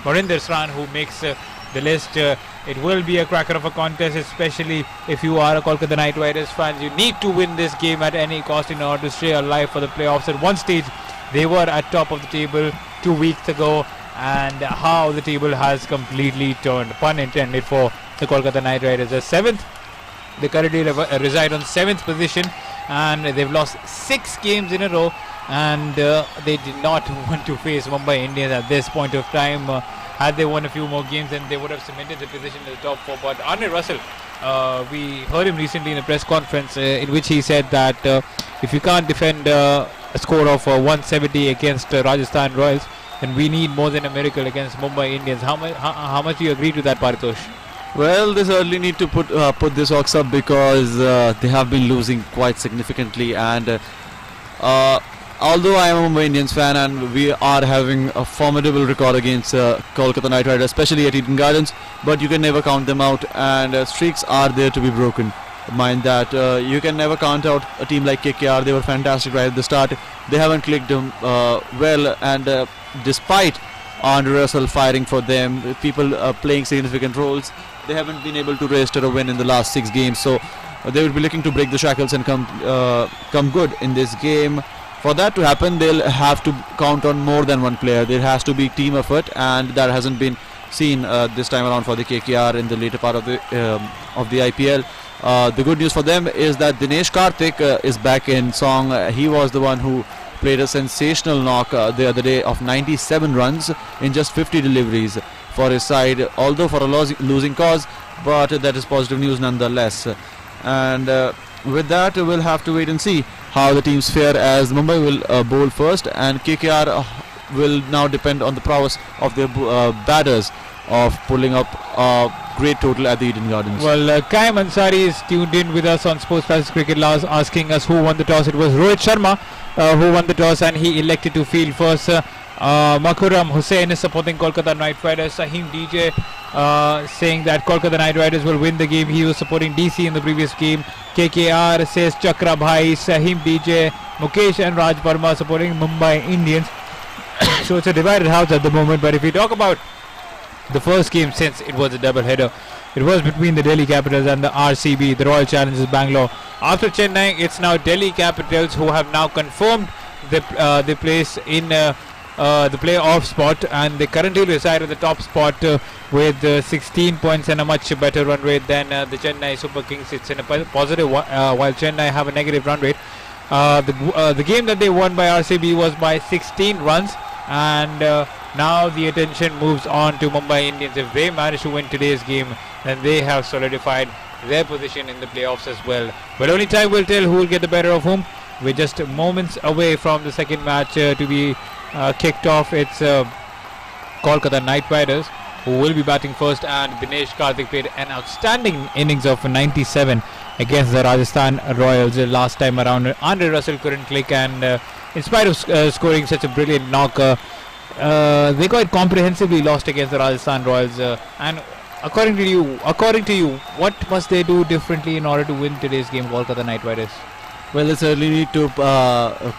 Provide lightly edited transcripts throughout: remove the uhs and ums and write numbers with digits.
Morinder Sran who makes the list. It will be a cracker of a contest, especially if you are a Kolkata Knight Riders fan. You need to win this game at any cost in order to stay alive for the playoffs. At one stage, they were at top of the table 2 weeks ago, and how the table has completely turned, pun intended, for the Kolkata Knight Riders. The seventh, they currently reside on 7th position, and they've lost 6 games in a row, and they did not want to face Mumbai Indians at this point of time. Had they won a few more games, then they would have cemented the position in the top 4. But Andre Russell, we heard him recently in a press conference in which he said that if you can't defend a score of 170 against Rajasthan Royals, then we need more than a miracle against Mumbai Indians. How much do you agree to that, Paritosh? Well, they certainly need to put this Hawks up because they have been losing quite significantly, and although I am a Mumbai Indians fan and we are having a formidable record against Kolkata Knight Riders, especially at Eden Gardens, but you can never count them out, and streaks are there to be broken. Mind that you can never count out a team like KKR. They were fantastic right at the start. They haven't clicked well, and despite Andre Russell firing for them, people playing significant roles, they haven't been able to register a win in the last 6 games. So they will be looking to break the shackles and come good in this game. For that to happen, they'll have to count on more than one player. There has to be team effort, and that hasn't been seen this time around for the KKR in the later part of the IPL. The good news for them is that Dinesh Karthik is back in song. He was the one who played a sensational knock the other day of 97 runs in just 50 deliveries for his side, although for a losing cause, but that is positive news nonetheless. And with that, we'll have to wait and see how the teams fare, as Mumbai will bowl first, and KKR will now depend on the prowess of their batters of pulling up a great total at the Eden Gardens. Well, Kai Ansari is tuned in with us on Sports Plus Cricket Laws, asking us who won the toss. It was Rohit Sharma who won the toss, and he elected to field first. Makhuram Hussain is supporting Kolkata Knight Riders. Sahim DJ saying that Kolkata Knight Riders will win the game. He was supporting DC in the previous game. KKR says Chakra Bhai. Sahim DJ, Mukesh and Raj Verma supporting Mumbai Indians. So it's a divided house at the moment. But if we talk about the first game, since it was a double header, it was between the Delhi Capitals and the RCB, the Royal Challengers Bangalore. After Chennai, it's now Delhi Capitals who have now confirmed the place in the playoff spot, and they currently reside at the top spot with 16 points and a much better run rate than the Chennai Super Kings. It's in a positive while Chennai have a negative run rate. The game that they won by RCB was by 16 runs, and now the attention moves on to Mumbai Indians. If they manage to win today's game, then they have solidified their position in the playoffs as well. But only time will tell who will get the better of whom. We're just moments away from the second match to be kicked off. It's Kolkata Knight Riders who will be batting first, and Dinesh Karthik played an outstanding innings of 97 against the Rajasthan Royals last time around. Andre Russell couldn't click, and in spite of scoring such a brilliant knock, they quite comprehensively lost against the Rajasthan Royals. And according to you, what must they do differently in order to win today's game, Kolkata Knight Riders? Well, they certainly need to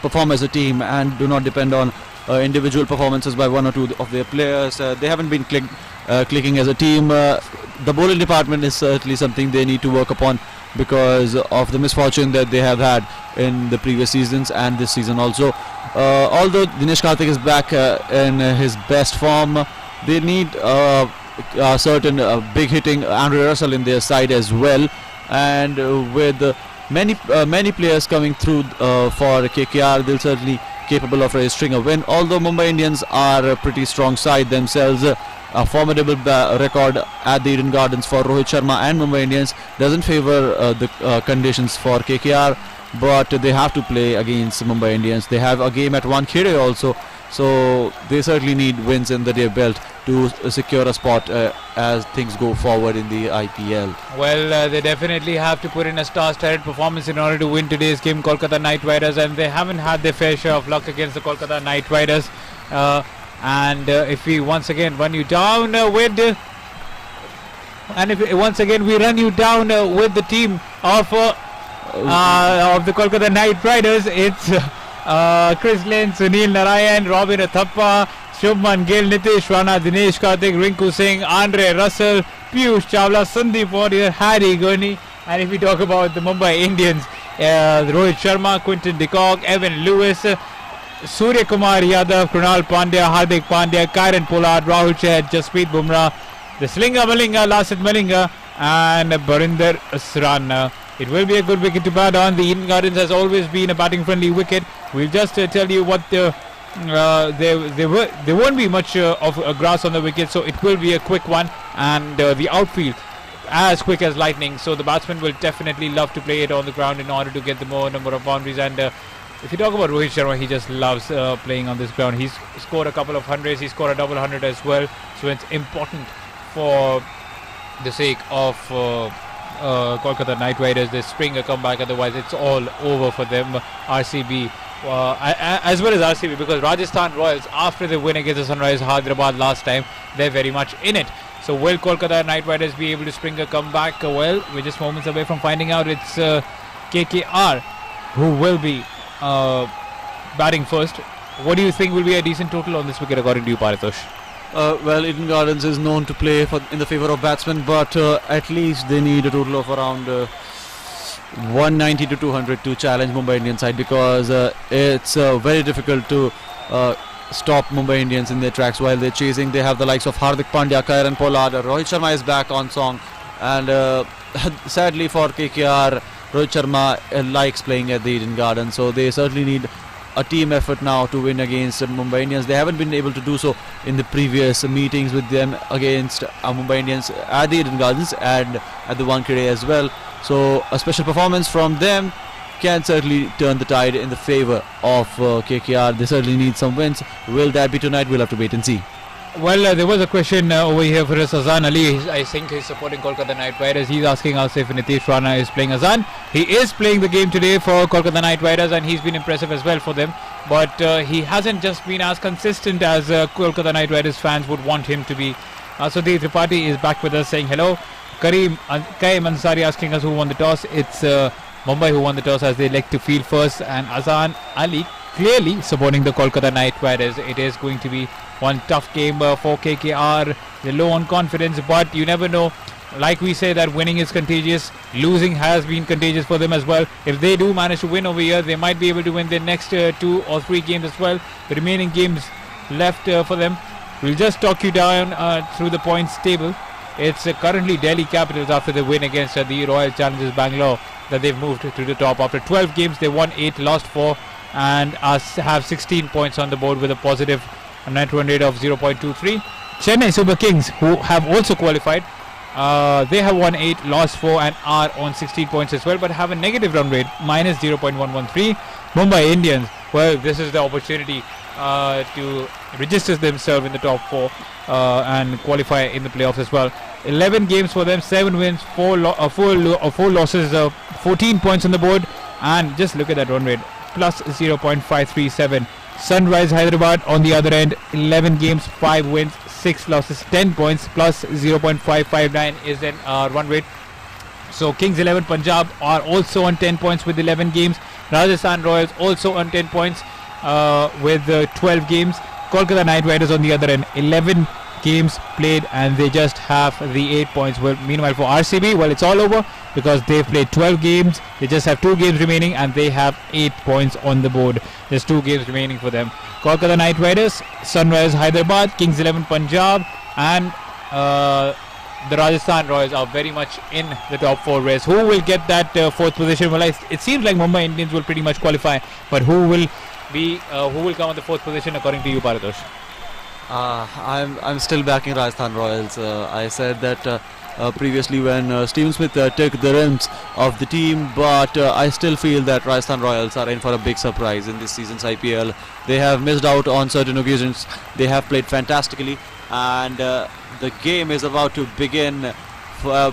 perform as a team and do not depend on individual performances by one or two of their players. They haven't been clicking as a team. The bowling department is certainly something they need to work upon because of the misfortune that they have had in the previous seasons and this season also. Although Dinesh Karthik is back in his best form, they need certain big hitting Andre Russell in their side as well, and with many players coming through for KKR, they'll certainly capable of registering a win. Although Mumbai Indians are a pretty strong side themselves, a formidable record at the Eden Gardens for Rohit Sharma and Mumbai Indians doesn't favor the conditions for KKR, but they have to play against Mumbai Indians. They have a game at Wankhede also, so they certainly need wins in their belt to secure a spot as things go forward in the IPL. Well, they definitely have to put in a star-studded performance in order to win today's game, Kolkata Knight Riders, and they haven't had their fair share of luck against the Kolkata Knight Riders. And if we once again run you down with the team of the Kolkata Knight Riders, it's Chris Lynn, Sunil Narayan, Robin Athappa, Shubman Gill, Nitish Rana, Dinesh Karthik, Rinku Singh, Andre Russell, Piyush Chawla, Sandeep Warrior, Harry Gurney. And if we talk about the Mumbai Indians, Rohit Sharma, Quinton de Kock, Evan Lewis, Surya Kumar Yadav, Krunal Pandya, Hardik Pandya, Kieron Pollard, Rahul Chahar, Jasprit Bumrah, the Slinger Malinga, Lasith Malinga, and Barinder Sran. It will be a good wicket to bat on. The Eden Gardens has always been a batting friendly wicket. We'll just tell you what there won't be much of grass on the wicket, so it will be a quick one, and the outfield as quick as lightning, so the batsman will definitely love to play it on the ground in order to get the more number of boundaries. And if you talk about Rohit Sharma, he just loves playing on this ground. He's scored a couple of hundreds, he scored a double hundred as well, so it's important for the sake of Kolkata Knight Riders. They spring a comeback, otherwise it's all over for them. RCB as well as RCB, because Rajasthan Royals, after the win against the Sunrisers Hyderabad last time, they're very much in it. So will Kolkata Knight Riders be able to spring a comeback? Well, we're just moments away from finding out. It's KKR who will be batting first. What do you think will be a decent total on this wicket according to you, Paritosh? Well, Eden Gardens is known to play in the favour of batsmen, but at least they need a total of around 190 to 200 to challenge Mumbai Indian side, because it's very difficult to stop Mumbai Indians in their tracks while they're chasing. They have the likes of Hardik Pandya, Kieron Pollard, Rohit Sharma is back on song, and sadly for KKR, Rohit Sharma likes playing at the Eden Gardens, so they certainly need a team effort now to win against Mumbai Indians. They haven't been able to do so in the previous meetings with them against Mumbai Indians at the Eden Gardens and at the Wankhede as well. So a special performance from them can certainly turn the tide in the favour of KKR. They certainly need some wins. Will that be tonight? We'll have to wait and see. Well, there was a question over here for us. Azan Ali, I think he's supporting Kolkata Knight Riders. He's asking us if Nitish Rana is playing. Azan, he is playing the game today for Kolkata Knight Riders, and he's been impressive as well for them. But he hasn't just been as consistent as Kolkata Knight Riders fans would want him to be. Sudeep Tripathi is back with us saying hello. Karim Ansari asking us who won the toss. It's Mumbai who won the toss as they elect to field first, and Azan Ali clearly supporting the Kolkata Knight Riders. It is going to be one tough game for KKR. They're low on confidence, but you never know. Like we say that winning is contagious, losing has been contagious for them as well. If they do manage to win over here, they might be able to win their next 2 or 3 games as well. The remaining games left for them. We'll just talk you down through the points table. It's currently Delhi Capitals after the win against the Royal Challengers Bangalore that they've moved to the top. After 12 games, they won 8, lost 4, and have 16 points on the board with a positive net run rate of 0.23. Chennai Super Kings, who have also qualified, they have won 8, lost 4, and are on 16 points as well, but have a negative run rate, minus 0.113. Mumbai Indians, well, this is the opportunity to register themselves in the top 4 and qualify in the playoffs as well. 11 games for them, 7 wins, 4 losses, 14 points on the board, and just look at that run rate, plus 0.537. Sunrise Hyderabad on the other end, 11 games, 5 wins, 6 losses, 10 points, plus 0.559 is their run rate. So Kings 11 Punjab are also on 10 points with 11 games. Rajasthan Royals also on 10 points with 12 games. Kolkata Knight Riders on the other end, 11 games played, and they just have the 8 points. Well, meanwhile for RCB, well, it's all over because they've played 12 games. They just have 2 games remaining, and they have 8 points on the board. There's 2 games remaining for them. Kolkata Knight Riders, Sunrise Hyderabad, Kings 11 Punjab, and the Rajasthan Royals are very much in the top 4 race. Who will get that 4th position? Well, it seems like Mumbai Indians will pretty much qualify, but who will come on the 4th position according to you, Paritosh? I'm still backing Rajasthan Royals. I said that previously when Steven Smith took the reins of the team, but I still feel that Rajasthan Royals are in for a big surprise in this season's IPL. They have missed out on certain occasions. They have played fantastically, and the game is about to begin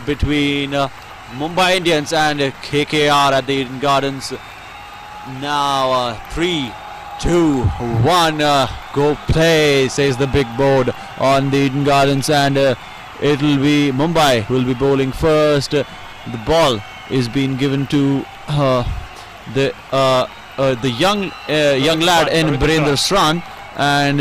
between Mumbai Indians and KKR at the Eden Gardens. Now 3, 2, 1, go play, says the big board on the Eden Gardens, and it'll be Mumbai who will be bowling first. The ball is being given to the young lad in Barinder Sran, and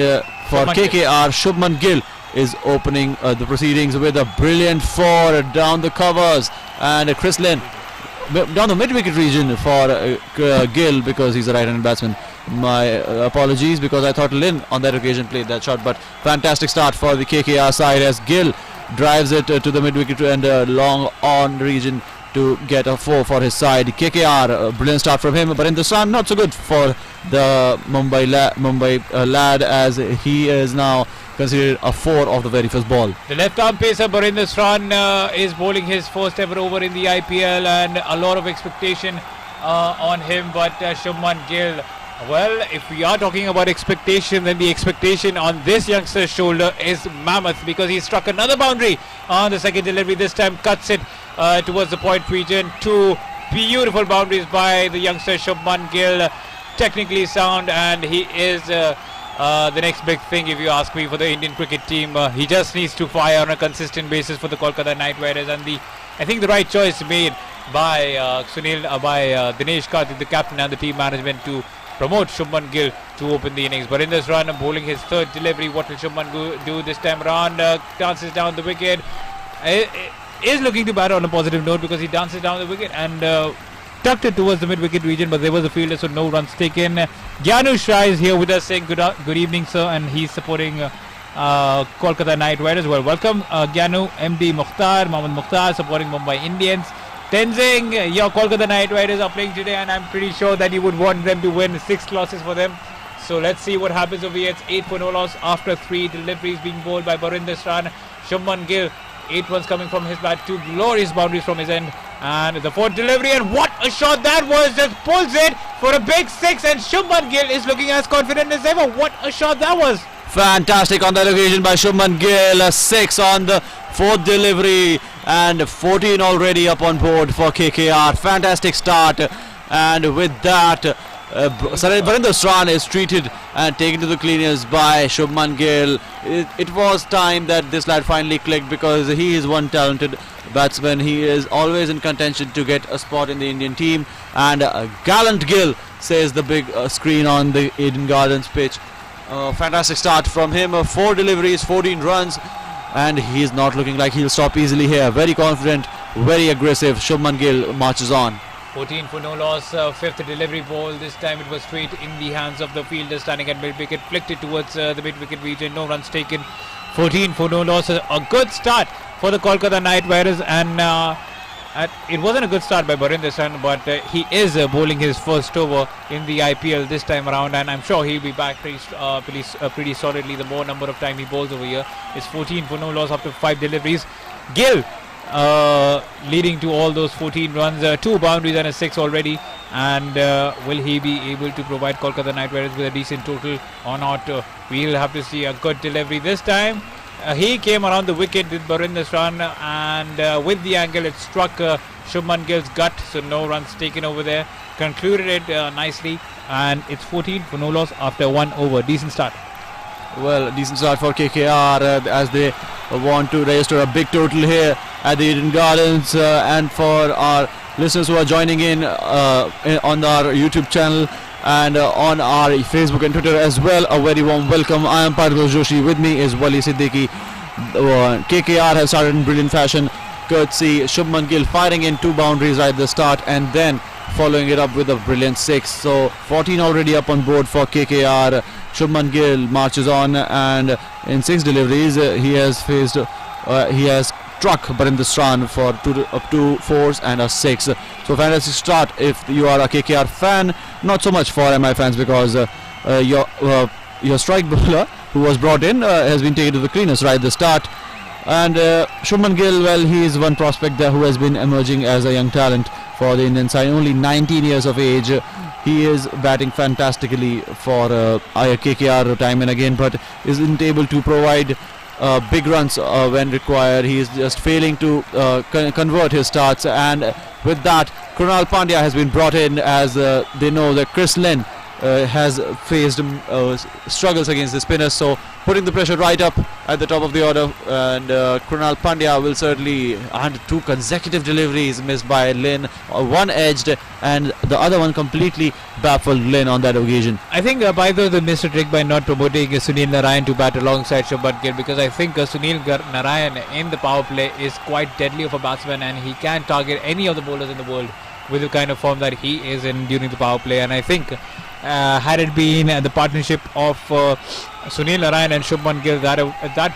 for Shubman Gill. KKR. Shubman Gill is opening the proceedings with a brilliant 4 down the covers, and Chris Lynn down the mid-wicket region for Gill, because he's a right-handed batsman. My apologies, because I thought Lynn on that occasion played that shot. But fantastic start for the KKR side as Gill drives it to the mid-wicket and long on region to get a 4 for his side. KKR, brilliant start from him, but in this run not so good for the Mumbai lad, as he is now considered a 4 of the very first ball. The left-arm pacer Barinder Sran is bowling his first ever over in the IPL, and a lot of expectation on him. But Shubman Gill, well, if we are talking about expectation, then the expectation on this youngster's shoulder is mammoth, because he struck another boundary on the second delivery. This time cuts it towards the point region. 2 beautiful boundaries by the youngster Shubman Gill, technically sound, and he is the next big thing, if you ask me, for the Indian cricket team. He just needs to fire on a consistent basis for the Kolkata Knight Riders, and I think the right choice made by Dinesh Karthik, the captain, and the team management, to promote Shubman Gill to open the innings. But in this run, bowling his third delivery, what will Shubman do this time around? Dances down the wicket. Is looking to bat on a positive note, because he dances down the wicket and tucked it towards the mid-wicket region, but there was a fielder, so no runs taken. Gyanu Shah is here with us saying good evening, sir, and he's supporting Kolkata Knight Riders. Well, welcome, Gyanu. MD Mohammed Mukhtar supporting Mumbai Indians. Tenzing, your Kolkata Knight Riders are playing today, and I'm pretty sure that you would want them to win. 6 losses for them. So let's see what happens over here. It's 8 for no loss after 3 deliveries being bowled by Barinder Sran. Shubman Gill, 8 runs coming from his bat, 2 glorious boundaries from his end, and the 4th delivery, and what a shot that was! Just pulls it for a big 6, and Shubman Gill is looking as confident as ever. What a shot that was! Fantastic on that occasion by Shubman Gill. A 6 on the 4th delivery, and 14 already up on board for KKR. Fantastic start, and with that, Barinder Sran is treated and taken to the cleaners by Shubman Gill. It was time that this lad finally clicked, because he is one talented batsman. He is always in contention to get a spot in the Indian team, and gallant Gill, says the big screen on the Eden Gardens pitch. Fantastic start from him. 4 deliveries, 14 runs, and he's not looking like he'll stop easily here. Very confident, very aggressive. Shubman Gill marches on. 14 for no loss, 5th delivery ball. This time it was straight in the hands of the fielder standing at mid-wicket, flicked it towards the mid-wicket region. No runs taken. 14 for no loss. A good start for the Kolkata Knight Riders, and it wasn't a good start by Barinder Sran, but he is bowling his first over in the IPL this time around, and I'm sure he'll be back pretty solidly the more number of time he bowls over here. It's 14 for no loss after 5 deliveries. Gill leading to all those 14 runs, 2 boundaries and a 6 already, and will he be able to provide Kolkata Knight Riders with a decent total or not? We'll have to see. A good delivery this time. He came around the wicket with Barinder Sran, and with the angle it struck Shubman Gill's gut, so no runs taken over there. Concluded it nicely, and it's 14 for no loss after 1 over. Decent start. Well, decent start for KKR as they want to register a big total here at the Eden Gardens. And for our listeners who are joining in on our YouTube channel and on our Facebook and Twitter as well, a very warm welcome. I am Parvez Joshi. With me is Wali Siddiqui. KKR has started in brilliant fashion, courtesy Shubman Gill firing in 2 boundaries right at the start, and then following it up with a brilliant 6. So 14 already up on board for KKR. Shubman Gill marches on, and in 6 deliveries he has struck Barinder Sran for 2 4s and a 6. So fantastic start if you are a KKR fan. Not so much for MI fans, because your strike bowler who was brought in has been taken to the cleaners right at the start. And Shubman Gill, well, he is one prospect there who has been emerging as a young talent for the Indian side. Only 19 years of age. He is batting fantastically for KKR time and again, but isn't able to provide big runs when required. He is just failing to convert his starts, and with that, Krunal Pandya has been brought in, as they know that Chris Lynn has faced struggles against the spinners, so putting the pressure right up at the top of the order. And Krunal Pandya will certainly, and 2 consecutive deliveries missed by Lin, one edged and the other one completely baffled Lin on that occasion. I think Baidar the missed a trick by not promoting Sunil Narayan to bat alongside Shubman Gill, because I think Sunil Narayan in the power play is quite deadly of a batsman, and he can target any of the bowlers in the world with the kind of form that he is in during the power play. And I think had it been the partnership of Sunil Narayan and Shubman Gill, that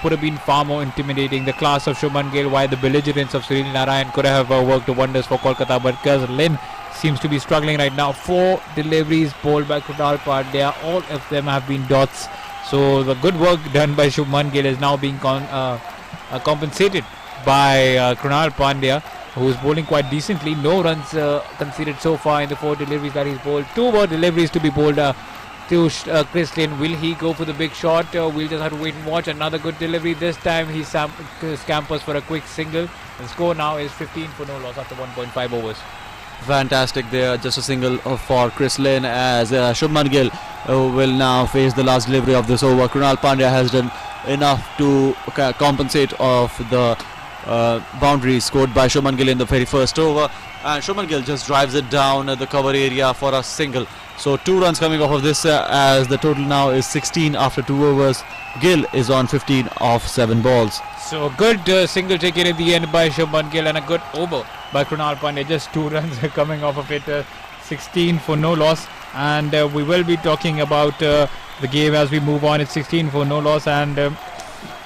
would have been far more intimidating. The class of Shubman Gill, while the belligerence of Sunil Narayan could have worked wonders for Kolkata, but because Lin seems to be struggling right now. 4 deliveries bowled by Krunal Pandya, all of them have been dots. So the good work done by Shubman Gill is now being compensated by Krunal Pandya, who is bowling quite decently. No runs conceded so far in the 4 deliveries that he's bowled. 2 more deliveries to be bowled to Chris Lin. Will he go for the big shot? We'll just have to wait and watch. Another good delivery. This time he scampers for a quick single. The score now is 15 for no loss after 1.5 overs. Fantastic there, just a single for Chris Lin, as Shubman Gill will now face the last delivery of this over. Krunal Pandya has done enough to compensate of the boundaries scored by Shubman Gill in the very first over, and Shubman Gill just drives it down the cover area for a single. So 2 runs coming off of this, as the total now is 16 after 2 overs. Gill is on 15 off 7 balls. So good single taken in the end by Shubman Gill, and a good over by Krunal Pandya. Just 2 runs coming off of it. 16 for no loss, and we will be talking about the game as we move on. It's 16 for no loss, and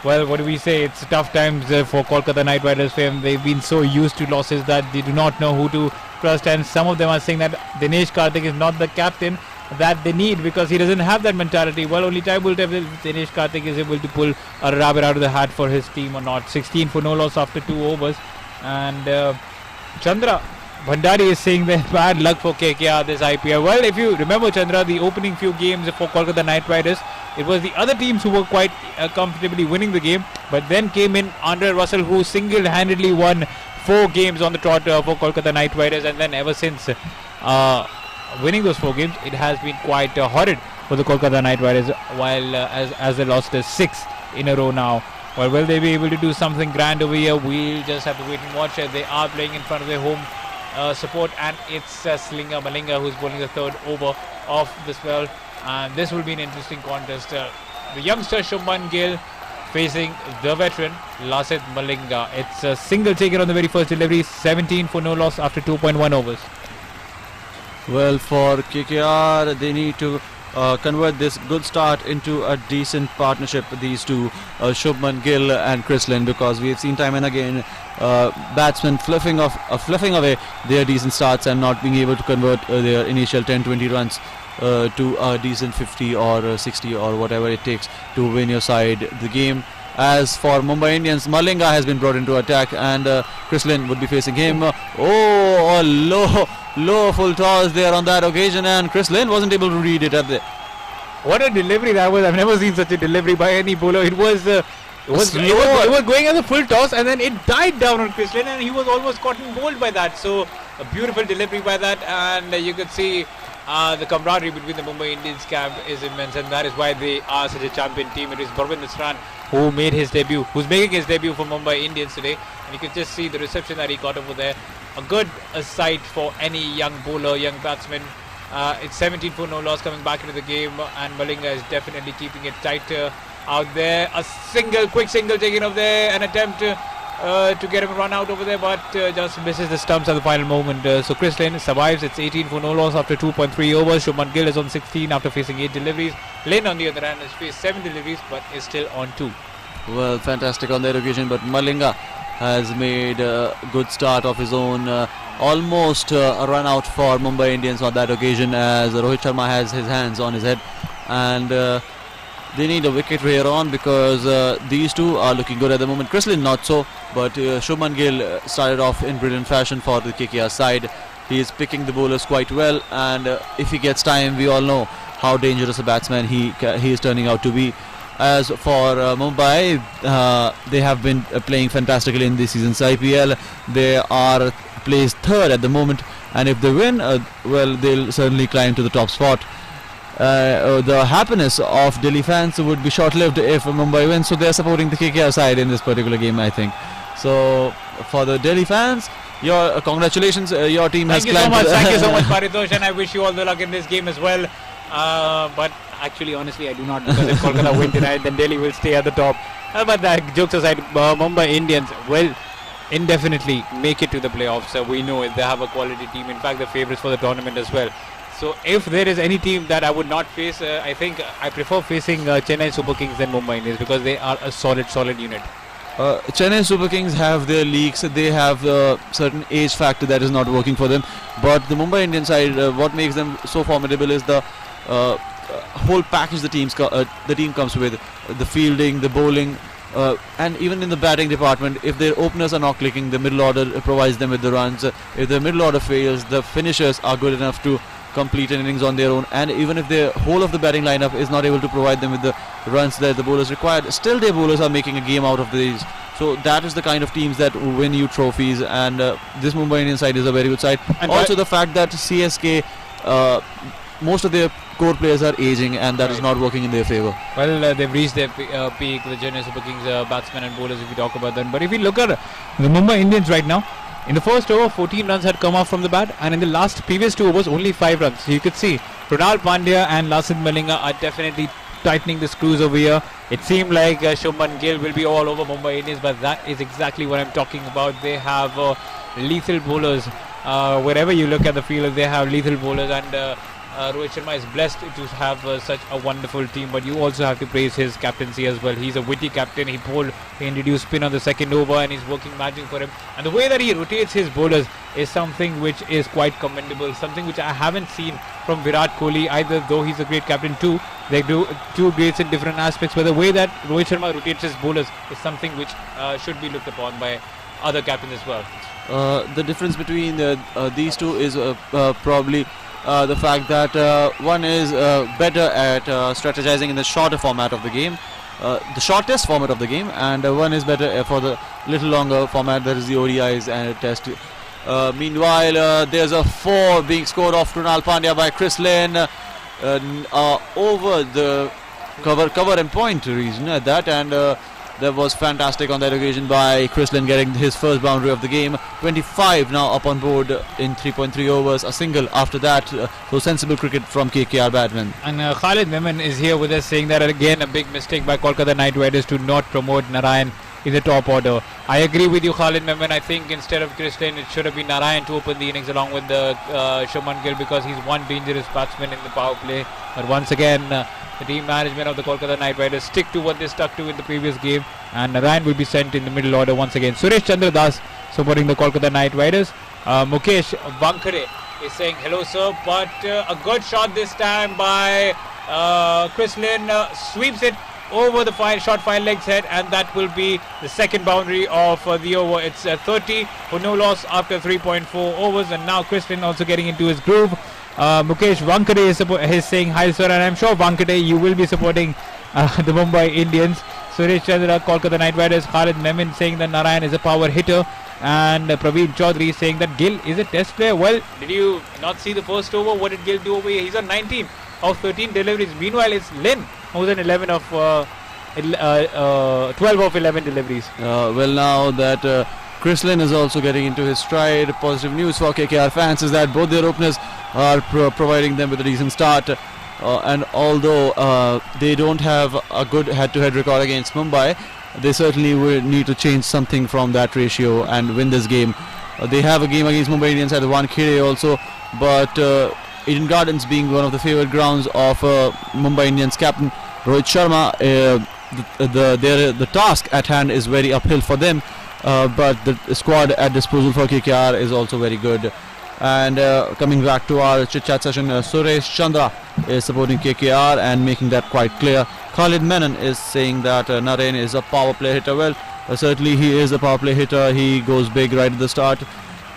well, what do we say? It's tough times for Kolkata Knight Riders fame. They've been so used to losses that they do not know who to trust, and some of them are saying that Dinesh Karthik is not the captain that they need because he doesn't have that mentality. Well, only time will tell if Dinesh Karthik is able to pull a rabbit out of the hat for his team or not. 16 for no loss after 2 overs, and Chandra Bhandari is saying that bad luck for KKR this IPL. Well, if you remember, Chandra, the opening few games for Kolkata Knight Riders, it was the other teams who were quite comfortably winning the game, but then came in Andre Russell, who single-handedly won 4 games on the trot for Kolkata Knight Riders, and then ever since winning those 4 games, it has been quite horrid for the Kolkata Knight Riders, while as they lost 6 in a row now. Well, will they be able to do something grand over here? We'll just have to wait and watch. They are playing in front of their home support, and it's Slinger Malinga who's bowling the 3rd over of the spell, and this will be an interesting contest. The youngster Shubman Gill facing the veteran Lasith Malinga. It's a single taken on the very first delivery. 17 for no loss after 2.1 overs. Well, for KKR, they need to convert this good start into a decent partnership, these two, Shubman Gill and Chris Lin, because we have seen time and again batsmen fluffing away their decent starts and not being able to convert their initial 10-20 runs to a decent 50 or 60 or whatever it takes to win your side the game. As for Mumbai Indians, Malinga has been brought into attack, and Chris Lin would be facing him. A low full toss there on that occasion, and Chris Lin wasn't able to read it at the. What a delivery that was! I've never seen such a delivery by any bowler. It was going as a full toss, and then it died down on Chris Lin, and he was almost caught and bowled by that. So a beautiful delivery by that, and you could see the camaraderie between the Mumbai Indians camp is immense, and that is why they are such a champion team. It is Barvinder Misran who's making his debut for Mumbai Indians today, and you can just see the reception that he got over there. A good sight for any young bowler, young batsman. It's 17 for no loss coming back into the game, and Malinga is definitely keeping it tighter out there. A quick single taken off there, an attempt to get him a run out over there, but just misses the stumps at the final moment. So Chris Lin survives. It's 18 for no loss after 2.3 overs. Shubman Gill is on 16 after facing 8 deliveries. Lin, on the other hand, has faced 7 deliveries but is still on 2. Well, fantastic on that occasion, but Malinga has made a good start of his own. Almost a run out for Mumbai Indians on that occasion, as Rohit Sharma has his hands on his head, and they need a wicket here on, because these two are looking good at the moment. Chris Lin not so, but Shubman Gill started off in brilliant fashion for the KKR side. He is picking the bowlers quite well, and if he gets time, we all know how dangerous a batsman he is turning out to be. As for Mumbai, they have been playing fantastically in this season's IPL. They are placed 3rd at the moment, and if they win, well, they'll certainly climb to the top spot. the happiness of Delhi fans would be short-lived if Mumbai wins. So they are supporting the KKR side in this particular game, I think. So for the Delhi fans, your congratulations, your team has climbed. Thank you so much, Paritosh, and I wish you all the luck in this game as well. But actually, honestly, I do not, because if Kolkata win tonight, then Delhi will stay at the top. But that, jokes aside, Mumbai Indians will indefinitely make it to the playoffs. We know it. They have a quality team. In fact, the favourites for the tournament as well. So if there is any team that I would not face, I think I prefer facing Chennai Super Kings than Mumbai Indians, because they are a solid unit. Chennai Super Kings have their leaks. They have a certain age factor that is not working for them. But the Mumbai Indian side, what makes them so formidable is the whole package the team comes with. The fielding, the bowling, and even in the batting department, if their openers are not clicking, the middle order provides them with the runs. If the middle order fails, the finishers are good enough to complete an innings on their own. And even if the whole of the batting lineup is not able to provide them with the runs that the bowlers required, still their bowlers are making a game out of these. So that is the kind of teams that win you trophies, and this Mumbai Indian side is a very good side. And also the fact that CSK, most of their core players are aging, and that is not working in their favour. Well, they've reached their peak, the Chennai Super Kings batsmen and bowlers, if we talk about them. But if we look at the Mumbai Indians right now, in the first over, 14 runs had come off from the bat, and in the previous 2 overs, only 5 runs. So you could see Krunal Pandya and Lasith Malinga are definitely tightening the screws over here. It seemed like Shubman Gill will be all over Mumbai Indians, but that is exactly what I'm talking about. They have lethal bowlers. Wherever you look at the field, they have lethal bowlers, and Rohit Sharma is blessed to have such a wonderful team. But you also have to praise his captaincy as well. He's a witty captain. He introduced spin on the second over, and he's working magic for him. And the way that he rotates his bowlers is something which is quite commendable, something which I haven't seen from Virat Kohli either, though he's a great captain too. They do two greats in different aspects, but the way that Rohit Sharma rotates his bowlers is something which should be looked upon by other captains as well. The difference between these two is probably the fact that one is better at strategizing in the shorter format of the game, the shortest format of the game, and one is better for the little longer format, that is the ODIs and Test. Meanwhile, there's a 4 being scored off Krunal Pandya by Chris Lane over the cover and point region at that, and that was fantastic on that occasion by Chris Lane, getting his first boundary of the game. 25 now up on board in 3.3 overs, a single after that. So sensible cricket from KKR batsmen. And Khalid Memon is here with us, saying that again a big mistake by Kolkata Knight Riders to not promote Narayan in the top order. I agree with you, Khalid Memon. I think instead of Chris Lane, it should have been Narayan to open the innings along with the Shubman Gill, because he's one dangerous batsman in the power play. But once again, the team management of the Kolkata Knight Riders stick to what they stuck to in the previous game, and Narayan will be sent in the middle order once again. Suresh Chandra Das supporting the Kolkata Knight Riders. Mukesh Vankare is saying hello sir, but a good shot this time by Chris Lane, sweeps it over the short 5 legs head, and that will be the second boundary of the over. It's 30 for no loss after 3.4 overs, and now Chris Lane also getting into his groove. Mukesh Vankade is saying hi sir, and I'm sure Vankade you will be supporting the Mumbai Indians. Suresh Chandra, Kolkata Knight Riders. Khalid Memon saying that Narayan is a power hitter, and Praveen Chaudhary saying that Gill is a test player. Well, did you not see the first over? What did Gill do over here? He's on 19 of 13 deliveries. Meanwhile, it's Lynn who's on 12 of 11 deliveries. Well, now that Chris Lynn is also getting into his stride, positive news for KKR fans is that both their openers are providing them with a decent start. And although they don't have a good head-to-head record against Mumbai, they certainly will need to change something from that ratio and win this game. They have a game against Mumbai Indians at the Wankhede also, but Eden Gardens being one of the favourite grounds of Mumbai Indians captain Rohit Sharma, the task at hand is very uphill for them, but the squad at disposal for KKR is also very good. And coming back to our chit-chat session, Suresh Chandra is supporting KKR and making that quite clear. Khalid Menon is saying that Narayan is a power play hitter. Well, certainly he is a power play hitter. He goes big right at the start.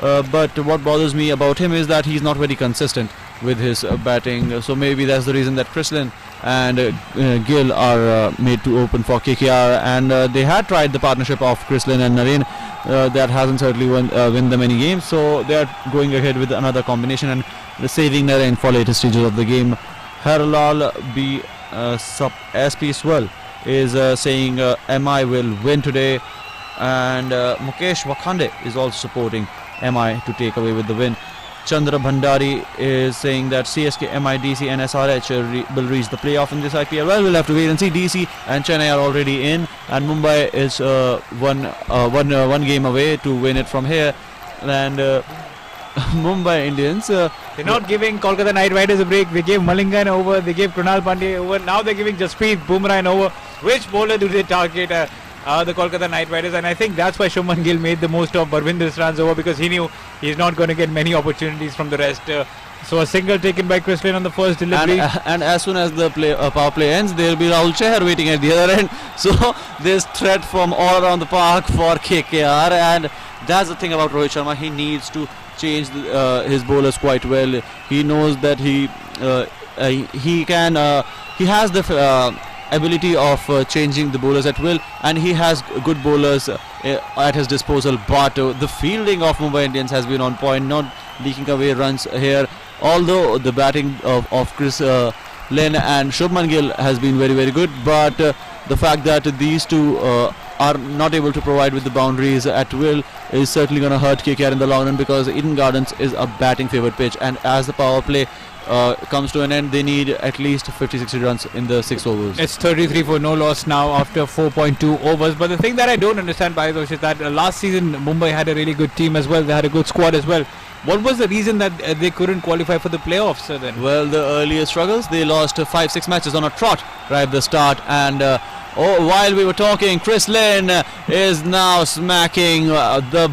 But what bothers me about him is that he's not very consistent with his batting. So maybe that's the reason that Chris Lynn and Gill are made to open for KKR. And they had tried the partnership of Chris Lynn and Narayan. That hasn't certainly win them any games. So they are going ahead with another combination and saving Narayan for later stages of the game. Harlal B. SP Swell is saying MI will win today, and Mukesh Wakhande is also supporting MI to take away with the win. Chandra Bhandari is saying that CSK, MI, DC and SRH will reach the playoff in this IPL. Well, we'll have to wait and see. DC and Chennai are already in, and Mumbai is one game away to win it from here. And Mumbai Indians, they're not giving Kolkata Knight Riders a break. They gave Malinga an over, they gave Krunal Pandey over. Now they're giving Jasprit Bumrah an over. Which bowler do they target? The Kolkata Knight Riders, and I think that's why Shubman Gill made the most of Barvinder's runs over, because he knew he's not going to get many opportunities from the rest. So a single taken by Chris Lynn on the first delivery. And as soon as the power play ends, there will be Rahul Chahar waiting at the other end. So there's threat from all around the park for KKR, and that's the thing about Rohit Sharma. He needs to change his bowlers quite well. He knows that he has the ability of changing the bowlers at will, and he has good bowlers at his disposal, but the fielding of Mumbai Indians has been on point, not leaking away runs here, although the batting of Chris Lynn and Shubman Gill has been very, very good, but the fact that these two are not able to provide with the boundaries at will is certainly going to hurt KKR in the long run, because Eden Gardens is a batting favoured pitch, and as the power play comes to an end, they need at least 50-60 runs in the 6 overs. It's 33 for no loss now after 4.2 overs. But the thing that I don't understand, Bhayadosh, is that last season Mumbai had a really good team as well. They had a good squad as well. What was the reason that they couldn't qualify for the playoffs then? Well, the earlier struggles, they lost 5-6 matches on a trot right at the start, and while we were talking, Chris Lynn is now smacking the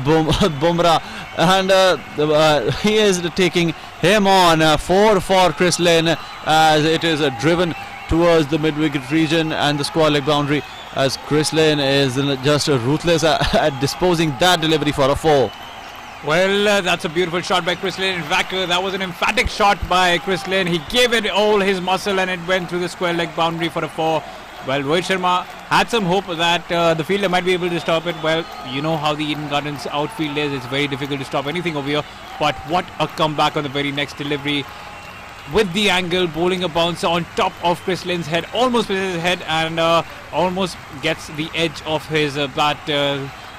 Bumrah, and he is taking him on 4 for Chris Lynn, as it is driven towards the mid-wicket region and the square leg boundary, as Chris Lynn is just ruthless at disposing that delivery for a 4. Well, that's a beautiful shot by Chris Lynn. In fact, that was an emphatic shot by Chris Lynn. He gave it all his muscle and it went through the square leg boundary for a 4. Well, Rohit Sharma had some hope that the fielder might be able to stop it. Well, you know how the Eden Gardens outfield is. It's very difficult to stop anything over here. But what a comeback on the very next delivery. With the angle, bowling a bouncer on top of Chris Lynn's head. Almost misses his head and almost gets the edge of his bat.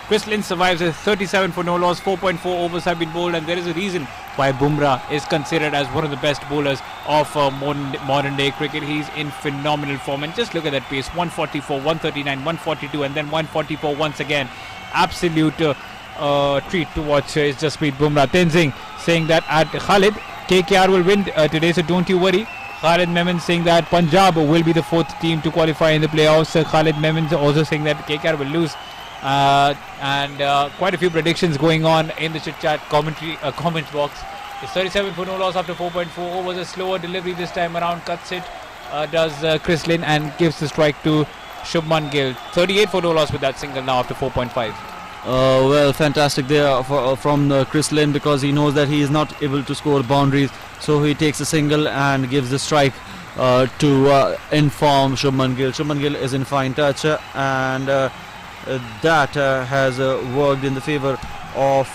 Chris Lynn survives with 37 for no loss. 4.4 overs have been bowled, and there is a reason why Bumrah is considered as one of the best bowlers of modern day cricket. He's in phenomenal form, and just look at that pace: 144, 139, 142, and then 144 once again. Absolute treat to watch is Jasprit Bumrah. Tenzing saying that at Khalid, KKR will win today, so don't you worry. Khalid Memon saying that Punjab will be the 4th team to qualify in the playoffs. Khalid Memon also saying that KKR will lose. And quite a few predictions going on in the chit-chat comment box. It's 37 for no loss after 4.4 overs. A slower delivery this time around. Cuts it, does Chris Lynn, and gives the strike to Shubman Gill. 38 for no loss with that single now after 4.5. Well, fantastic there from Chris Lynn, because he knows that he is not able to score boundaries, so he takes a single and gives the strike to inform Shubman Gill. Shubman Gill is in fine touch, and that has worked in the favor of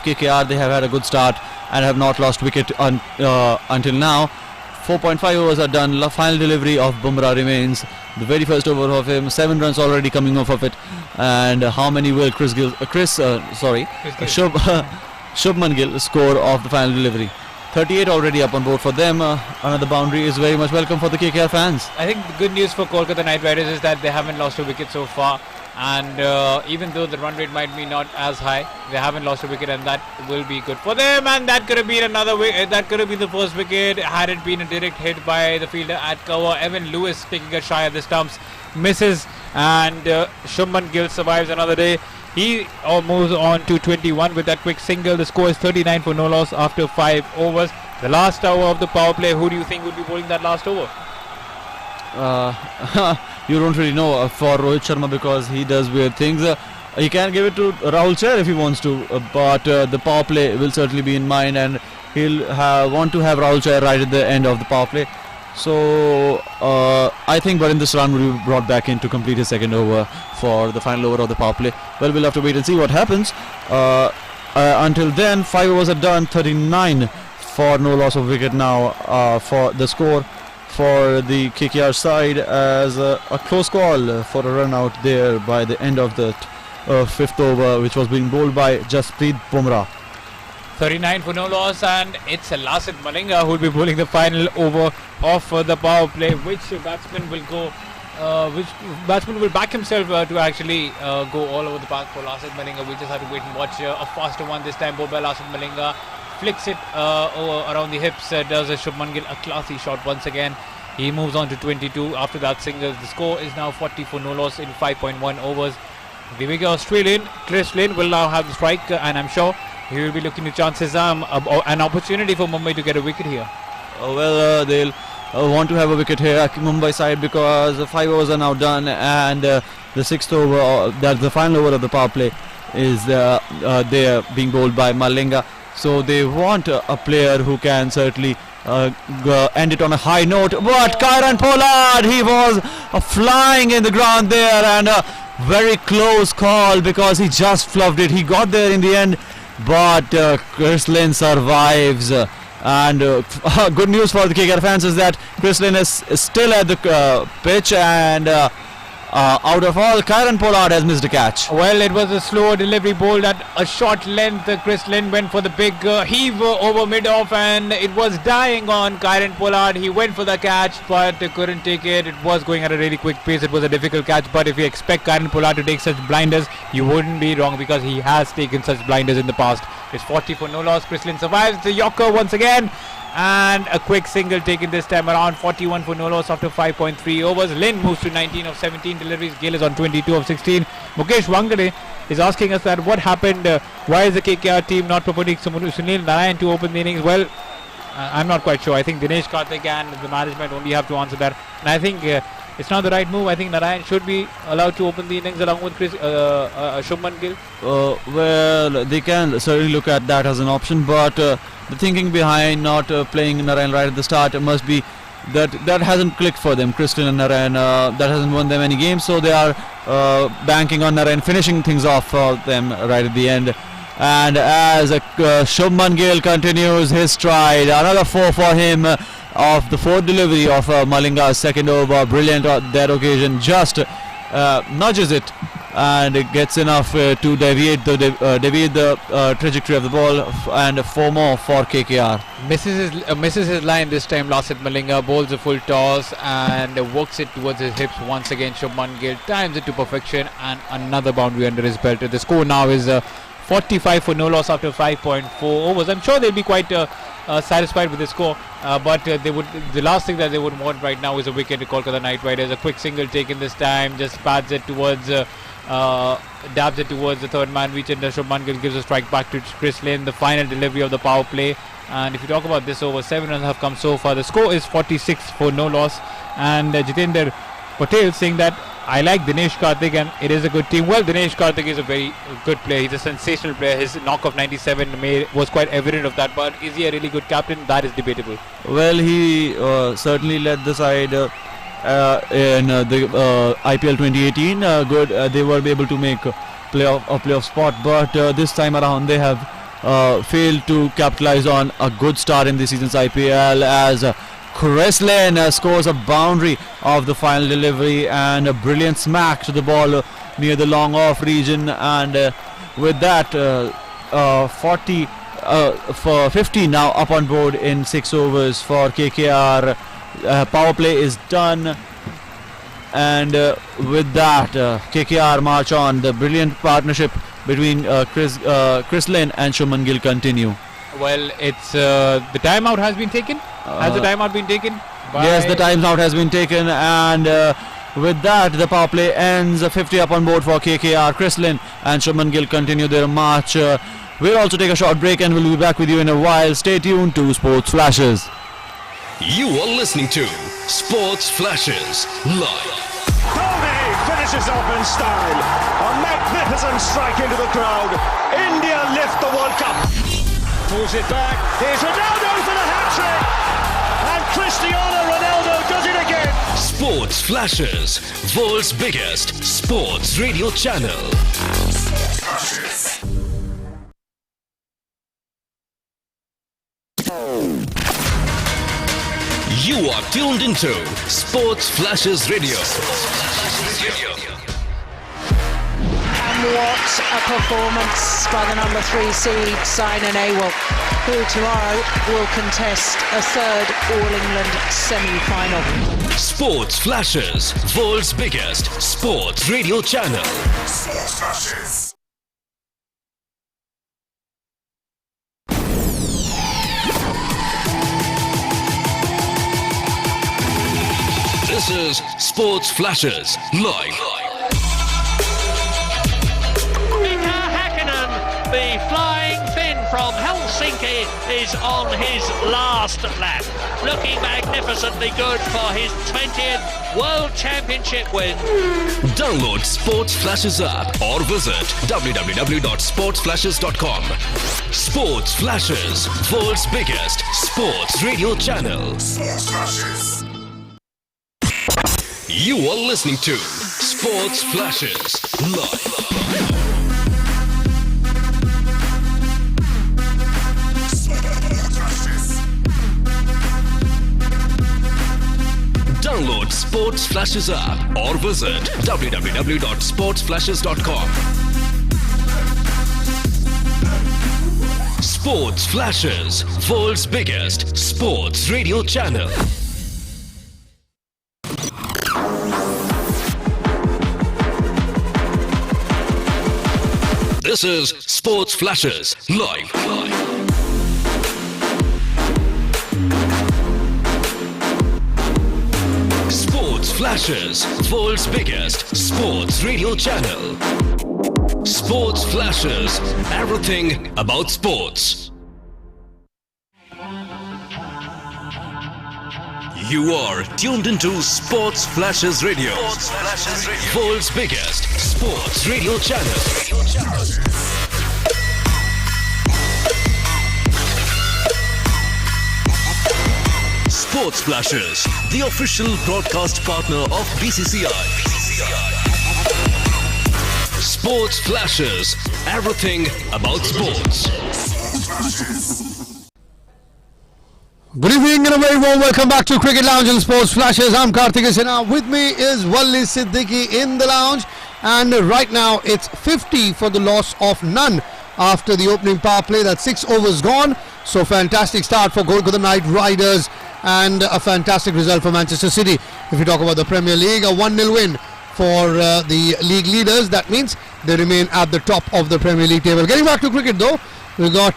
KKR. They have had a good start and have not lost wicket until now. 4.5 overs are done. Final delivery of Bumrah remains. The very first over of him, 7 runs already coming off of it. And how many will Shubman Gill score off the final delivery? 38 already up on board for them. Another boundary is very much welcome for the KKR fans. I think the good news for Kolkata Knight Riders is that they haven't lost a wicket so far, and even though the run rate might be not as high, they haven't lost a wicket, and that will be good for them. And that could have been another that could have been the first wicket had it been a direct hit by the fielder at cover. Evan Lewis taking a shy at the stumps, misses, and Shubman Gill survives another day. He moves on to 21 with that quick single. The score is 39 for no loss after 5 overs. The last over of the power play, who do you think would be bowling that last over? You don't really know for Rohit Sharma, because he does weird things. He can give it to Rahul Chahar if he wants to, but the power play will certainly be in mind, and he'll want to have Rahul Chahar right at the end of the power play. So I think Barinder Saran will be brought back in to complete his second over for the final over of the power play. Well, we'll have to wait and see what happens. Until then, 5 overs are done. 39 for no loss of wicket now for the score for the KKR side, as a close call for a run out there by the end of the fifth over, which was being bowled by Jasprit Bumrah. 39 for no loss, and it's Lasith Malinga who will be bowling the final over of the power play. Which batsman will back himself to actually go all over the park for Lasith Malinga? We just have to wait and watch. A faster one this time bowled by Lasith Malinga. Flicks it around the hips, does a Shubman Gill a classy shot once again. He moves on to 22 after that single. The score is now 40 for no loss in 5.1 overs. The big Australian Chris Lynn will now have the strike, and I'm sure he will be looking to chances an opportunity for Mumbai to get a wicket here. They'll want to have a wicket here, Mumbai side, because 5 overs are now done, and the sixth over, that's the final over of the power play, is there being bowled by Malinga. So they want a player who can certainly end it on a high note. But Kieron Pollard, he was flying in the ground there, and a very close call because he just fluffed it. He got there in the end, but Chris Lynn survives. And good news for the KKR fans is that Chris Lynn is still at the pitch, and out of all, Kieron Pollard has missed a catch. Well, it was a slow delivery bowled at a short length. Chris Lynn went for the big heave over mid-off, and it was dying on Kieron Pollard. He went for the catch, but couldn't take it. It was going at a really quick pace. It was a difficult catch, but if you expect Kieron Pollard to take such blinders, you wouldn't be wrong, because he has taken such blinders in the past. It's 40 for no loss. Chris Lynn survives the Yorker once again, and a quick single taken this time around. 41 for no loss after 5.3 overs. Lynn moves to 19 of 17 deliveries. Gill is on 22 of 16. Mukesh Wangade is asking us that what happened, why is the KKR team not promoting Sunil Narayan to open the innings? Well, I'm not quite sure. I think Dinesh Karthik and the management only have to answer that, and I think it's not the right move. I think Narayan should be allowed to open the innings along with Shubman Gill. Well, they can certainly look at that as an option, but the thinking behind not playing Narayan right at the start must be that hasn't clicked for them. Kristen and Narayan, that hasn't won them any games, so they are banking on Narayan finishing things off for them right at the end. And as Shubman Gill continues his stride, another 4 for him of the fourth delivery of Malinga's second over. Brilliant on that occasion, just nudges it, and it gets enough to deviate the trajectory of the ball, and 4 more for KKR. Misses his line this time. Lasith Malinga bowls a full toss and works it towards his hips once again. Shubman Gill times it to perfection, and another boundary under his belt. The score now is 45 for no loss after 5.4 overs. I'm sure they'll be quite satisfied with the score, but the last thing that they would want right now is a wicket to Kolkata Knight Riders. A quick single taken this time, just pads it towards dabs it towards the third man reach, and Shubman Gill gives a strike back to Chris Lynn. The final delivery of the power play, and if you talk about this over, 7 runs have come so far. The score is 46 for no loss, and Jitender Patel saying that I like Dinesh Karthik and it is a good team. Well, Dinesh Karthik is a very good player. He's a sensational player. His knock of 97 was quite evident of that, but is he a really good captain? That is debatable. Well, he certainly led the side in the IPL 2018. They were able to make a playoff spot, but this time around they have failed to capitalize on a good start in this season's IPL, as Chris Lynn scores a boundary of the final delivery and a brilliant smack to the ball near the long off region, and with that 50 now up on board in 6 overs for KKR. Power play is done, and with that KKR march on. The brilliant partnership between Chris Lynn and Shubman Gill continue. Well, it's the timeout has been taken. Has the timeout been taken? Yes, the timeout has been taken, and with that the power play ends. 50 up on board for KKR. Chris Lynn and Shubman Gill continue their march. We'll also take a short break, and we'll be back with you in a while. Stay tuned to Sports Flashes. You are listening to Sports Flashes Live. Dhoni finishes off in style. A magnificent strike into the crowd. India lift the World Cup. Pulls it back. Here's Ronaldo for the hat-trick. And Cristiano Ronaldo does it again. Sports Flashes, world's biggest sports radio channel. You are tuned into Sports Flashes Radio. And what a performance by the number 3 seed, Saina Nehwal, who tomorrow will contest a third All-England semi-final. Sports Flashes, world's biggest sports radio channel. Sports Flashes. This is Sports Flashes Live. The flying Finn from Helsinki is on his last lap, looking magnificently good for his 20th World Championship win. Download Sports Flashes app or visit www.sportsflashes.com. Sports Flashes, world's biggest sports radio channel. Sports Flashes. You are listening to Sports Flashes Live. Download Sports Flashes app or visit www.sportsflashes.com. Sports Flashes, world's biggest sports radio channel. This is Sports Flashes Live. Sports Flashes, world's biggest sports radio channel. Sports Flashes, everything about sports. You are tuned into Sports Flashes Radio. World's biggest sports radio channel. Sports Flashes, the official broadcast partner of BCCI. Sports Flashes, everything about sports. Good evening and a very warm welcome back to Cricket Lounge and Sports Flashes. I'm Karthik Sinha. With me is Walli Siddiqui in the lounge. And right now it's 50 for the loss of none after the opening power play. That's 6 overs gone. So fantastic start for Kolkata Knight Riders and a fantastic result for Manchester City. If you talk about the Premier League, a 1-0 win for the league leaders. That means they remain at the top of the Premier League table. Getting back to cricket though, we got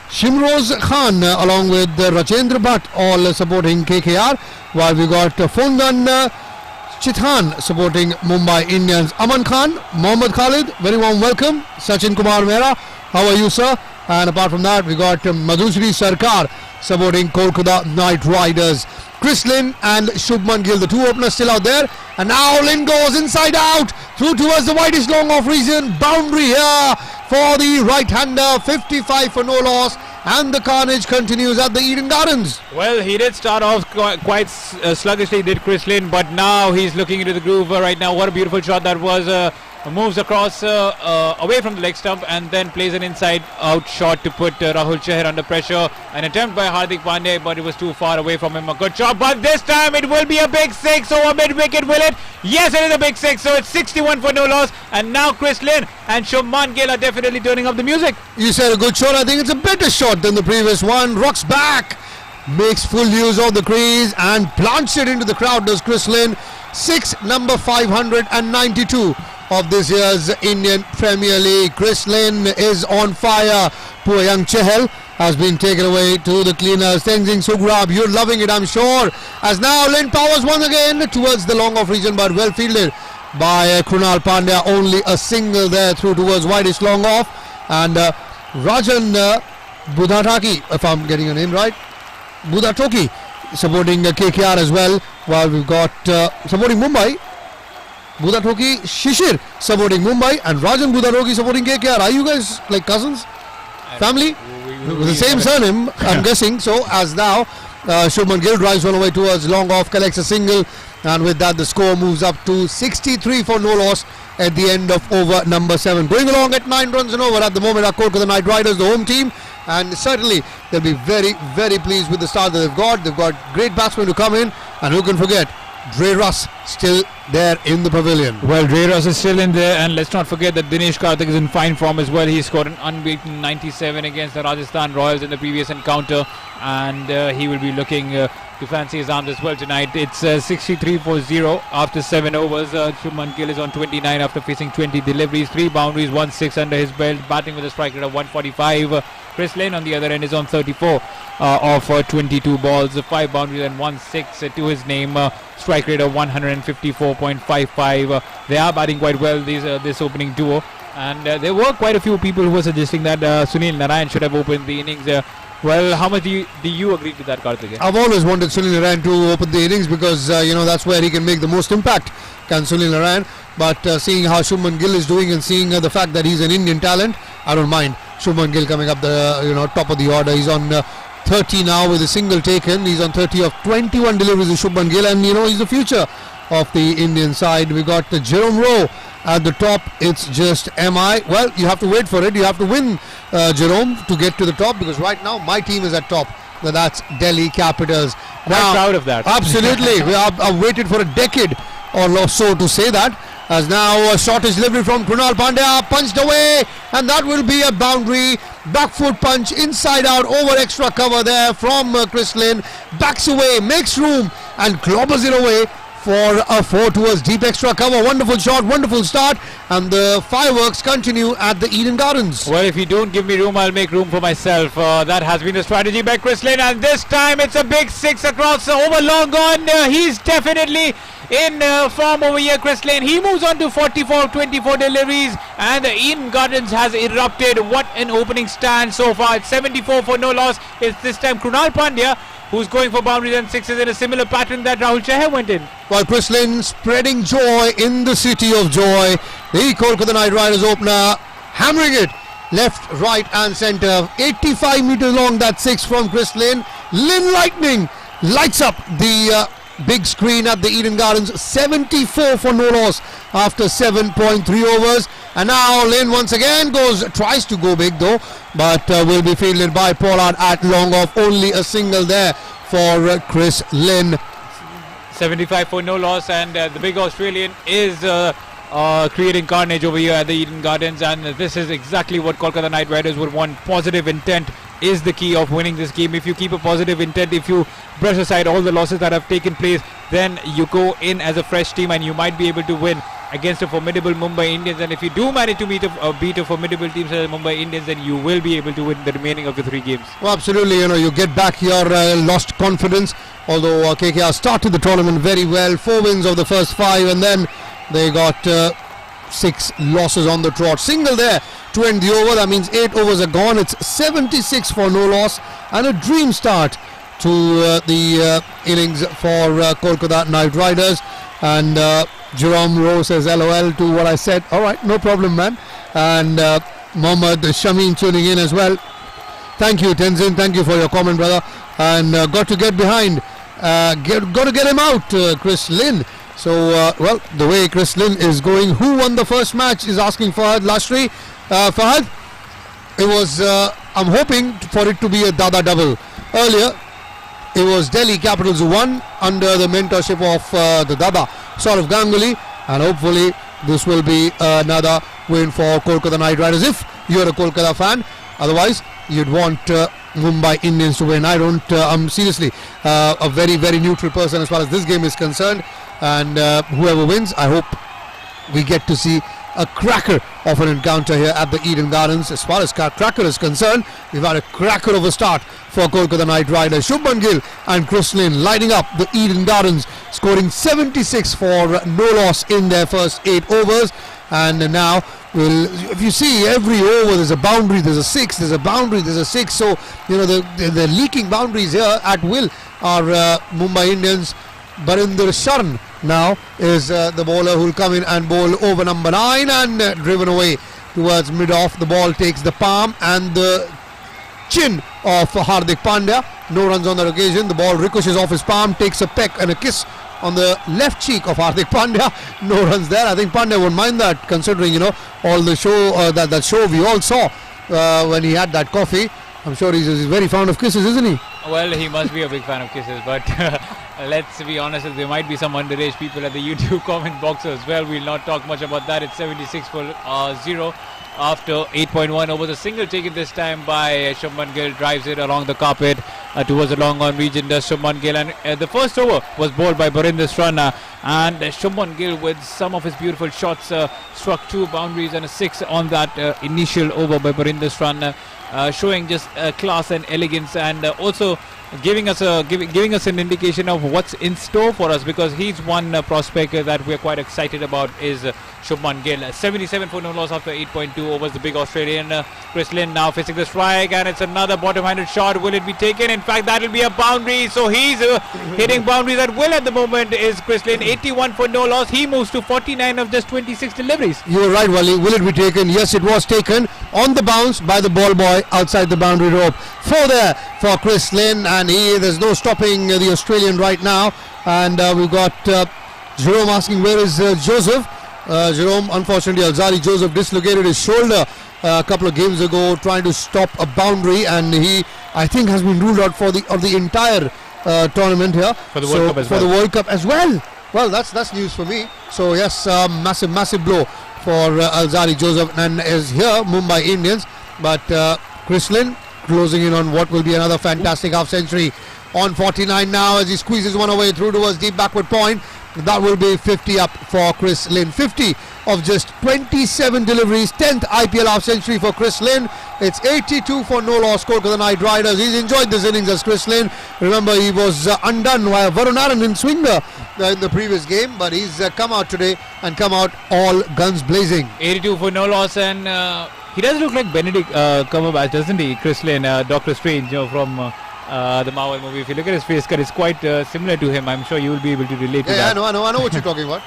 Shimroz Khan along with Rajendra Bhatt all supporting KKR, while we got Fondan Chithan supporting Mumbai Indians. Aman Khan, Mohammad Khalid, very warm welcome. Sachin Kumar Mehra, how are you sir? And apart from that, we got Madhusri Sarkar supporting Kolkata Knight Riders. Chris Lynn and Shubman Gill, the two openers still out there. And now Lynn goes inside out through towards the widest long off region. Boundary here for the right-hander. 55 for no loss. And the carnage continues at the Eden Gardens. Well, he did start off quite sluggishly, did Chris Lynn, but now he's looking into the groove right now. What a beautiful shot that was. Moves across away from the leg stump and then plays an inside out shot to put Rahul Chahar under pressure. An attempt by Hardik Pandey, but it was too far away from him. A good shot, but this time it will be a big 6 over mid wicket, will it? Yes, it is a big 6, so it's 61 for no loss. And now Chris Lynn and Shubman Gill are definitely turning up the music. You said a good shot. I think it's a better shot than the previous one. Rocks back, makes full use of the crease and plants it into the crowd, does Chris Lynn. 6 number 592 of this year's Indian Premier League. Chris Lynn is on fire. Poor young Chahal has been taken away to the cleaners. Tenzing Sugrab, you're loving it, I'm sure. As now Lynn powers once again towards the long off region, but well fielded by Krunal Pandya. Only a single there through towards widest long off. And Rajan Budhataki, if I'm getting your name right, Budhatoki supporting KKR as well. While we've got supporting Mumbai, Budhatoki Shishir supporting Mumbai and Rajan Budhatoki supporting KKR. Are you guys like cousins? Family? With the same surname, I'm guessing. So as now, Shubman Gill drives one away towards long off, collects a single, and with that the score moves up to 63 for no loss at the end of over number 7. Going along at 9 runs and over at the moment are Kolkata Knight Riders, the home team, and certainly they'll be very, very pleased with the start that they've got. They've got great batsmen to come in, and who can forget Dre Russ still there in the pavilion. Well, Dre Russ is still in there, and let's not forget that Dinesh Karthik is in fine form as well. He scored an unbeaten 97 against the Rajasthan Royals in the previous encounter, and he will be looking to fancy his arms as well tonight. It's 63 for 0 after 7 overs. Shubman Gill is on 29 after facing 20 deliveries, 3 boundaries, 1 6 under his belt, batting with a strike rate of 145. Chris Lane on the other end is on 34 of 22 balls, 5 boundaries and 1 6 to his name, strike rate of 154.55. They are batting quite well, this opening duo, and there were quite a few people who were suggesting that Sunil Narayan should have opened the innings. Well, how much do you agree with that, Karthik? I've always wanted Sunil Narayan to open the innings because that's where he can make the most impact, can Sunil Narayan. But seeing how Shubman Gill is doing and seeing the fact that he's an Indian talent, I don't mind Shubman Gill coming up the top of the order. He's on 30 now with a single taken. He's on 30 of 21 deliveries with Shubman Gill, and he's the future of the Indian side. We got Jerome Rowe at the top. It's just MI. Well, you have to wait for it. You have to win, Jerome, to get to the top, because right now my team is at top. That's Delhi Capitals. Quite proud of that. Absolutely. I've waited for a decade or so to say that. As now a shortish delivery from Krunal Pandya, punched away, and that will be a boundary. Back foot punch, inside out, over extra cover there from Chris Lynn. Backs away, makes room, and clobbers it away for a 4 towards deep extra cover. Wonderful shot, wonderful start, and the fireworks continue at the Eden Gardens. Well, if you don't give me room, I'll make room for myself. That has been a strategy by Chris Lynn, and this time it's a big 6 across, over long on. He's definitely in form over here, Chris Lane. He moves on to 44 of 24 deliveries, and the Eden Gardens has erupted. What an opening stand so far. It's 74 for no loss. It's this time Krunal Pandya who's going for boundaries and sixes in a similar pattern that Rahul Chahar went in. Well, Chris Lynn spreading joy in the city of joy. The Kolkata Knight Riders opener hammering it left, right and centre. 85 metres long, that 6 from Chris Lynn. Lynn Lightning lights up the big screen at the Eden Gardens. 74 for no loss after 7.3 overs. And now Lynn once again tries to go big though, but will be fielded by Pollard at long off. Only a single there for Chris Lynn. 75 for no loss, and the big Australian is creating carnage over here at the Eden Gardens, and this is exactly what Kolkata Knight Riders would want. Positive intent is the key of winning this game. If you keep a positive intent, if you brush aside all the losses that have taken place, then you go in as a fresh team and you might be able to win against a formidable Mumbai Indians. And if you do manage to beat a formidable team such as Mumbai Indians, then you will be able to win the remaining of the 3 games. Well, absolutely, you get back your lost confidence. Although KKR started the tournament very well, 4 wins of the first 5, and then they got 6 losses on the trot. Single there to end the over. That means 8 overs are gone. It's 76 for no loss, and a dream start to the innings for Kolkata Knight Riders. And Jerome Rowe says LOL to what I said. All right, no problem, man. And Mohammad Shameen tuning in as well. Thank you, Tenzin. Thank you for your comment, brother. And got to get behind. Got to get him out, Chris Lynn. So, well, the way Chris Lynn is going, who won the first match is asking Fahad Lashri. Fahad, it was, I'm hoping for it to be a Dada double. Earlier, it was Delhi Capitals who won under the mentorship of the Dada, Saurav Ganguly, and hopefully this will be another win for Kolkata Knight Riders if you're a Kolkata fan. Otherwise, you'd want Mumbai Indians to win. I don't, I'm seriously a very, very neutral person as far as this game is concerned. And whoever wins, I hope we get to see a cracker of an encounter here at the Eden Gardens. As far as cracker is concerned, we've had a cracker of a start for Kolkata Knight Riders. Shubman Gill and Chris Lynn lighting up the Eden Gardens, scoring 76 for no loss in their first 8 overs. And now, if you see every over, there's a boundary, there's a 6, there's a boundary, there's a 6. So, the leaking boundaries here at will are Mumbai Indians. Barinder Sharn now is the bowler who will come in and bowl over number 9, and driven away towards mid-off. The ball takes the palm and the chin of Hardik Pandya. No runs on that occasion. The ball ricochets off his palm, takes a peck and a kiss on the left cheek of Hardik Pandya. No runs there. I think Pandya won't mind that, considering all the show that show we all saw when he had that coffee. I'm sure he's very fond of kisses, isn't he? Well, he must be a big fan of kisses, but let's be honest, there might be some underage people at the YouTube comment box as well. We'll not talk much about that. It's 76 for 0 after 8.1 over. The single taken this time by Shubman Gill drives it along the carpet towards the long on region. Does Shubman Gill, and the first over was bowled by Barinder Srana, and Shubman Gill with some of his beautiful shots struck 2 boundaries and a 6 on that initial over by Barinder Srana. Showing just class and elegance, and also giving us an indication of what's in store for us, because he's one prospect that we're quite excited about is Shubman Gill. 77 for no loss after 8.2 overs. The big Australian Chris Lynn now facing the strike, and it's another bottom-handed shot. Will it be taken? In fact, that will be a boundary. So he's hitting boundaries at will at the moment. Is Chris Lynn 81 for no loss? He moves to 49 of just 26 deliveries. You were right, Wally. Will it be taken? Yes, it was taken on the bounce by the ball boy outside the boundary rope. 4 there for Chris Lynn, and there's no stopping the Australian right now. And we've got Jerome asking where is Joseph. Jerome, unfortunately, Alzari Joseph dislocated his shoulder a couple of games ago trying to stop a boundary, and he, I think, has been ruled out for the entire tournament here. For the World Cup as well. For the World Cup as well. Well, that's news for me. So yes, massive blow for Alzari Joseph, and is here Mumbai Indians. But Chris Lynn closing in on what will be another fantastic half century on 49 now as he squeezes one away through towards deep backward point. That will be 50 up for Chris Lynn. 50 of just 27 deliveries. 10th IPL half century for Chris Lynn. It's 82 for no loss Kolkata Knight Riders. He's enjoyed this innings as Chris Lynn. Remember, he was undone by Varun Aaron in swinger in the previous game, but he's come out today and come out all guns blazing. 82 for no loss, and he does look like Benedict Cumberbatch, doesn't he? Chris Lynn, Doctor Strange, from the Marvel movie. If you look at his face cut, it's quite similar to him. I'm sure you will be able to relate to that. Yeah, I know what you're talking about.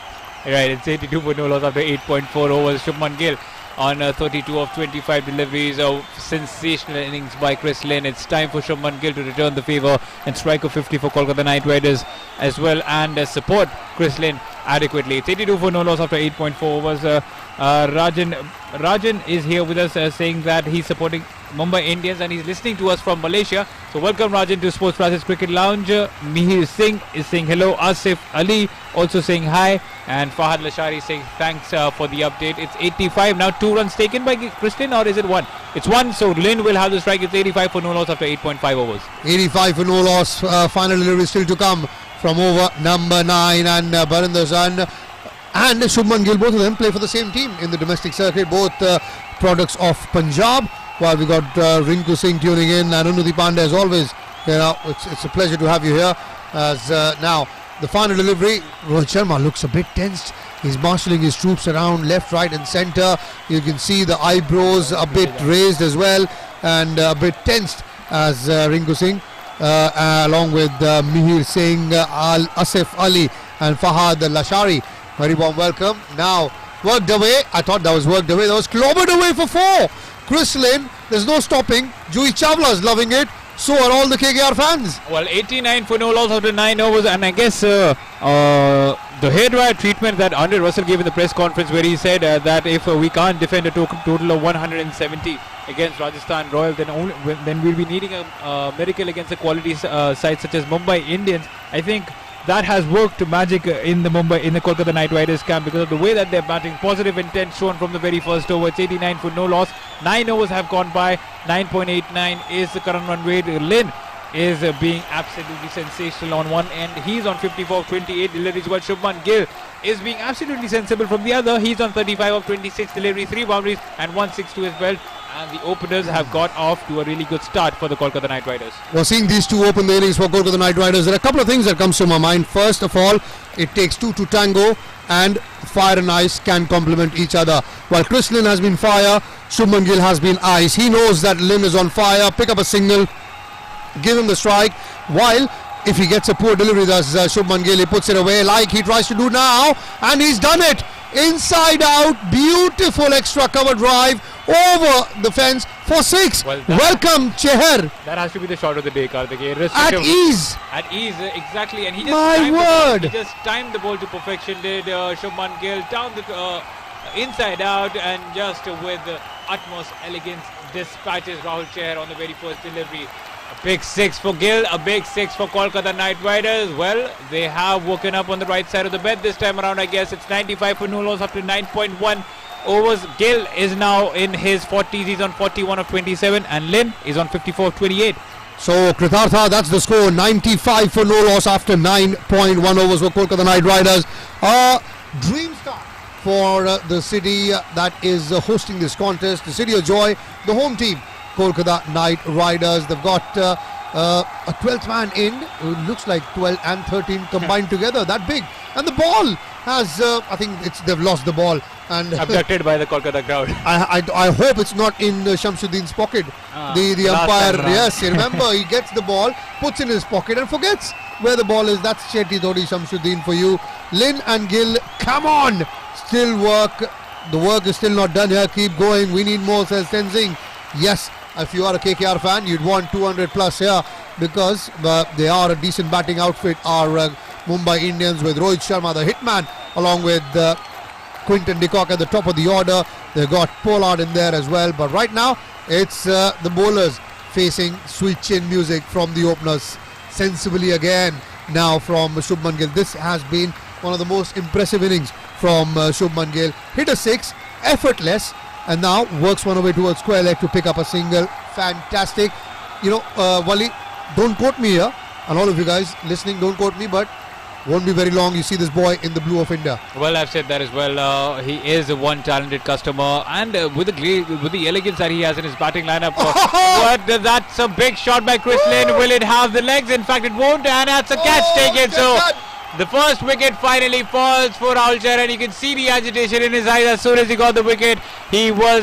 Right, it's 82 for no loss after 8.4 overs. Shubman Gill on 32 of 25 deliveries. A sensational innings by Chris Lynn. It's time for Shubman Gill to return the favour and strike a 50 for Kolkata Knight Riders as well, and support Chris Lynn adequately. It's 82 for no loss after 8.4 overs. Rajan is here with us saying that he's supporting Mumbai Indians and he's listening to us from Malaysia. So welcome Rajan to Sports Flashes Cricket Lounge. Mihir Singh is saying hello. Asif Ali also saying hi, and Fahad Lashari saying thanks for the update. It's 85 now. 2 runs taken by Chris Lynn, or is it 1? It's 1. So Lynn will have the strike. It's 85 for no loss after 8.5 overs. 85 for no loss. Final delivery still to come from over number 9, and Barinder Srana and Shubman Gill, both of them play for the same team in the domestic circuit, both products of Punjab. While we got Rinku Singh tuning in, and Anuti Pandey as always. It's a pleasure to have you here. As now the final delivery, Rohit Sharma looks a bit tensed. He's marshalling his troops around left, right and centre. You can see the eyebrows a bit raised as well, and a bit tensed as Rinku Singh along with Mihir Singh, Asif Ali and Fahad Lashari. Very warm welcome. Now worked away. I thought that was worked away. That was clobbered away for 4. Chris Lynn, there's no stopping. Juhi Chawla is loving it. So are all the KKR fans. Well, 89 for no loss after 9 overs, and I guess the hairdryer treatment that Andre Russell gave in the press conference, where he said that if we can't defend a total of 170 against Rajasthan Royals, then we'll be needing a miracle against a quality side such as Mumbai Indians. I think that has worked magic in the Kolkata Knight Riders camp, because of the way that they're batting. Positive intent shown from the very first over. It's 89 for no loss. 9 overs have gone by. 9.89 is the current run rate. Lynn is being absolutely sensational on one end. He's on 54 of 28 deliveries, while Shubman Gill is being absolutely sensible from the other. He's on 35 of 26 deliveries, 3 boundaries and 1/6 to his belt. And the openers have got off to a really good start for the Kolkata Knight Riders. Well, seeing these two open the innings for Kolkata Knight Riders, there are a couple of things that comes to my mind. First of all, it takes 2 to tango, and fire and ice can complement each other. While Chris Lynn has been fire, Shubman Gill has been ice. He knows that Lynn is on fire. Pick up a single, give him the strike. While if he gets a poor delivery, that's Shubman Gill, he puts it away like he tries to do now, and he's done it. Inside out, beautiful extra cover drive over the fence for 6. Well, welcome Cheher. That has to be the shot of the day, Karthik. At ease. At ease, exactly. And he just My word. He just timed the ball to perfection. Did Shubman Gill down the inside out, and just with utmost elegance dispatches Rahul Chahar on the very first delivery. A big 6 for Gill, a big 6 for Kolkata Knight Riders. Well, they have woken up on the right side of the bed this time around, I guess. It's 95 for no loss up to 9.1 overs. Gill is now in his 40s. He's on 41 of 27, and Lynn is on 54 of 28. So Kritartha, that's the score. 95 for no loss after 9.1 overs for Kolkata Knight Riders. Dream start for the city that is hosting this contest. The City of Joy, the home team, Kolkata Knight Riders. They've got a 12th man in. It looks like 12 and 13 combined together. That big. And the ball has, I think they've lost the ball. And abducted by the Kolkata crowd. I hope it's not in Shamsuddin's pocket. The umpire, yes, you remember, he gets the ball, puts in his pocket and forgets where the ball is. That's Chetty Dhoni Shamsuddin for you. Lynn and Gill, come on! Still work. The work is still not done here. Keep going. We need more, says Tenzing. Yes, if you are a KKR fan, you'd want 200 plus here because they are a decent batting outfit. Our Mumbai Indians with Rohit Sharma, the hitman, along with Quinton de Kock at the top of the order. They've got Pollard in there as well. But right now, it's the bowlers facing sweet chin music from the openers. Sensibly again now from Shubman Gill. This has been one of the most impressive innings from Shubman Gill. Hit a 6, effortless, and now works one away towards square leg to pick up a single. Fantastic. You know, Wali, don't quote me here, and all of you guys listening, don't quote me, but won't be very long. You see this boy in the blue of India. Well, I've said that as well. He is one talented customer, and with the elegance that he has in his batting lineup. But that's a big shot by Chris Lynn. Will it have the legs? In fact, it won't, and that's a catch taken. So the first wicket finally falls for Rahul Chahar, and you can see the agitation in his eyes as soon as he got the wicket. He was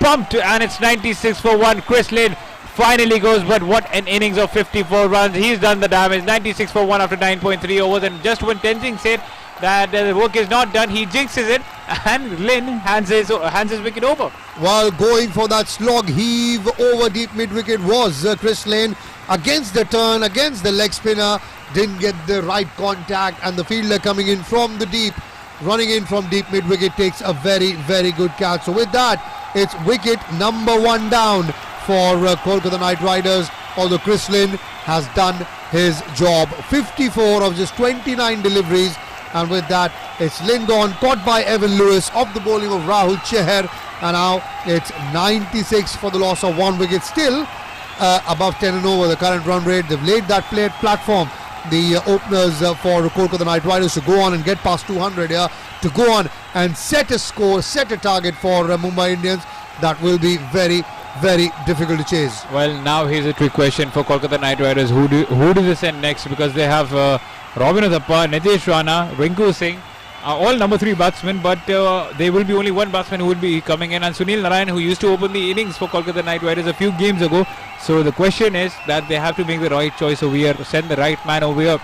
pumped, and it's 96 for 1. Chris Lynn finally goes, but what an innings of 54 runs. He's done the damage. 96 for 1 after 9.3 overs, and just when Tenzing said that the work is not done, he jinxes it, and Lynn hands his wicket over. While going for that slog heave over deep mid wicket was Chris Lynn against the turn, against the leg spinner, didn't get the right contact, and the fielder coming in from the deep, running in from deep mid wicket, takes a very, very good catch. So with that, it's wicket number 1 down for Kolkata Knight Riders, although Chris Lynn has done his job. 54 of just 29 deliveries, and with that, it's Lynn gone, caught by Evan Lewis off the bowling of Rahul Chahar, and now it's 96 for the loss of 1 wicket. Still above 10 and over the current run rate. They've laid that platform, the openers for Kolkata Knight Riders, to go on and get past 200 here, to go on and set a score, set a target for Mumbai Indians. That will be very, very difficult to chase. Well, now here's a trick question for Kolkata Knight Riders. Who do they send next? Because they have Robin Uthappa, Nitesh Rana, Rinku Singh, all number 3 batsmen, but there will be only one batsman who will be coming in, and Sunil Narayan, who used to open the innings for Kolkata Knight Riders a few games ago. So the question is that they have to make the right choice over here, send the right man over here,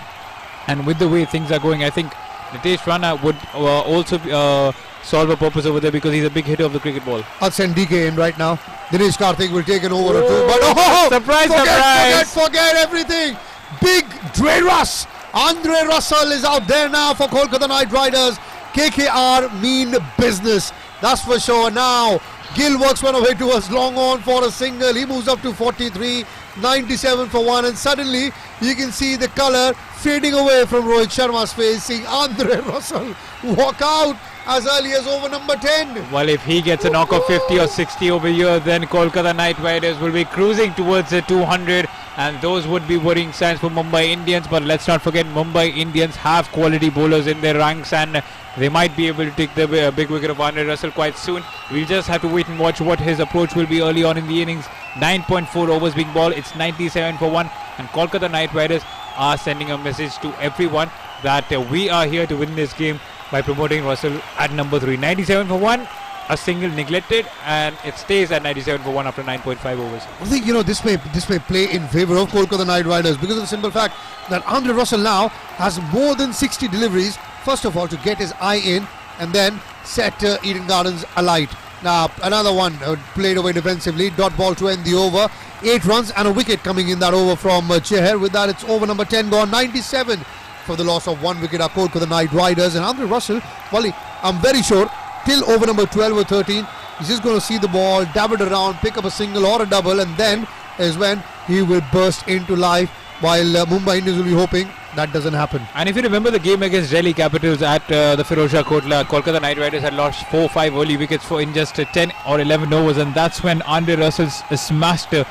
and with the way things are going, I think Nitesh Rana would also solve a purpose over there, because he's a big hitter of the cricket ball. I'll send DK in right now. Dinesh Karthik will take an over or two, but surprise! Forget everything. Big Dre Russ. Andre Russell is out there now for Kolkata Knight Riders. KKR mean business, that's for sure. Now Gill works one away towards long on for a single. He moves up to 43, 97 for 1, and suddenly you can see the colour fading away from Rohit Sharma's face, seeing Andre Russell walk out as early as over number 10. Well, if he gets a knock of 50 or 60 over here, then Kolkata Knight Riders will be cruising towards the 200, and those would be worrying signs for Mumbai Indians. But let's not forget, Mumbai Indians have quality bowlers in their ranks, and they might be able to take the big wicket of Andre Russell quite soon. We'll just have to wait and watch what his approach will be early on in the innings. 9.4 overs being bowled. It's 97 for 1, and Kolkata Knight Riders are sending a message to everyone that we are here to win this game by promoting Russell at number 3. 97 for 1, a single neglected, and it stays at 97 for 1 after 9.5 overs. I think, this may play in favour of Kolkata Knight Riders, because of the simple fact that Andre Russell now has more than 60 deliveries, first of all to get his eye in, and then set Eden Gardens alight. Now another one played away defensively, dot ball to end the over. 8 runs and a wicket coming in that over from Chahar. With that, it's over number 10 gone. 97 for the loss of 1 wicket are Kolkata Knight Riders. And Andre Russell, Wally, I'm very sure till over number 12 or 13 He's just going to see the ball, dab it around, pick up a single or a double, and then is when he will burst into life, while Mumbai Indians will be hoping that doesn't happen. And if you remember the game against Delhi Capitals at the Firozshah Kotla, Kolkata Knight Riders had lost 4-5 early wickets in just 10 or 11 overs, and that's when Andre Russell smashed the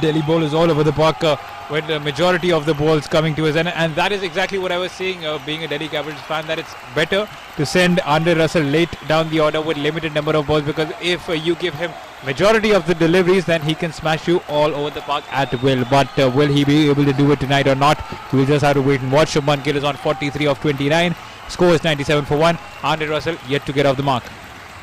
Delhi bowlers all over the park with the majority of the balls coming to his end. And that is exactly what I was saying, being a Delhi Capitals fan, that it's better to send Andre Russell late down the order with limited number of balls, because if you give him majority of the deliveries, then he can smash you all over the park at will. But will he be able to do it tonight or not? We'll just have to wait and watch. Shubman Gill is on 43 of 29. Score is 97 for 1. Andre Russell yet to get off the mark.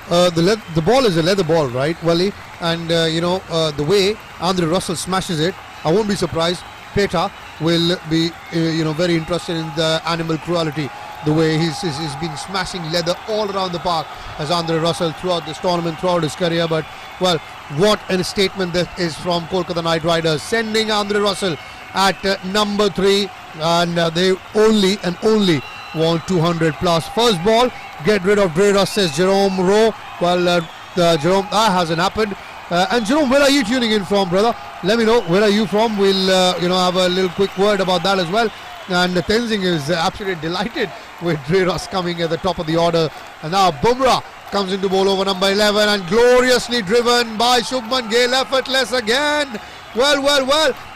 The ball is a leather ball, right, Wally? And the way Andre Russell smashes it, I won't be surprised. Peta will be very interested in the animal cruelty, the way he's been smashing leather all around the park as Andre Russell throughout this tournament, throughout his career. But well, what a statement that is from Kolkata Knight Riders, sending Andre Russell at number 3, and they only want 200 plus. First ball, get rid of Dre Russ, says Jerome Rowe. Well, Jerome, that hasn't happened. And Jerome, where are you tuning in from, brother? Let me know, where are you from? We'll have a little quick word about that as well. And Tenzing is absolutely delighted with Dre Russ coming at the top of the order. And now Bumrah comes into bowl over number 11 and gloriously driven by Shubman Gill, effortless again. Well,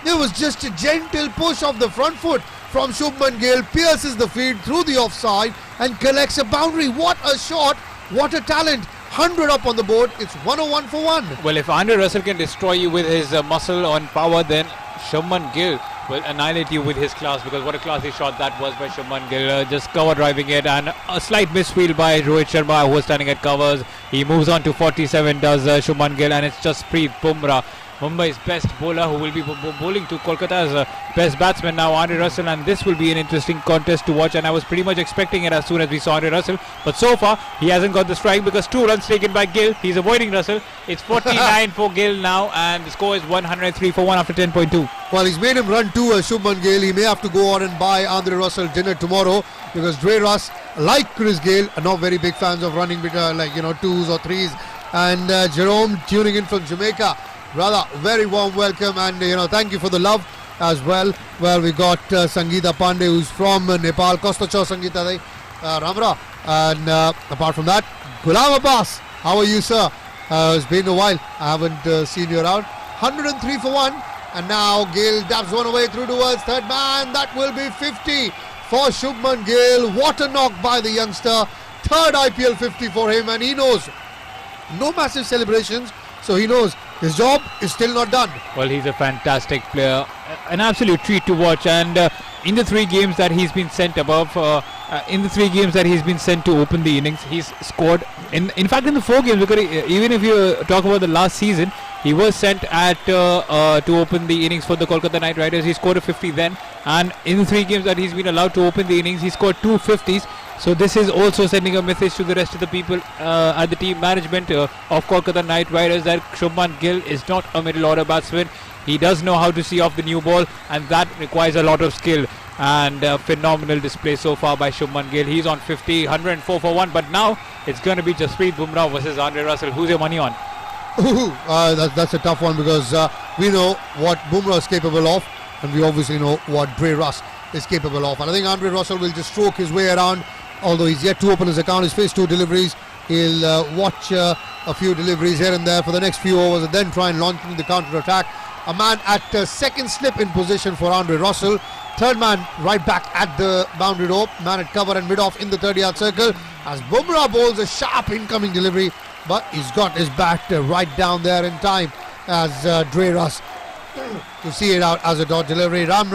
there was just a gentle push of the front foot from Shubman Gill, pierces the field through the offside and collects a boundary. What a shot, what a talent. 100 up on the board, it's 101 for 1. Well, if Andre Russell can destroy you with his muscle on power, then Shubman Gill will annihilate you with his class, because what a classy shot that was by Shubman Gill. Just cover driving it, and a slight misfield by Rohit Sharma, who was standing at covers. He moves on to 47, does Shubman Gill, and it's just Preet Bumrah, Mumbai's best bowler, who will be bowling to Kolkata's best batsman now, Andre Russell. And this will be an interesting contest to watch, and I was pretty much expecting it as soon as we saw Andre Russell, but so far he hasn't got the strike, because 2 runs taken by Gill. He's avoiding Russell. It's 49 for Gill now, and the score is 103 for 1 after 10.2. Well, he's made him run 2, Shubman Gill. He may have to go on and buy Andre Russell dinner tomorrow, because Dre Russ, like Chris Gale, are not very big fans of running between 2s or 3s. And Jerome tuning in from Jamaica, brother, very warm welcome, and thank you for the love as well. Well, we got Sangeeta Pandey, who's from Nepal. Kosta Cho Sangeeta Ramra. And apart from that, Ghulam Abbas, how are you, sir? It's been a while, I haven't seen you around. 103 for 1, and now Gill dabs one away through towards third man. That will be 50 for Shubman Gill. What a knock by the youngster. Third IPL 50 for him, and he knows no massive celebrations, so he knows his job is still not done. Well, he's a fantastic player, an absolute treat to watch. And in the 3 games that he's been sent above, in the 3 games that he's been sent to open the innings, he's scored. In fact, in the 4 games, because even if you talk about the last season, he was sent to open the innings for the Kolkata Knight Riders. He scored a 50 then, and in the 3 games that he's been allowed to open the innings, he scored 2 50s. So this is also sending a message to the rest of the people at the team management of Kolkata Knight Riders that Shubman Gill is not a middle order batsman. He does know how to see off the new ball, and that requires a lot of skill. And phenomenal display so far by Shubman Gill. He's on 50, 104 for 1, but now it's going to be Jasprit Bumrah versus Andre Russell. Who's your money on? That's a tough one, because we know what Bumrah is capable of, and we obviously know what Dre Russ is capable of. And I think Andre Russell will just stroke his way around, although he's yet to open his account. He's faced 2 deliveries. He'll watch a few deliveries here and there for the next few overs, and then try and launch into the counter-attack. A man at second slip in position for Andre Russell. Third man right back at the boundary rope. Man at cover and mid-off in the 30-yard circle, as Bumrah bowls a sharp incoming delivery, but he's got his bat right down there in time as Dre Russ to see it out as a dot delivery. Ram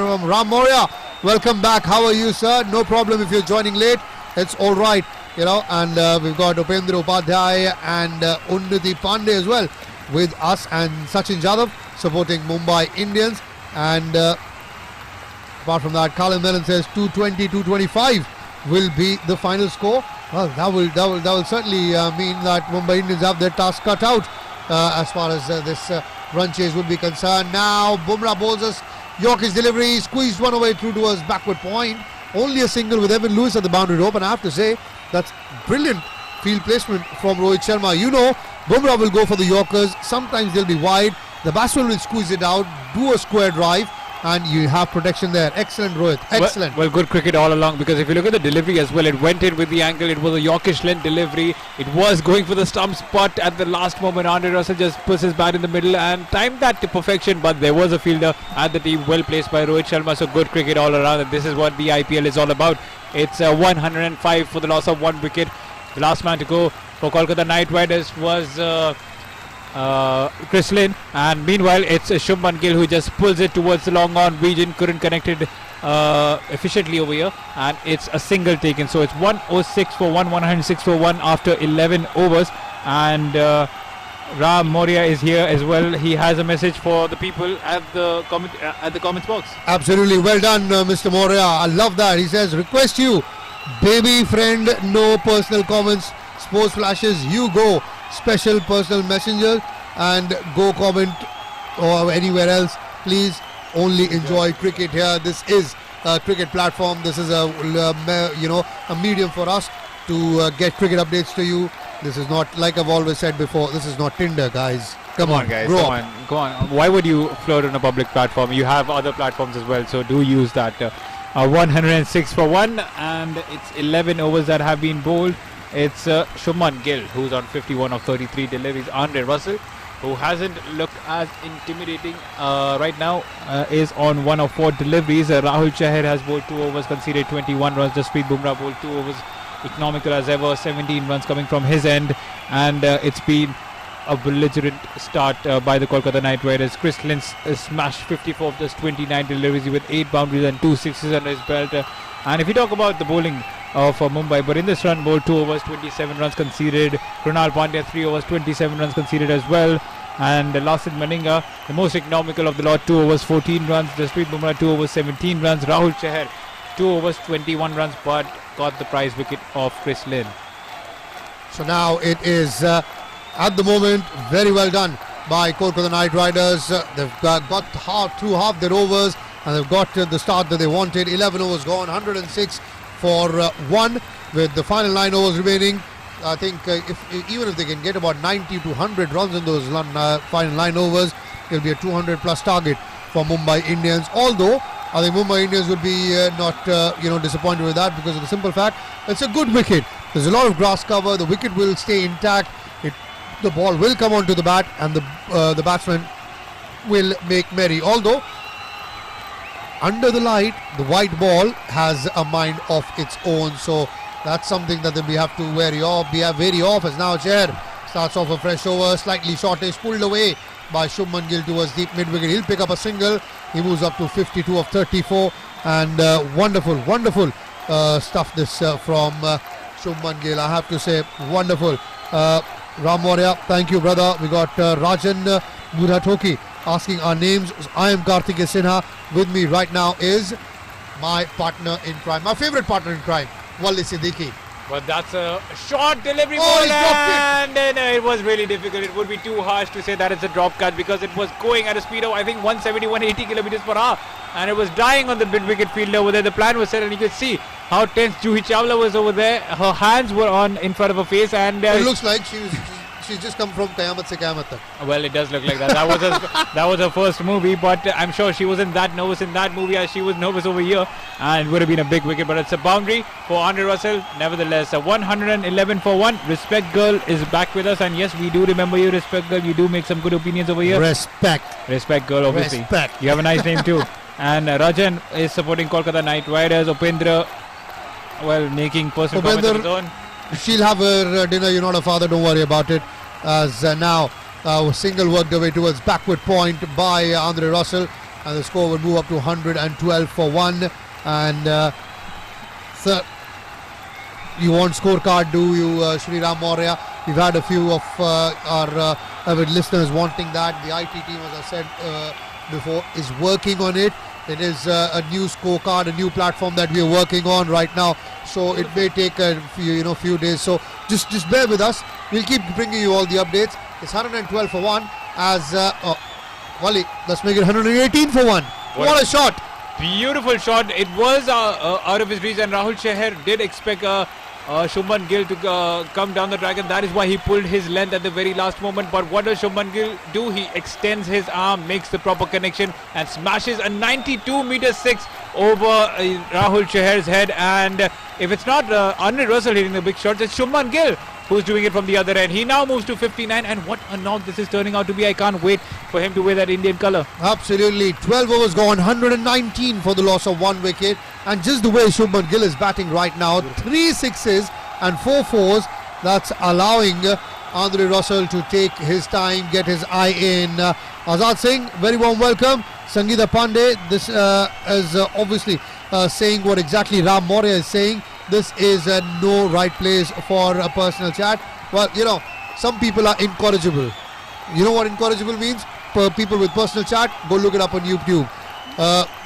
Moria, welcome back. How are you, sir? No problem if you're joining late. It's all right, and we've got Upendra Upadhyay and Unnati Pandey as well with us, and Sachin Jadhav supporting Mumbai Indians. And apart from that, Colin Mellon says 220-225 will be the final score. Well, that will certainly mean that Mumbai Indians have their task cut out as far as this run chase would be concerned. Now Bumrah bowls us Yorkish delivery, squeezed one away through towards backward point. Only a single with Evan Lewis at the boundary rope, and I have to say that's brilliant field placement from Rohit Sharma. Bumrah will go for the Yorkers. Sometimes they'll be wide. The batsman will squeeze it out, do a square drive, and you have protection there. Excellent, Rohit. Excellent. Well, good cricket all along, because if you look at the delivery as well, it went in with the angle. It was a Yorkish length delivery. It was going for the stumps, but at the last moment, Andre Russell just puts his bat in the middle and timed that to perfection. But there was a fielder at the team, well placed by Rohit Sharma. So good cricket all around, and this is what the IPL is all about. It's 105 for the loss of 1 wicket. The last man to go for Kolkata Knight Riders was Chris Lynn, and meanwhile it's Shubman Gill who just pulls it towards the long on. Region couldn't connect it efficiently over here, and it's a single taken. So it's 106 for 1, 106 for 1 after 11 overs. And Ram Moria is here as well. He has a message for the people at the comments box. Absolutely, well done, Mr. Moria. I love that. He says, request you, baby friend, no personal comments, sports flashes, you go. Special personal messenger and go comment or anywhere else. Please only enjoy cricket here. This is a cricket platform. This is a medium for us to get cricket updates to you. This is not, like I've always said before, this is not Tinder, guys. Come on, guys. grow Come up. on. Why would you flirt on a public platform? You have other platforms as well, so do use that. 106 for 1, and it's 11 overs that have been bowled. It's Shubman Gill who's on 51 of 33 deliveries. Andre Russell, who hasn't looked as intimidating right now, is on 1 of 4 deliveries. Rahul Chahar has bowled 2 overs, conceded 21 runs. Jasprit Bumrah bowled 2 overs, economical as ever, 17 runs coming from his end. And it's been a belligerent start by the Kolkata Knight Riders. Chris Lynn smashed 54 of those 29 deliveries with 8 boundaries and 2 sixes under his belt. And if you talk about the bowling of Mumbai, but in this run bowled 2 overs, 27 runs conceded. Krunal Pandya 3 overs, 27 runs conceded as well. And Lasit Malinga, the most economical of the lot, 2 overs, 14 runs. Jasprit Bumrah 2 overs, 17 runs. Rahul Chahar 2 overs, 21 runs, but got the prize wicket of Chris Lynn. So now it is at the moment very well done by Kolkata Knight Riders. They've got through half their overs, and they've got the start that they wanted. 11 overs gone, 106 for 1 with the final 9 overs remaining. I think even if they can get about 90 to 100 runs in those final 9 overs, it'll be a 200 plus target for Mumbai Indians. Although I think Mumbai Indians would be not disappointed with that, because of the simple fact it's a good wicket. There's a lot of grass cover. The wicket will stay intact. The ball will come onto the bat, and the batsman will make merry. Although under the light, the white ball has a mind of its own, so that's something that we have to be wary of. As now Chair starts off a fresh over, slightly shortish, pulled away by Shubman Gill towards deep mid wicket. He'll pick up a single. He moves up to 52 of 34, and wonderful stuff this from Shubman Gill. I have to say, wonderful. Ram Moria, thank you, brother. We got Rajan Muratoki asking our names. I am Karthikeya Sinha. With me right now is my partner in crime, my favorite partner in crime, Walli Siddiqui. But that's a short delivery Oh, ball, he dropped and it was really difficult. It would be too harsh to say that it's a drop catch, because it was going at a speed of, I think, 170, 180 kilometers per hour, and it was dying on the mid wicket fielder over there. The plan was set, and you could see how tense Juhi Chawla was over there. Her hands were on in front of her face, and It looks like she's just come from Qayamat se Qayamat tak. well, it does look like that. That was her first movie, but I'm sure she wasn't that nervous in that movie as she was nervous over here, and it would have been a big wicket. But it's a boundary for Andre Russell. Nevertheless, a 111 for 1. Respect Girl is back with us, and yes, we do remember you, Respect Girl. You do make some good opinions over here. Respect Girl, obviously. Respect. You have a nice name too. And Rajan is supporting Kolkata Knight Riders. Upendra, well, making personal comments of his own. She'll have her dinner. You're not a father, don't worry about it. As now single worked away towards backward point by Andre Russell, and the score will move up to 112 for 1. And sir, you want scorecard, do you, Shri Ram Moria? We've had a few of our avid listeners wanting that. The IT team, as I said before, is working on it. It is a new scorecard, a new platform that we are working on right now. So it may take a few days. So just bear with us. We'll keep bringing you all the updates. It's 112 for 1. As Wally, let's make it 118 for 1. What a shot! Beautiful shot. It was out of his reach, and Rahul Chahar did expect a Shubman Gill to come down the track, and that is why he pulled his length at the very last moment. But what does Shubman Gill do? He extends his arm, makes the proper connection, and smashes a 92-meter six over Rahul Chahar's head. And if it's not Andre Russell hitting the big shots, it's Shubman Gill who's doing it from the other end. He now moves to 59, and what a knock this is turning out to be. I can't wait for him to wear that Indian colour. Absolutely. 12 overs gone, 119 for the loss of 1 wicket. And just the way Shubman Gill is batting right now, 3 sixes and 4 fours, that's allowing Andre Russell to take his time, get his eye in. Azad Singh, very warm welcome. Sangeeta Pandey, this is obviously saying what exactly Ram Moria is saying. This is no right place for a personal chat. Well, you know, some people are incorrigible. You know what incorrigible means? People with personal chat, go look it up on YouTube.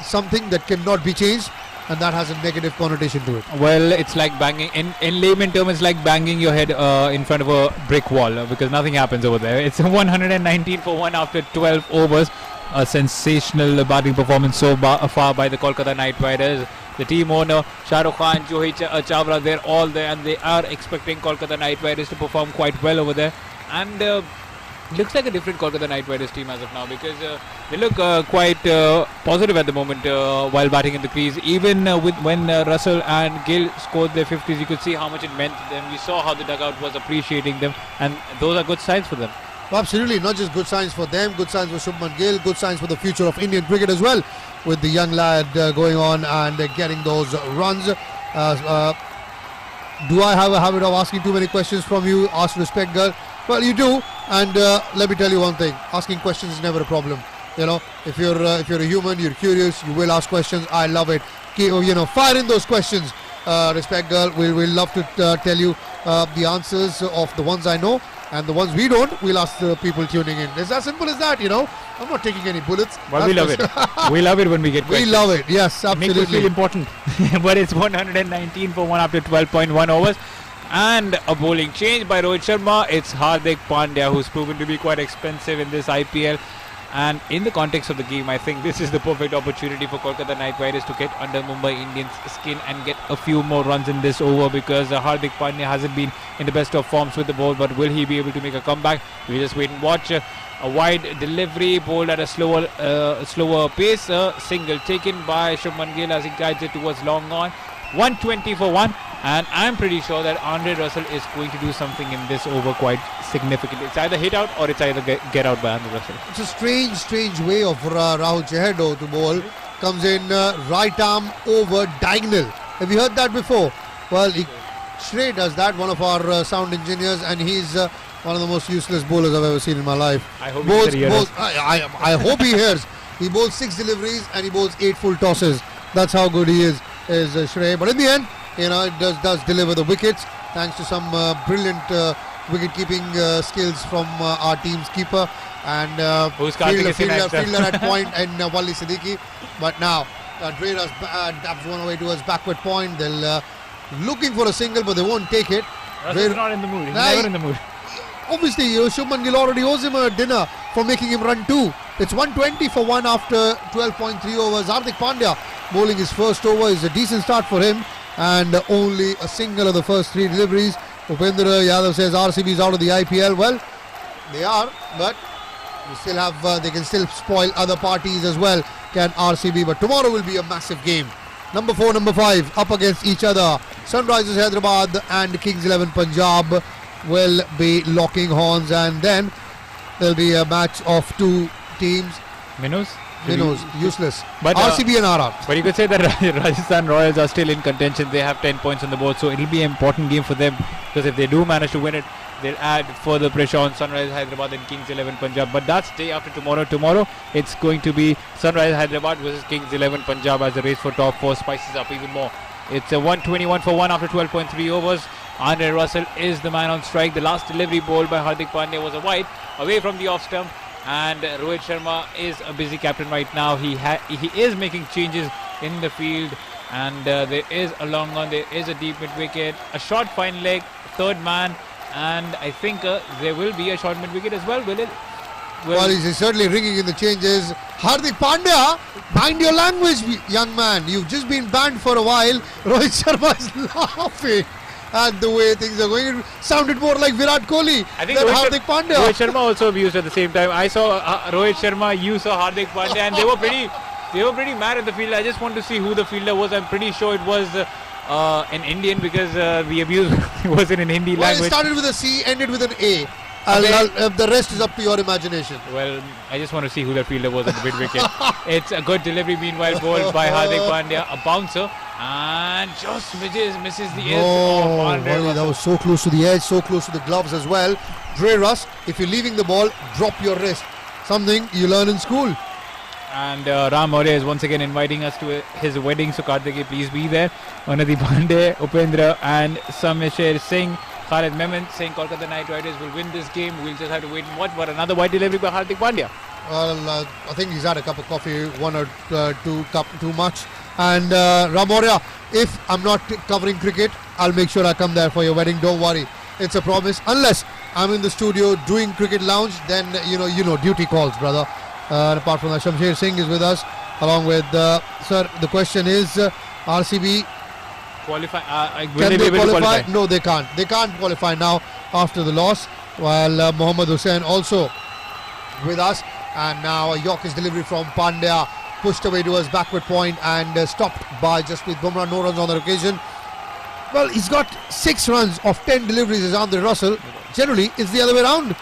Something that cannot be changed, and that has a negative connotation to it. Well, it's like banging, in layman terms, it's like banging your head in front of a brick wall, because nothing happens over there. It's 119 for 1 after 12 overs. A sensational batting performance so far by the Kolkata Knight Riders. The team owner, Shah Rukh Khan, Johi Chawla, they're all there, and they are expecting Kolkata Knight Riders to perform quite well over there. And looks like a different Kolkata Knight Riders team as of now, because they look quite positive at the moment while batting in the crease. Even when Russell and Gill scored their 50s, you could see how much it meant to them. You saw how the dugout was appreciating them, and those are good signs for them. Absolutely, not just good signs for them, good signs for Shubman Gill, good signs for the future of Indian cricket as well, with the young lad going on and getting those runs. Do I have a habit of asking too many questions from you? Ask respect, girl. Well, you do, and let me tell you one thing: asking questions is never a problem. You know, if you're a human, you're curious, you will ask questions. I love it. Fire in those questions. Respect, girl. We'll love to tell you the answers of the ones I know. And the ones we don't, we'll ask the people tuning in. It's as simple as that, you know. I'm not taking any bullets. But we love it. We love it when we get questions. We love it, yes, absolutely. Makes us feel important. But it's 119 for 1 after 12.1 overs. And a bowling change by Rohit Sharma. It's Hardik Pandya, who's proven to be quite expensive in this IPL. And in the context of the game, I think this is the perfect opportunity for Kolkata Knight Riders to get under Mumbai Indians' skin and get a few more runs in this over, because Hardik Pandya hasn't been in the best of forms with the ball. But will he be able to make a comeback? We'll just wait and watch. A wide delivery, bowled at a slower pace. A single taken by Shubman Gill as he guides it towards long on. 120 for 1. And I'm pretty sure that Andre Russell is going to do something in this over quite significantly. It's either hit out or it's either get out by Andre Russell. It's a strange way of Rahul Chahar to bowl. Comes in right arm over diagonal. Have you heard that before? Well, Shrey does that, one of our sound engineers, and he's one of the most useless bowlers I've ever seen in my life. I hope he hears. I hope he hears. He bowls 6 deliveries and he bowls 8 full tosses. That's how good he is Shrey. But in the end, you know, it does deliver the wickets thanks to some brilliant wicket-keeping skills from our team's keeper and fielder at point and Wally Siddiqui. But now Dre dabs one away towards backward point. They'll looking for a single, but they won't take it. Russell's not in the mood. He's never in the mood. Obviously, Shubman Gill already owes him a dinner for making him run 2. It's 120 for 1 after 12.3 overs. Hardik Pandya bowling his first over is a decent start for him. And only a single of the first 3 deliveries. Upendra Yadav says RCB is out of the IPL. Well, they are, but they can still spoil other parties as well, can RCB. But tomorrow will be a massive game. Number 4, number 5 up against each other. Sunrisers Hyderabad and Kings 11 Punjab will be locking horns, and then there'll be a match of 2 teams. Minnows, useless. But RCB and RR. But you could say that Rajasthan Royals are still in contention. They have 10 points on the board, so it'll be an important game for them, because if they do manage to win it, they'll add further pressure on Sunrisers Hyderabad and Kings 11 Punjab. But that's day after tomorrow. Tomorrow it's going to be Sunrisers Hyderabad versus Kings 11 Punjab as the race for top 4 spices up even more. It's a 121 for 1 after 12.3 overs. Andre Russell is the man on strike. The last delivery bowled by Hardik Pandya was a wide away from the off stump. And Rohit Sharma is a busy captain right now. He is making changes in the field, and there is a long on, there is a deep mid wicket, a short fine leg, third man, and I think there will be a short mid wicket as well. Will it? Well, he's certainly ringing in the changes. Hardik Pandya, mind your language, young man. You've just been banned for a while. Rohit Sharma is laughing. and the way things are going. It sounded more like Virat Kohli I think than Rohit Hardik Pandya. Rohit Sharma also abused at the same time. I saw Rohit Sharma, you saw Hardik Pandya, and they were pretty mad at the field. I just want to see who the fielder was. I'm pretty sure it was an Indian because the abuse wasn't in Hindi Well, it language. started with a C, ended with an A. The rest is up to your imagination. Well, I just want to see who the fielder was at the mid wicket. It's a good delivery, meanwhile, bowled by Hardik Pandya, a bouncer, and just misses the edge of Wally, that Russell. was so close to the edge, so close to the gloves as well. Dre Russ, if you're leaving the ball, drop your wrist. Something you learn in school. And Ram Maurya is once again inviting us to his wedding, so Karthike, please be there. Anadi Pandey, Upendra, and Samishir Singh. Khalid Mehman saying Kolkata Knight Riders will win this game. We'll just have to wait and watch. But another wide delivery by Hardik Pandya. Well, I think he's had a cup of coffee, one or two cup too much. And Ram Maurya, if I'm not covering cricket, I'll make sure I come there for your wedding. Don't worry, it's a promise. Unless I'm in the studio doing cricket lounge, then you know duty calls, brother. And apart from that, Shamsher Singh is with us, along with sir. The question is, RCB. Qualify? Will Can they be they able to qualify? qualify? No, they can't. They can't qualify now after the loss. While Mohammad Hussain also with us. And now a Yorkers delivery from Pandya, pushed away to his backward point and stopped by Jasprit Bumrah. No runs on that occasion. Well, he's got 6 runs of 10 deliveries as Andre Russell. Generally, it's the other way around.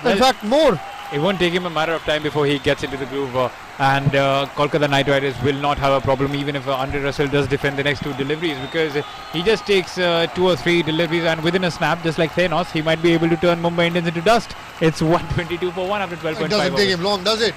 Well, in fact, more. It won't take him a matter of time before he gets into the groove, and Kolkata Knight Riders will not have a problem even if Andre Russell does defend the next 2 deliveries, because he just takes 2 or 3 deliveries and within a snap, just like Thanos, he might be able to turn Mumbai Indians into dust. It's 122 for 1 after 12.5 It doesn't take overs. him long, does it?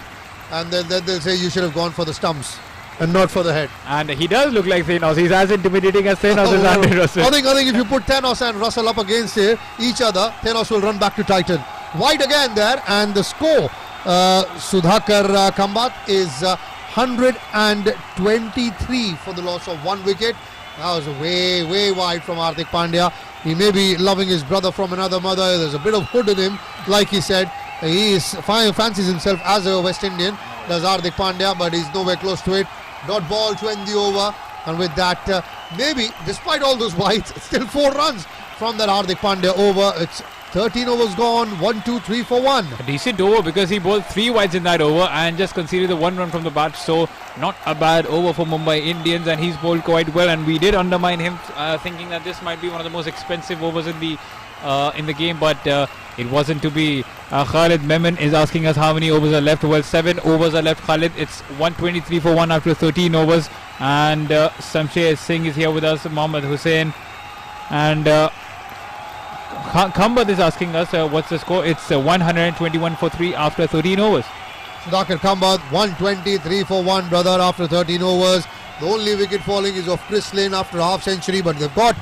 And then they'll say you should have gone for the stumps and not for the head. And he does look like Thanos. He's as intimidating as Thanos as Andre Russell. I think if you put Thanos and Russell up against each other, Thanos will run back to Titan. Wide again there, and the score, Sudhakar Kambat is 123 for the loss of 1 wicket. That was way wide from Hardik Pandya. He may be loving his brother from another mother. There's a bit of hood in him, like he said. He fancies himself as a West Indian, does Hardik Pandya, but he's nowhere close to it. Dot ball to end the over, and with that, maybe despite all those wides, still 4 runs from that Hardik Pandya over. It's 13 overs gone, 1, 2, 3 for 1. A decent over because he bowled 3 wides in that over and just conceded the 1 run from the bat. So not a bad over for Mumbai Indians, and he's bowled quite well. And we did undermine him, thinking that this might be one of the most expensive overs in the game, but it wasn't to be. Khalid Mehman is asking us how many overs are left. Well, 7 overs are left, Khalid. It's 123 for 1 after 13 overs. And Samsher Singh is here with us, Mohammad Hussain, and Kambat is asking us what's the score. It's 121 for 3 after 13 overs. Sudhakar Kambat, 123 for 1, brother, after 13 overs. The only wicket falling is of Chris Lane after a half century, but they've got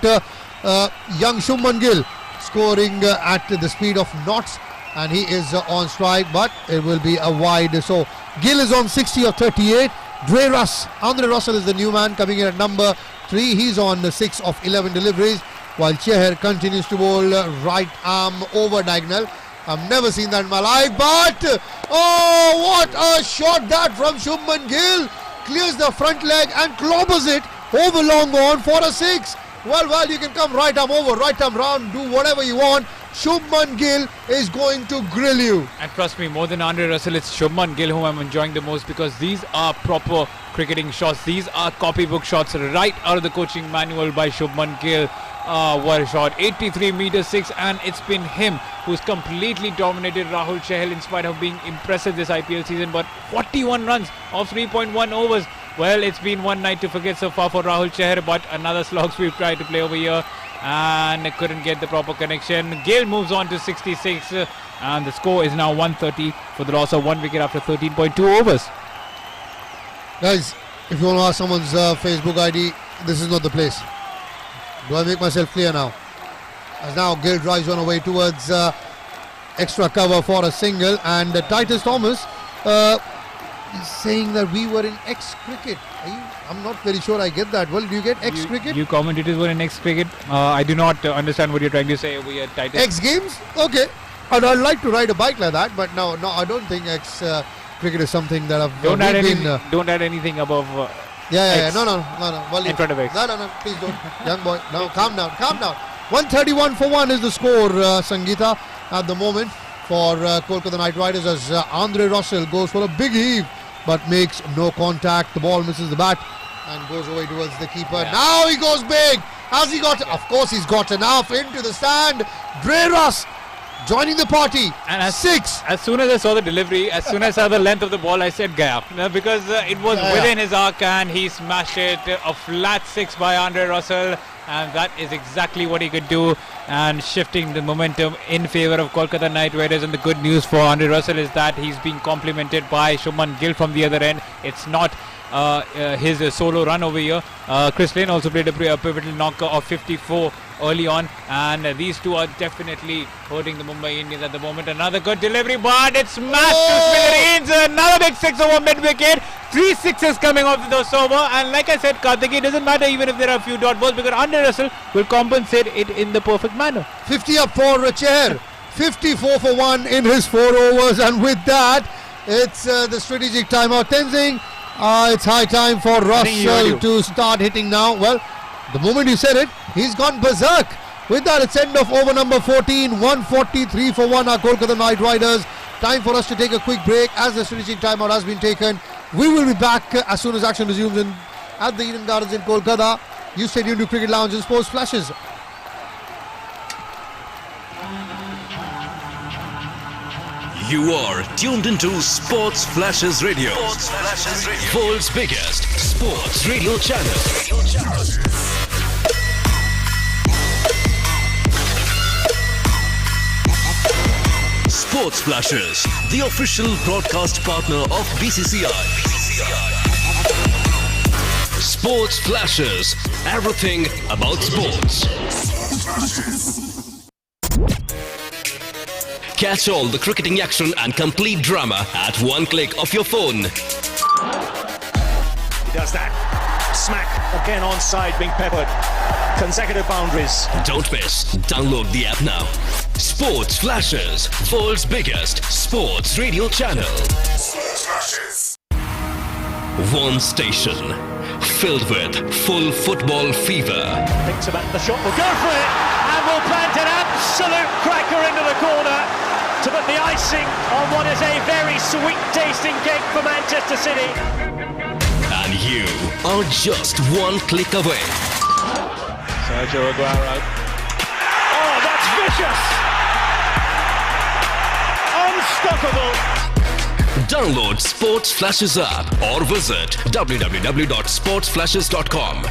young Shubman Gill scoring at the speed of knots, and he is on strike, but it will be a wide. So Gill is on 60 of 38. Dre Russ, Andre Russell is the new man coming in at number 3. He's on 6 of 11 deliveries, while Cheher continues to bowl right arm over diagonal. I've never seen that in my life, but oh, what a shot that from Shubman Gill. Clears the front leg and clobbers it over long on for a 6. Well, you can come right arm over, right arm round, do whatever you want. Shubman Gill is going to grill you. And trust me, more than Andre Russell, it's Shubman Gill whom I'm enjoying the most, because these are proper cricketing shots. These are copybook shots right out of the coaching manual by Shubman Gill. What a shot, 83 meters 6, and it's been him who's completely dominated Rahul Chahal in spite of being impressive this IPL season. But 41 runs of 3.1 overs. Well, it's been one night to forget so far for Rahul Chahar, but another slog sweep tried to play over here and couldn't get the proper connection. Gill moves on to 66, and the score is now 130 for the loss of 1 wicket after 13.2 overs. Guys, if you want to ask someone's Facebook ID, this is not the place. Do I make myself clear now? As now Gill drives on away towards extra cover for a single, and Titus Thomas is saying that we were in X-cricket. I'm not very sure I get that. Well, do you get X-cricket? You commentators were in X-cricket. I do not understand what you're trying to say. We are Titus. X-games? Okay. I'd like to ride a bike like that, but no, I don't think X-cricket is something that I've Don't add anything above. Yeah. X No. Well, in front of X. No, please don't. Young boy, no, calm down. 131 for 1 is the score, Sangeeta, at the moment for Kolkata Knight Riders, as Andre Russell goes for a big heave but makes no contact. The ball misses the bat and goes away towards the keeper. Now he goes big. Has he got? Of course he's got enough into the stand. Russ joining the party. And as 6. As soon as I saw the delivery, as soon as I saw the length of the ball, I said gaya, because it was within his arc and he smashed it. A flat 6 by Andre Russell, and that is exactly what he could do, and shifting the momentum in favour of Kolkata Knight Riders. And the good news for Andre Russell is that he's being complemented by Shubman Gill from the other end. It's not his solo run over here. Chris Lane also played a pivotal knocker of 54 early on, and these two are definitely hurting the Mumbai Indians at the moment. Another good delivery, but it's smashed to smithereens. Another big 6 over mid-wicket. 3 sixes coming off those over, and like I said, Karthik, it doesn't matter even if there are a few dot balls, because Andre Russell will compensate it in the perfect manner. 50 up for Chair. 54 for 1 in his 4 overs, and with that, it's the strategic timeout. Tenzing, it's high time for Russell to start hitting now. Well, the moment you said it, he's gone berserk. With that, it's end of over number 14. 143 for 1 are Kolkata Knight Riders. Time for us to take a quick break as the strategic timeout has been taken. We will be back as soon as action resumes at the Eden Gardens in Kolkata. You stay tuned to Cricket Lounge and Sports Flashes. You are tuned into Sports Flashes Radio. World's biggest sports radio channel. Sports Flashes, the official broadcast partner of BCCI. Sports Flashes, everything about sports. Catch all the cricketing action and complete drama at one click of your phone. He does that. Smack again onside, being peppered. Consecutive boundaries. Don't miss. Download the app now. Sports Flashes, world's biggest sports radio channel. Sports Flashes. One station filled with full football fever. Thinks about the shot, will go for it, and will plant an absolute cracker into the corner to put the icing on what is a very sweet tasting cake for Manchester City. And you are just one click away. Sergio Aguero. Oh, that's vicious! Unstoppable! Download Sports Flashes app or visit www.sportsflashes.com.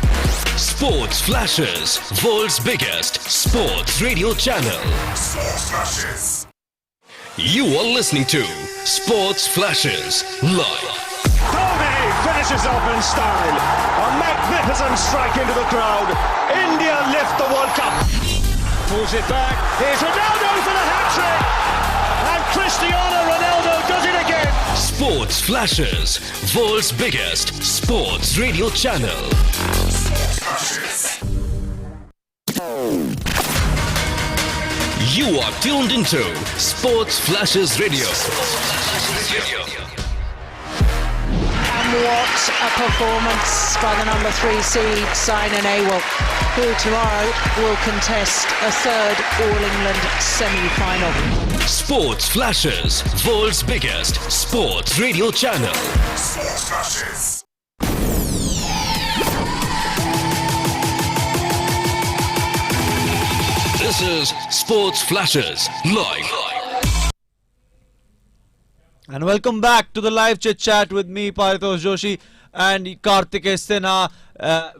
Sports Flashes, world's biggest sports radio channel. Sports Flashes. You are listening to Sports Flashes live. Dhoni finishes off in style. A magnificent strike into the crowd. India lift the World Cup. Pulls it back. Here's Ronaldo for the hat-trick. And Cristiano Ronaldo does it again. Sports Flashes, world's biggest sports radio channel. Sports Flashes. You are tuned into Sports Flashes Radio. And what a performance by the number 3 seed, Saina Nehwal, who tomorrow will contest a third All-England semi-final. Sports Flashes, world's biggest sports radio channel. Sports Flashes. This is Sports Flashes live. And welcome back to the live chit chat with me, Paritosh Joshi, and Karthik Sinha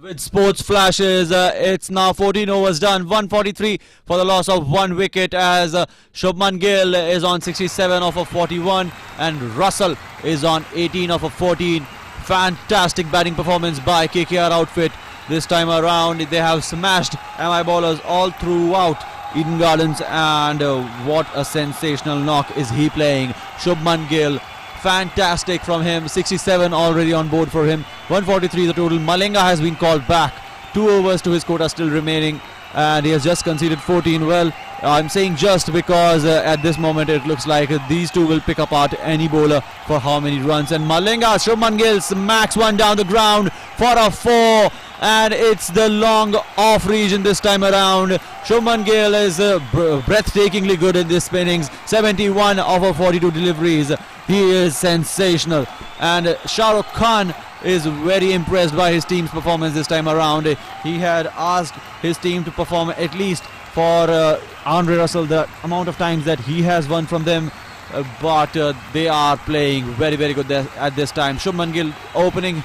with Sports Flashes. It's now 14 overs done, 143 for the loss of 1 wicket, as Shubman Gill is on 67 off of 41 and Russell is on 18 off of 14. Fantastic batting performance by KKR outfit. This time around, they have smashed MI bowlers all throughout Eden Gardens, and what a sensational knock is he playing. Shubman Gill, fantastic from him. 67 already on board for him. 143 the total. Malinga has been called back. 2 overs to his quota still remaining. and he has just conceded 14. Well, I'm saying just because at this moment it looks like these two will pick apart any bowler for how many runs. And Malinga, Shubman Gill smacks one down the ground for a 4, and it's the long off region this time around. Shubman Gill is breathtakingly good in this innings. 71 over 42 deliveries. He is sensational, and Shah Rukh Khan is very impressed by his team's performance this time around. He had asked his team to perform at least for Andre Russell the amount of times that he has won from them, but they are playing very, very good at this time. Shubman Gill opening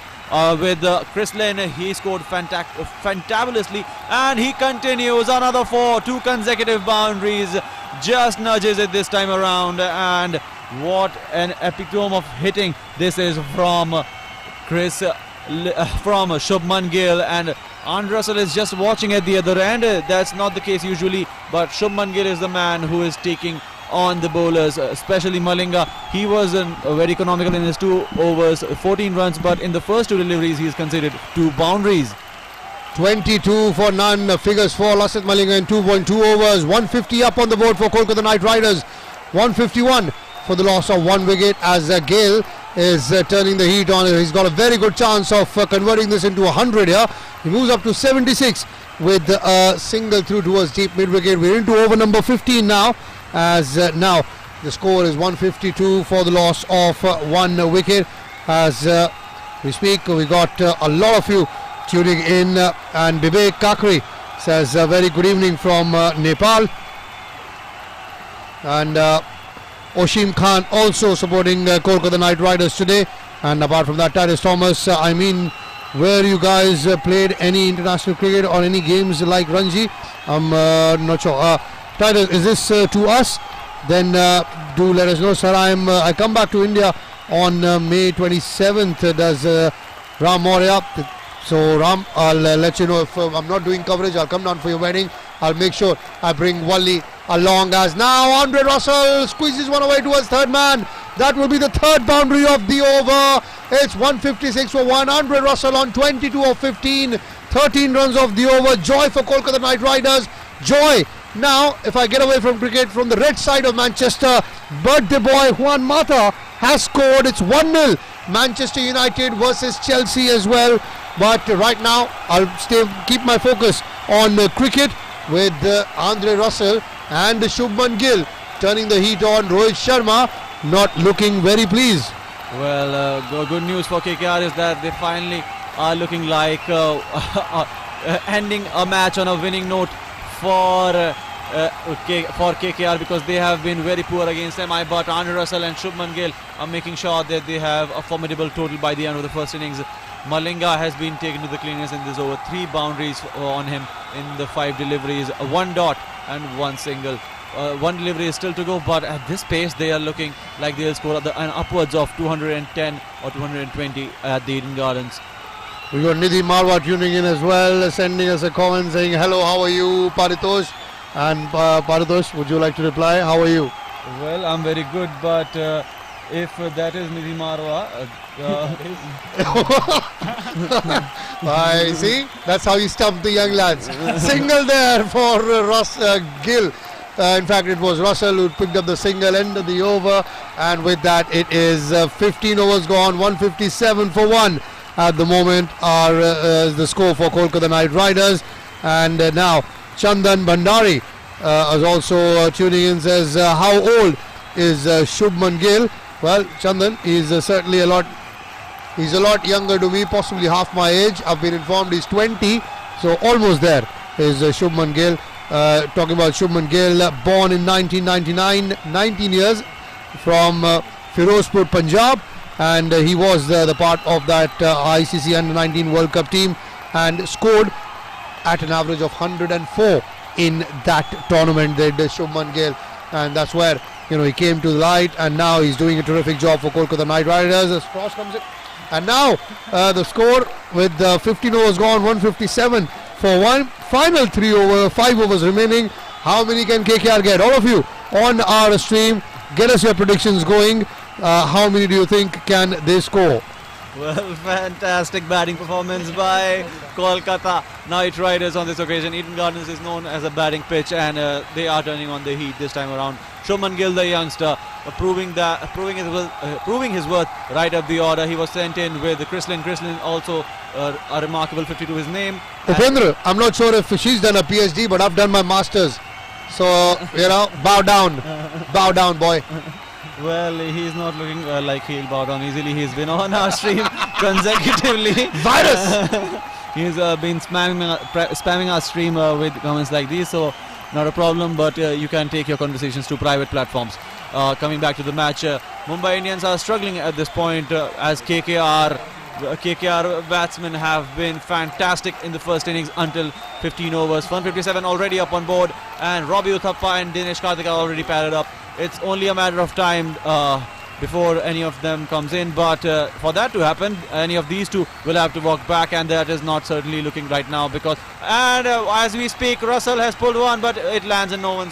with Chris Lynn. He scored fantabulously, and he continues another 4, 2 consecutive boundaries, just nudges it this time around. And what an epitome of hitting this is from Shubman Gill. And Andre Russell is just watching at the other end. That's not the case usually, but Shubman Gill is the man who is taking on the bowlers, especially Malinga. He was very economical in his 2 overs, 14 runs, but in the first 2 deliveries he's conceded 2 boundaries. 22 for none, figures for Lasith Malinga in 2.2 overs. 150 up on the board for Kolkata Knight Riders. 151 for the loss of 1 wicket as Gale is turning the heat on. He's got a very good chance of converting this into 100 here. He moves up to 76 with a single through towards deep mid-wicket. We're into over number 15 now, as now the score is 152 for the loss of 1 wicket. As we speak, we got a lot of you tuning in, and Vivek Kakri says a very good evening from Nepal. And Oshim Khan also supporting Kolkata Knight Riders today. And apart from that, Titus Thomas, I mean, where you guys played any international cricket or any games like Ranji? I'm not sure. Titus, is this to us? Then do let us know, sir. I come back to India on May 27th. Does Ram Maurya? So Ram, I'll let you know if I'm not doing coverage. I'll come down for your wedding. I'll make sure I bring Wally along. As now Andre Russell squeezes one away towards third man. That will be the 3rd boundary of the over. It's 156 for 1. Andre Russell on 22 of 15. 13 runs of the over. Joy for Kolkata Knight Riders. Joy. Now, if I get away from cricket, from the red side of Manchester, birthday boy Juan Mata has scored. It's 1-0. Manchester United versus Chelsea as well. But right now, I'll keep my focus on cricket with Andre Russell and Shubman Gill turning the heat on. Rohit Sharma not looking very pleased. Well, good news for KKR is that they finally are looking like ending a match on a winning note for KKR, because they have been very poor against them. But Andre Russell and Shubman Gill are making sure that they have a formidable total by the end of the first innings. Malinga has been taken to the cleaners in this over. 3 boundaries on him in the 5 deliveries, 1 dot and 1 single. 1 delivery is still to go, but at this pace they are looking like they'll score upwards of 210 or 220 at the Eden Gardens. We got Nidhi Marwa tuning in as well, sending us a comment saying, hello, how are you, Paritosh? And Paritosh, would you like to reply? How are you? Well, I'm very good, but if that is Nidhi Marwa, I see, that's how you stump the young lads. Single there for Gill. In fact, it was Russell who picked up the single end of the over, and with that it is 15 overs gone. 157 for 1 at the moment are the score for Kolkata Knight Riders. And now Chandan Bhandari is also tuning in, says how old is Shubman Gill? Well, Chandan is certainly he's a lot younger to me, possibly half my age. I've been informed he's 20, so almost there is Shubman Gill. Talking about Shubman Gill, born in 1999, 19 years, from Firozpur, Punjab, and he was the part of that ICC Under-19 World Cup team and scored at an average of 104 in that tournament, did Shubman Gill, and that's where he came to the light, and now he's doing a terrific job for Kolkata Knight Riders. As cross comes in, and now the score with 15 overs gone, 157 for 1. Final 5 overs remaining. How many can KKR get? All of you on our stream, get us your predictions going. How many do you think can they score? Well, fantastic batting performance by Kolkata Knight Riders on this occasion. Eden Gardens is known as a batting pitch, and they are turning on the heat this time around. Shubman Gill, the youngster, proving his worth right up the order. He was sent in with Chrislin. Chrislin also a remarkable 50 to his name. Upendra, I'm not sure if she's done a PhD, but I've done my masters. So, bow down, boy. Well, he's not looking like he'll bow down easily. He's been on our stream consecutively. Virus! He's been spamming our stream with comments like these, so not a problem, but you can take your conversations to private platforms. Coming back to the match, Mumbai Indians are struggling at this point as KKR batsmen have been fantastic in the first innings until 15 overs. 157 already up on board, and Robbie Uthappa and Dinesh Karthik are already padded up. It's only a matter of time before any of them comes in, but for that to happen, any of these two will have to walk back, and that is not certainly looking right now because as we speak, Russell has pulled one, but it lands in no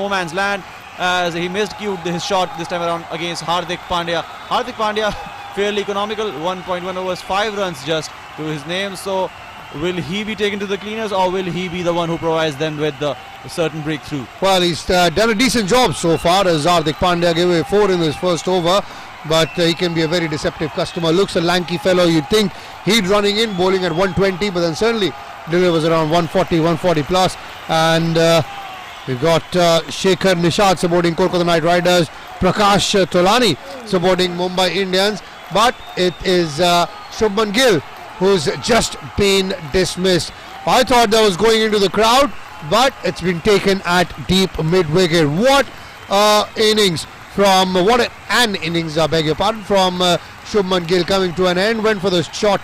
man's land as he miscued his shot this time around against Hardik Pandya. Hardik Pandya fairly economical, 1.1 overs, 5 runs just to his name. So will he be taken to the cleaners, or will he be the one who provides them with the certain breakthrough? Well, he's done a decent job so far, as Hardik Pandya gave away 4 in his first over, but he can be a very deceptive customer. Looks a lanky fellow. You'd think he'd running in, bowling at 120, but then certainly delivers around 140 plus. And we've got Shekhar Nishad supporting Kolkata Knight Riders, Prakash Tolani supporting Mumbai Indians, but it is Shubman Gill who's just been dismissed. I thought that was going into the crowd, but it's been taken at deep mid-wicket. What innings from, an innings, I beg your pardon, from Shubman Gill coming to an end. Went for the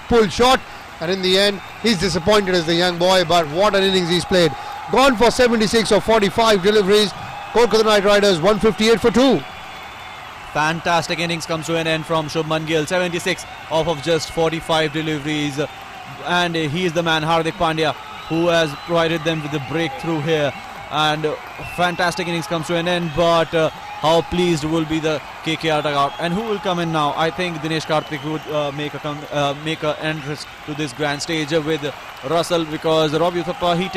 pull shot, and in the end, he's disappointed as the young boy, but what an innings he's played. Gone for 76 of 45 deliveries. Kolkata Knight Riders 158 for 2. Fantastic innings comes to an end from Shubman Gill, 76 off of just 45 deliveries, and he is the man, Hardik Pandya, who has provided them with the breakthrough here. And fantastic innings comes to an end, but how pleased will be the KKR dugout, and who will come in now? I think Dinesh Karthik would make an entrance to this grand stage with Russell, because Robbie Uthappa, he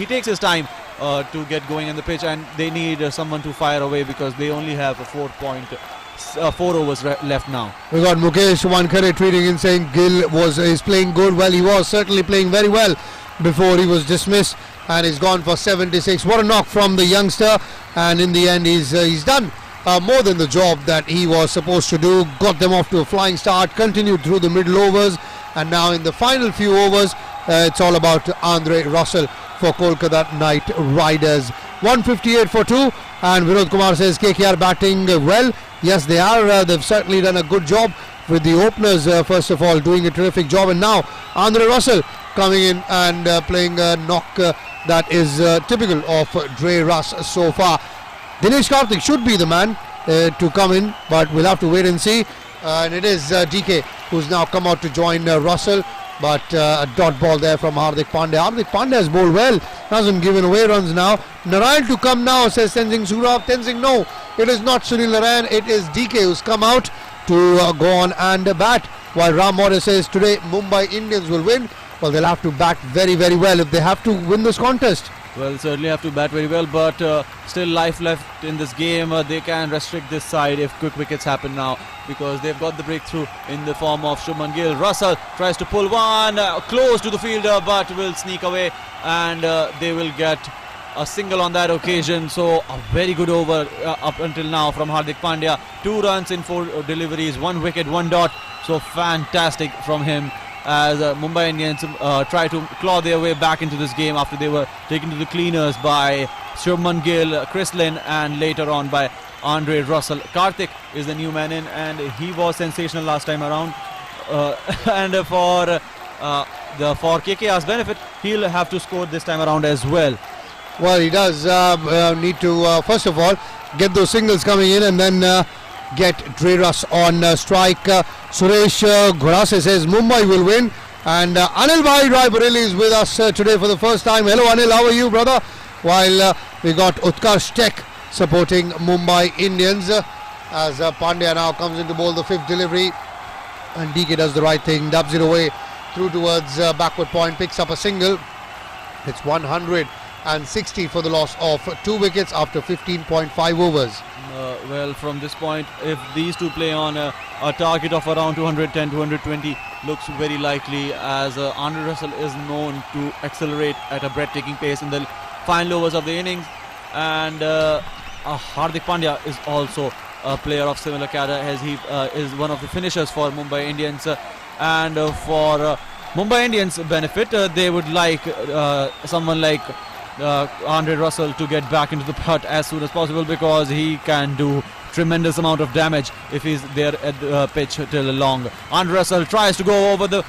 takes his time to get going on the pitch, and they need someone to fire away because they only have 4 overs left now. We got Mukesh Wankhede tweeting in saying Gill is playing good. Well, he was certainly playing very well before he was dismissed, and he's gone for 76. What a knock from the youngster, and in the end he's done more than the job that he was supposed to do. Got them off to a flying start, continued through the middle overs, and now in the final few overs it's all about Andre Russell for Kolkata Knight Riders. 158 for 2, and Vinod Kumar says KKR batting well. Yes, they are. They've certainly done a good job with the openers, first of all, doing a terrific job, and now Andre Russell coming in and playing a knock that is typical of Dre Russ so far. Dinesh Karthik should be the man to come in, but we'll have to wait and see. And it is DK who's now come out to join Russell, but a dot ball there from Hardik Pandya. Hardik Pandya has bowled well, hasn't given away runs now. Narayan to come now, says Tenzing Surab. Tenzing, no, it is not Sunil Narayan, it is DK who's come out to go on and bat. While Ram Moore says today Mumbai Indians will win. Well, they'll have to bat very, very well if they have to win this contest. Well, certainly have to bat very well, but still life left in this game. They can restrict this side if quick wickets happen now, because they've got the breakthrough in the form of Shubman Gill. Russell tries to pull one close to the fielder, but will sneak away, and they will get a single on that occasion. So a very good over up until now from Hardik Pandya. 2 runs in 4 deliveries, 1 wicket, 1 dot. So fantastic from him, as Mumbai Indians try to claw their way back into this game after they were taken to the cleaners by Shubman Gill, Chrislin, and later on by Andre Russell. Karthik is the new man in, and he was sensational last time around. And for KKR's benefit, he'll have to score this time around as well. Well, he does need to first of all get those singles coming in, and then get Dre Russ on strike. Suresh Ghorase says Mumbai will win, and Anil Bhai Raebareli is with us today for the first time. Hello Anil, how are you, brother? While we got Utkarsh Tech supporting Mumbai Indians, as Pandya now comes in to bowl the 5th delivery. And DK does the right thing, dubs it away through towards backward point, picks up a single. It's 160 for the loss of 2 wickets after 15.5 overs. Well, from this point, if these two play on a target of around 210, 220, looks very likely, as Andre Russell is known to accelerate at a breathtaking pace in the final overs of the innings. And Hardik Pandya is also a player of similar caliber, as he is one of the finishers for Mumbai Indians. And for Mumbai Indians' benefit, they would like someone like Andre Russell to get back into the putt as soon as possible, because he can do tremendous amount of damage if he's there at the pitch till long. Andre Russell tries to go over the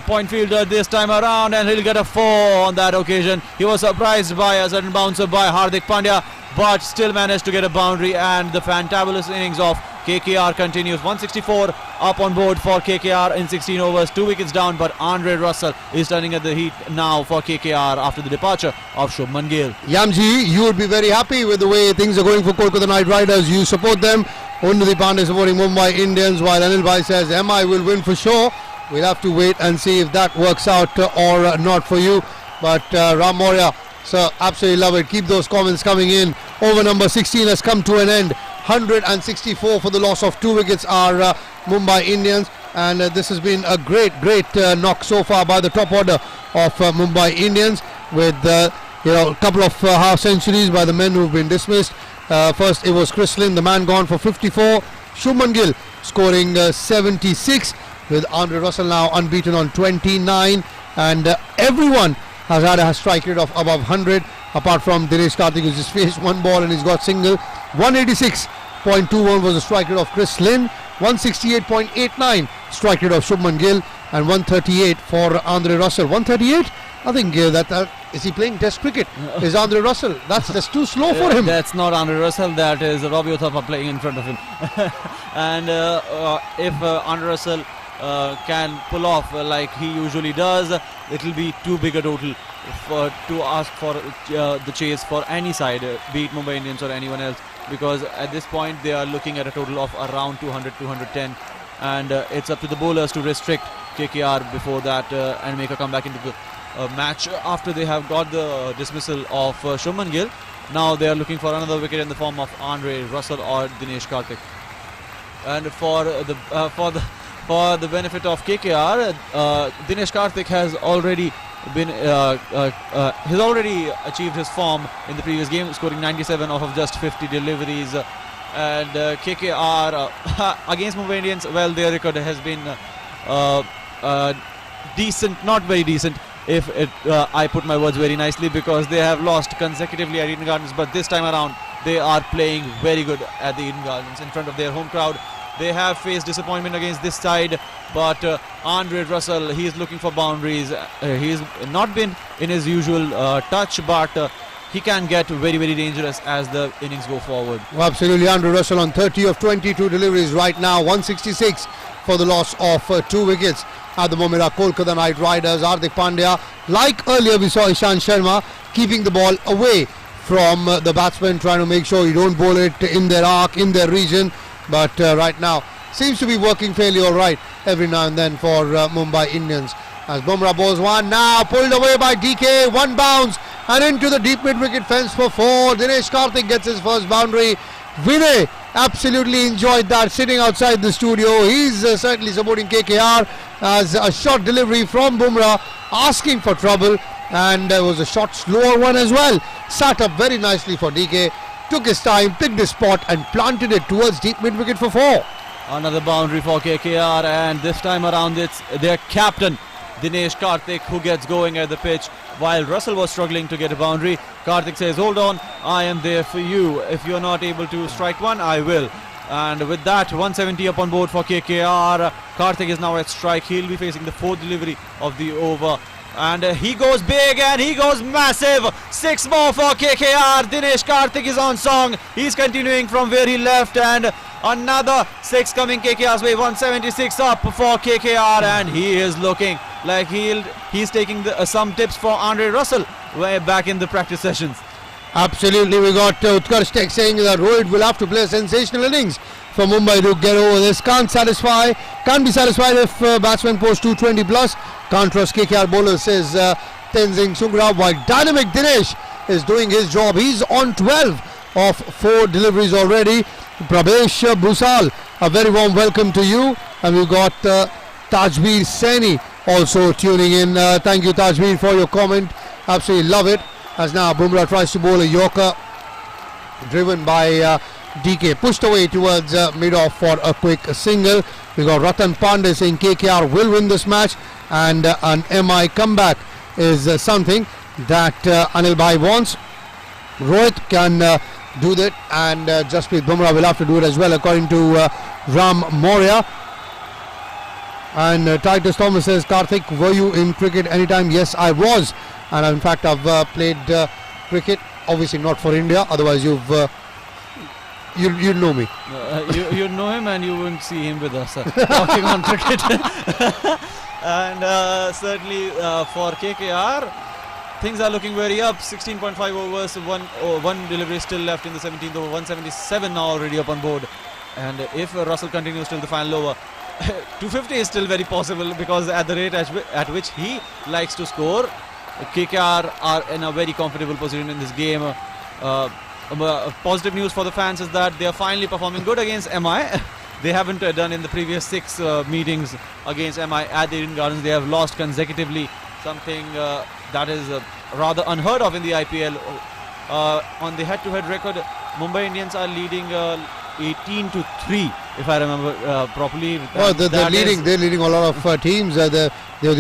point fielder this time around, and he'll get a 4 on that occasion. He was surprised by a sudden bouncer by Hardik Pandya, but still managed to get a boundary, and the fantabulous innings of KKR continues. 164 up on board for KKR in 16 overs, 2 wickets down, but Andre Russell is turning at the heat now for KKR after the departure of Shubman Gill. Yamji, you would be very happy with the way things are going for Kolkata Knight Riders. You support them. Unnati Pandey supporting Mumbai Indians, while Anil Bhai says MI will win for sure. We'll have to wait and see if that works out or not for you. But Ram Moria, sir, absolutely love it. Keep those comments coming in. Over number 16 has come to an end. 164 for the loss of 2 wickets are Mumbai Indians, and this has been a great knock so far by the top order of Mumbai Indians, with a couple of half centuries by the men who've been dismissed. First it was Chris Lynn, the man gone for 54. Shubman Gill scoring 76, with Andre Russell now unbeaten on 29, and everyone has had a strike rate of above 100, apart from Dinesh Karthik, who's just faced 1 ball and he's got single. 186.21 was the strike rate of Chris Lynn, 168.89 strike rate of Shubman Gill, and 138 for Andre Russell. 138? I think is he playing Test cricket? Is Andre Russell? That's just too slow for him. That's not Andre Russell, that is Robbie Uthappa playing in front of him. And if Andre Russell can pull off like he usually does, it will be too big a total to ask for the chase for any side, be it Mumbai Indians or anyone else, because at this point they are looking at a total of around 200, 210, and it's up to the bowlers to restrict KKR before that and make a comeback into the match after they have got the dismissal of Shubman Gill. Now they are looking for another wicket in the form of Andre Russell or Dinesh Karthik. And for the benefit of KKR, Dinesh Karthik has already achieved his form in the previous game, scoring 97 off of just 50 deliveries. And KKR against Mumbai Indians, well, their record has been decent, not very decent, if I put my words very nicely, because they have lost consecutively at Eden Gardens, but this time around they are playing very good at the Eden Gardens in front of their home crowd. They have faced disappointment against this side, but Andre Russell, he is looking for boundaries. He's not been in his usual touch, but he can get very, very dangerous as the innings go forward. Well, absolutely, Andre Russell on 30 of 22 deliveries right now. 166 for the loss of 2 wickets. At the moment are Kolkata Knight Riders. Hardik Pandya, like earlier we saw Ishant Sharma, keeping the ball away from the batsman, trying to make sure you don't bowl it in their arc, in their region. But right now seems to be working fairly alright every now and then for Mumbai Indians. As Bumrah bowls one, now pulled away by DK, 1 bounce and into the deep mid-wicket fence for 4. Dinesh Karthik gets his first boundary. Vinay absolutely enjoyed that sitting outside the studio. He's certainly supporting KKR, as a short delivery from Bumrah asking for trouble, and there was a short slower one as well. Sat up very nicely for DK, took his time, picked his spot and planted it towards deep mid-wicket for 4. Another boundary for KKR, and this time around it's their captain Dinesh Karthik who gets going at the pitch. While Russell was struggling to get a boundary, Karthik says, hold on, I am there for you. If you're not able to strike one, I will. And with that, 170 up on board for KKR. Karthik is now at strike. He'll be facing the 4th delivery of the over. And he goes big and he goes massive. 6 more for KKR. Dinesh Karthik is on song. He's continuing from where he left, and another 6 coming KKR's way. 176 up for KKR, and he is looking like he's taking some tips for Andre Russell way back in the practice sessions. Absolutely, we got Utkarsh Tek saying that Rohit will have to play a sensational innings for Mumbai to get over this. Can't be satisfied if batsmen post 220 plus. Can't trust KKR bowlers, says Tenzing Sungra, while dynamic Dinesh is doing his job. He's on 12 of 4 deliveries already. Prabesh Busal, a very warm welcome to you. And we've got Tajbir Saini also tuning in. Thank you, Tajbir, for your comment. Absolutely love it. As now Bumrah tries to bowl a Yorker, driven by DK, pushed away towards mid-off for a quick single. We got Ratan Pandey saying KKR will win this match, and an MI comeback is something that Anil Bhai wants. Rohit can do that, and Jasprit Bumrah will have to do it as well, according to Ram Moria. And Titus Thomas says, Karthik, were you in cricket anytime? Yes, I was, and in fact I've played cricket, obviously not for India, otherwise you'll know me. You know him and you wouldn't see him with us talking on cricket. And certainly for KKR, things are looking very up. 16.5 overs, one delivery still left in the 17th over, 177 now already up on board. And if Russell continues till the final over, 250 is still very possible, because at the rate at which he likes to score, KKR are in a very comfortable position in this game. Positive news for the fans is that they are finally performing good against MI. They haven't done in the previous 6 meetings against MI at the Eden Gardens. They have lost consecutively, something that is rather unheard of in the IPL. On the head-to-head record, Mumbai Indians are leading 18-3, if I remember properly. Well, they're leading a lot of teams. They're the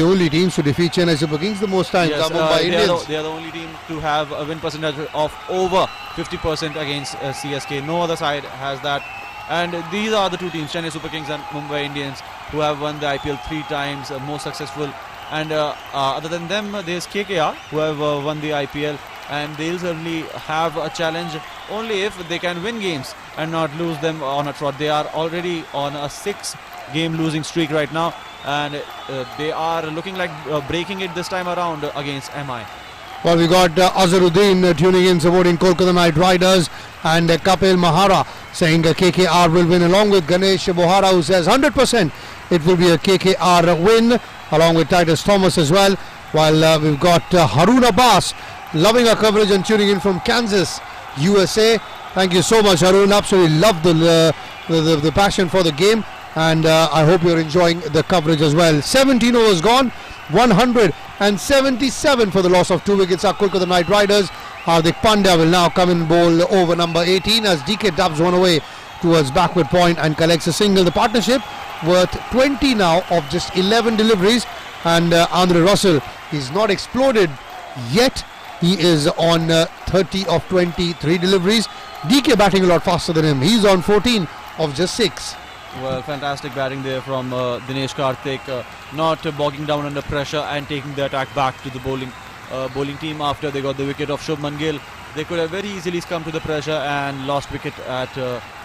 only teams to defeat Chennai Super Kings the most times. Yes, Mumbai Indians. they are the only team to have a win percentage of over 50% against CSK. No other side has that. And these are the two teams, Chennai Super Kings and Mumbai Indians, who have won the IPL 3 times, most successful. And other than them, there's KKR, who have won the IPL, and they'll certainly have a challenge only if they can win games and not lose them on a trot. They are already on a 6-game losing streak right now, and they are looking like breaking it this time around against MI. Well, we got Azharuddin tuning in, supporting Kolkata Knight Riders, and Kapil Mahara saying KKR will win, along with Ganesh Bohara, who says 100% it will be a KKR win, along with Titus Thomas as well. While we've got Harun Abbas loving our coverage and tuning in from Kansas, USA. Thank you so much, Harun. Absolutely love the passion for the game, and I hope you're enjoying the coverage as well. 17 overs gone, 177 for the loss of 2 wickets are Kolkata Knight Riders. Hardik Pandya will now come in bowl over number 18 as DK dubs one away towards backward point and collects a single. The partnership worth 20 now of just 11 deliveries, and Andre Russell is not exploded yet. He is on 30 of 23 deliveries. DK batting a lot faster than him. He's on 14 of just 6. Well, fantastic batting there from Dinesh Karthik, not bogging down under pressure and taking the attack back to the bowling team after they got the wicket of Shubman Gill. They could have very easily come to the pressure and lost wicket at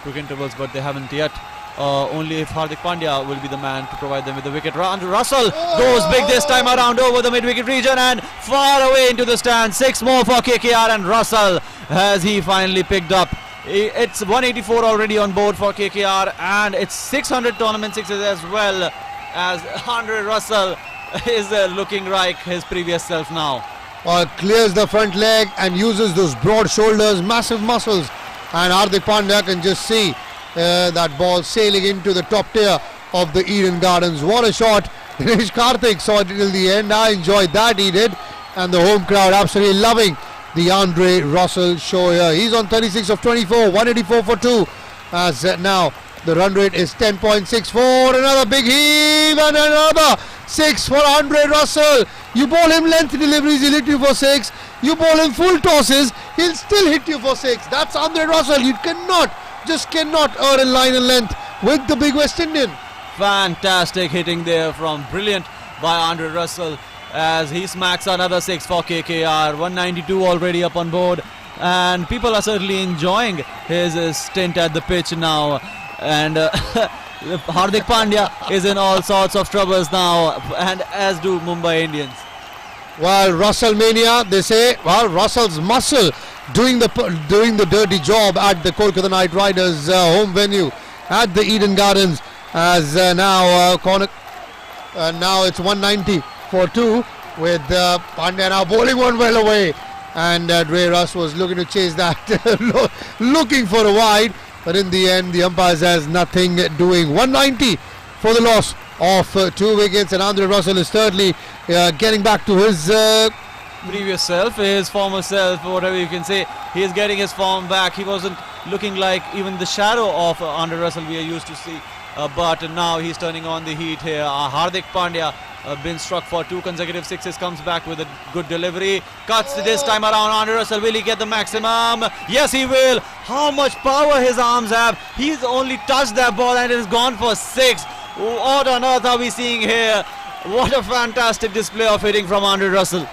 quick intervals, but they haven't yet. Only if Hardik Pandya will be the man to provide them with the wicket. Russell goes big this time around over the mid-wicket region and far away into the stand. 6 more for KKR, and Russell has he finally picked up. It's 184 already on board for KKR, and it's 600 tournament sixes as well, as Andre Russell is looking like his previous self now. Clears the front leg and uses those broad shoulders, massive muscles, and Hardik Pandya can just see that ball sailing into the top tier of the Eden Gardens. What a shot. Dinesh Karthik saw it till the end. I enjoyed that, he did, and the home crowd absolutely loving the Andre Russell show here. He's on 36 of 24, 184 for 2, as now the run rate is 10.64. Another big heave and another 6 for Andre Russell. You bowl him length deliveries, he'll hit you for 6. You bowl him full tosses, he'll still hit you for 6. That's Andre Russell. You cannot earn in line and length with the big West Indian. Fantastic hitting there from brilliant by Andre Russell, as he smacks another 6 for KKR. 192 already up on board, and people are certainly enjoying his stint at the pitch now. And Hardik Pandya is in all sorts of troubles now, and as do Mumbai Indians. Well, Russell mania, they say. Well, Russell's muscle doing the dirty job at the Kolkata Knight Riders home venue. at the Eden Gardens. As now now it's 190 for 2 with Pandya now bowling one well away, and Dre Russ was looking to chase that, looking for a wide, but in the end the umpires has nothing doing. 190 for the loss of 2 wickets, and Andre Russell is thirdly getting back to his previous self, his former self, whatever you can say. He is getting his form back. He wasn't looking like even the shadow of Andre Russell we are used to see, but now he's turning on the heat here. Hardik Pandya been struck for 2 consecutive sixes, comes back with a good delivery, cuts this time around. Andre Russell, will he get the maximum? Yes, he will. How much power his arms have. He's only touched that ball and it has gone for 6. What on earth are we seeing here? What a fantastic display of hitting from Andre Russell.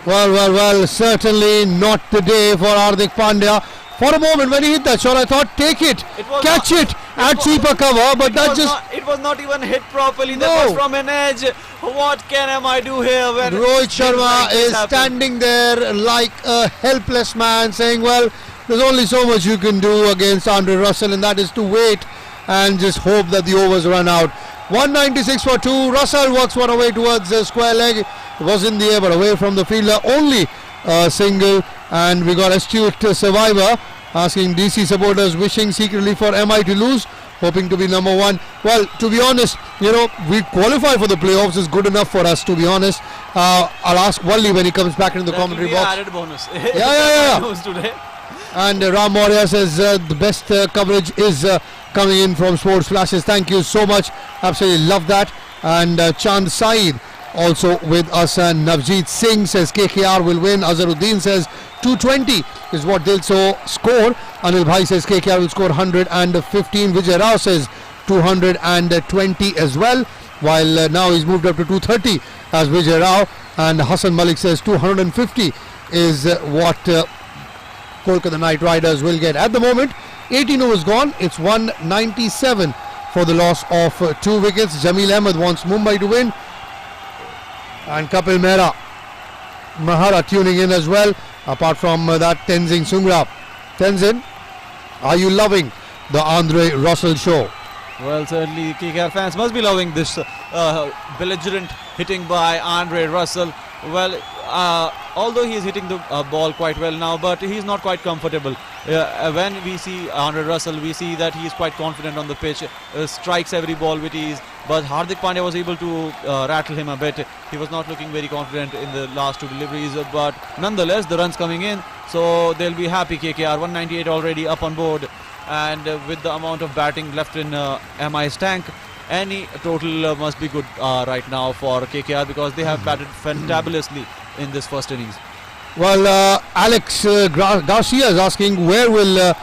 Well, certainly not the day for Hardik Pandya. For a moment when he hit that shot, I thought, take it, catch it, and cheaper cover, but that just... It was not even hit properly. No. That was from an edge. What can I do here when... Rohit Sharma is standing there like a helpless man, saying, well, there's only so much you can do against Andre Russell, and that is to wait and just hope that the overs run out. 196 for 2. Russell works one away towards the square leg. It was in the air, but away from the fielder. Only a single, and we got astute survivor asking DC supporters wishing secretly for MI to lose, hoping to be number 1. Well, to be honest, we qualify for the playoffs is good enough for us, to be honest. I'll ask Wally when he comes back into the commentary box. Added bonus. Yeah. Today. And Ram Maurya says the best coverage is coming in from Sports Flashes. Thank you so much. Absolutely love that. And Chand Saeed also with us. And Navjeet Singh says KKR will win. Azharuddin says 220 is what they'll score. Anil Bhai says KKR will score 115. Vijay Rao says 220 as well. While now he's moved up to 230 as Vijay Rao. And Hassan Malik says 250 is what Kolkata Knight Riders will get. At the moment, 18 overs gone. It's 197 for the loss of 2 wickets. Jamil Ahmed wants Mumbai to win. And Kapil Mahara tuning in as well. Apart from that, Tenzing Sungra. Tenzin, are you loving the Andre Russell show? Well, certainly KKR fans must be loving this belligerent hitting by Andre Russell. Well, although he is hitting the ball quite well now, but he's not quite comfortable. When we see Andre Russell, we see that he is quite confident on the pitch, strikes every ball with ease. But Hardik Pandya was able to rattle him a bit. He was not looking very confident in the last 2 deliveries, but nonetheless, the runs coming in, so they'll be happy. KKR 198 already up on board, and with the amount of batting left in MI's tank, any total must be good right now for KKR, because they have batted fantabulously in this first innings. Well, Alex Garcia is asking where will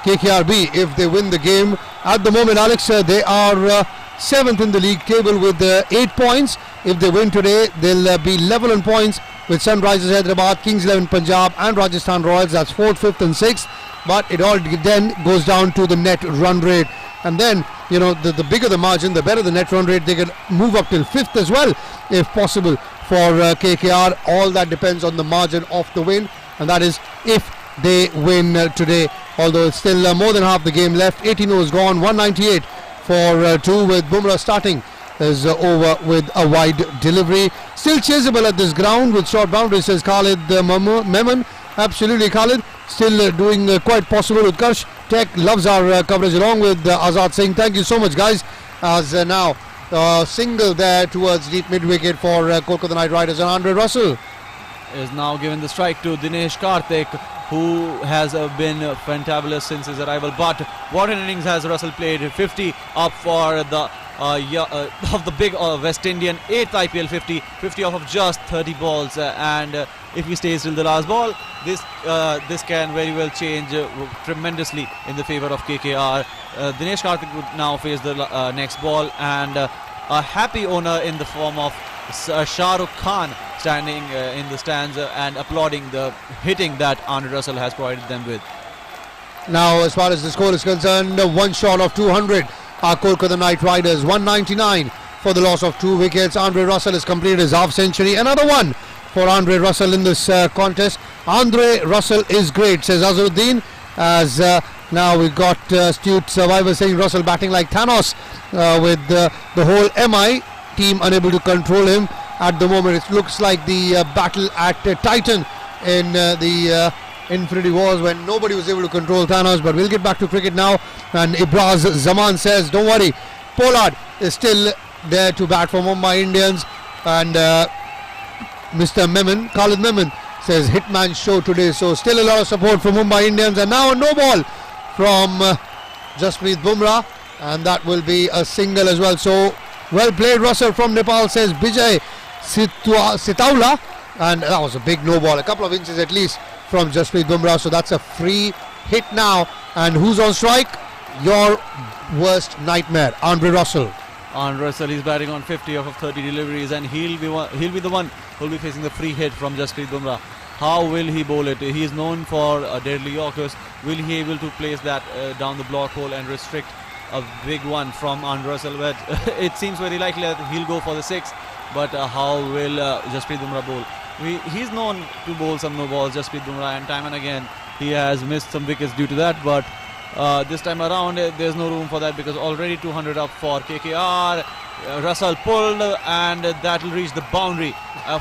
KKR be if they win the game. At the moment, Alex, they are 7th in the league table with 8 points. If they win today, they'll be level on points with Sunrisers Hyderabad, Kings 11 Punjab and Rajasthan Royals. That's 4th, 5th and 6th. But it all then goes down to the net run rate. And then, the bigger the margin, the better the net run rate. They can move up till 5th as well, if possible, for KKR. All that depends on the margin of the win. And that is if they win today. Although it's still more than half the game left. 18 overs gone, 198 for 2 with Bumrah starting is over with a wide delivery. Still chaseable at this ground with short boundaries, says Khalid Memon. Absolutely, Khalid. Still doing quite possible. Utkarsh Tech loves our coverage along with Azad Singh. Thank you so much, guys. As now single there towards deep mid wicket for Kolkata Knight Riders, and Andre Russell is now given the strike to Dinesh Karthik, who has been fantabulous since his arrival. But what an innings has Russell played. 50 up for the of the big West Indian 8th IPL 50 off of just 30 balls, and if he stays till the last ball, this can very well change tremendously in the favour of KKR. Dinesh Karthik would now face the next ball, and a happy owner in the form of Shah Rukh Khan standing in the stands and applauding the hitting that Andre Russell has provided them with. Now, as far as the score is concerned, one short of 200 are Kolkata Knight Riders. 199 for the loss of 2 wickets. Andre Russell has completed his half century. Another one for Andre Russell in this contest. Andre Russell is great, says Azharuddin, as Now we've got astute survivor saying Russell batting like Thanos, with the whole MI team unable to control him at the moment. It looks like the battle at Titan in the Infinity Wars, when nobody was able to control Thanos. But we'll get back to cricket now, and Ibraz Zaman says don't worry, Pollard is still there to bat for Mumbai Indians. And Mr. Memon, Khalid Memon, says Hitman show today, so still a lot of support for Mumbai Indians. And now a no ball from Jasprit Bumrah, and that will be a single as well. So well played Russell from Nepal, says Bijay Sitaula, and that was a big no ball, a couple of inches at least from Jasprit Bumrah. So that's a free hit now. And who's on strike? Your worst nightmare, Andre Russell. Andre Russell is batting on 50 off of 30 deliveries, and he'll be the one who'll be facing the free hit from Jasprit Bumrah. How will he bowl it? He is known for deadly Yorkers. Will he able to place that down the block hole and restrict a big one from Andre Russell? But it seems very likely that he'll go for the 6. But how will Jasprit Bumrah bowl? He's known to bowl some no balls, Jasprit Bumrah, and time and again he has missed some wickets due to that. But this time around there's no room for that, because already 200 up for KKR. Russell pulled, and that will reach the boundary.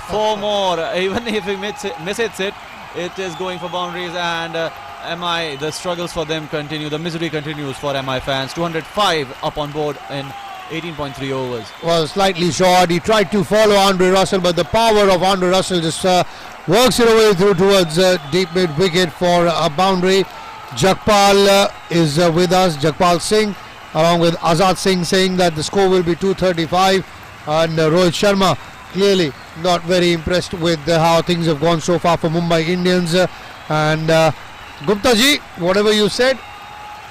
4 more, even if he misses it, it is going for boundaries. And MI, the struggles for them continue, the misery continues for MI fans. 205 up on board in 18.3 overs. Well, slightly short. He tried to follow Andre Russell, but the power of Andre Russell just works it away through towards deep mid wicket for a boundary. Jagpal is with us, Jagpal Singh, along with Azad Singh, saying that the score will be 235. And Rohit Sharma clearly not very impressed with how things have gone so far for Mumbai Indians. And Gupta ji, whatever you said,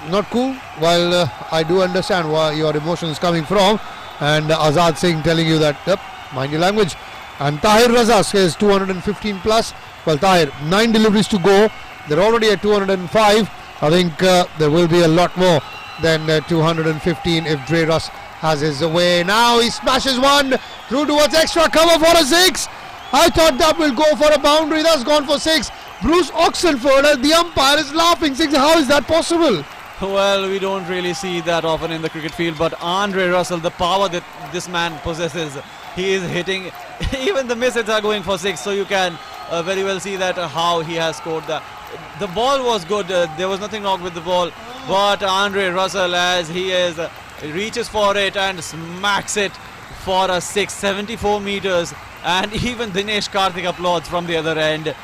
not cool. Well, I do understand where your emotion is coming from. And Azad Singh telling you that, yep, mind your language. And Tahir Raza says 215 plus. Well, Tahir, 9 deliveries to go. They're already at 205. I think there will be a lot more than 215 if Dre Russ has his way. Now he smashes one through towards extra cover for a 6. I thought that will go for a boundary. That's gone for 6. Bruce Oxenford, the umpire, is laughing, saying, how is that possible? Well, we don't really see that often in the cricket field, but Andre Russell, the power that this man possesses, he is hitting. Even the misses are going for 6, so you can very well see that how he has scored that. The ball was good, there was nothing wrong with the ball, but Andre Russell, as he is, reaches for it and smacks it for a 6, 74 meters, and even Dinesh Karthik applauds from the other end.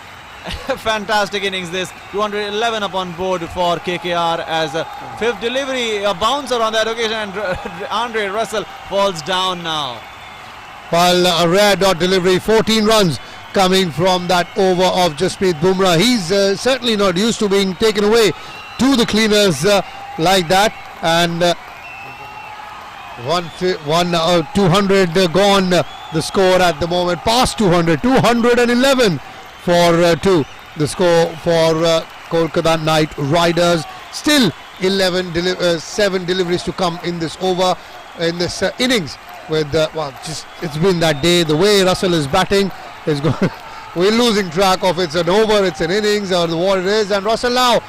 Fantastic innings this. 211 up on board for KKR as a 5th delivery, a bouncer on that occasion, and Andre Russell falls down now. Well, a rare dot delivery, 14 runs coming from that over of Jasprit Bumrah. He's certainly not used to being taken away to the cleaners like that. And 200 gone, the score at the moment, past 200, 211 for 2, the score for Kolkata Knight Riders. Still 7 deliveries to come in this over, in this innings. With it's been that day. The way Russell is batting is going. We're losing track of it's an over, it's an innings, or what it is. And Russell now,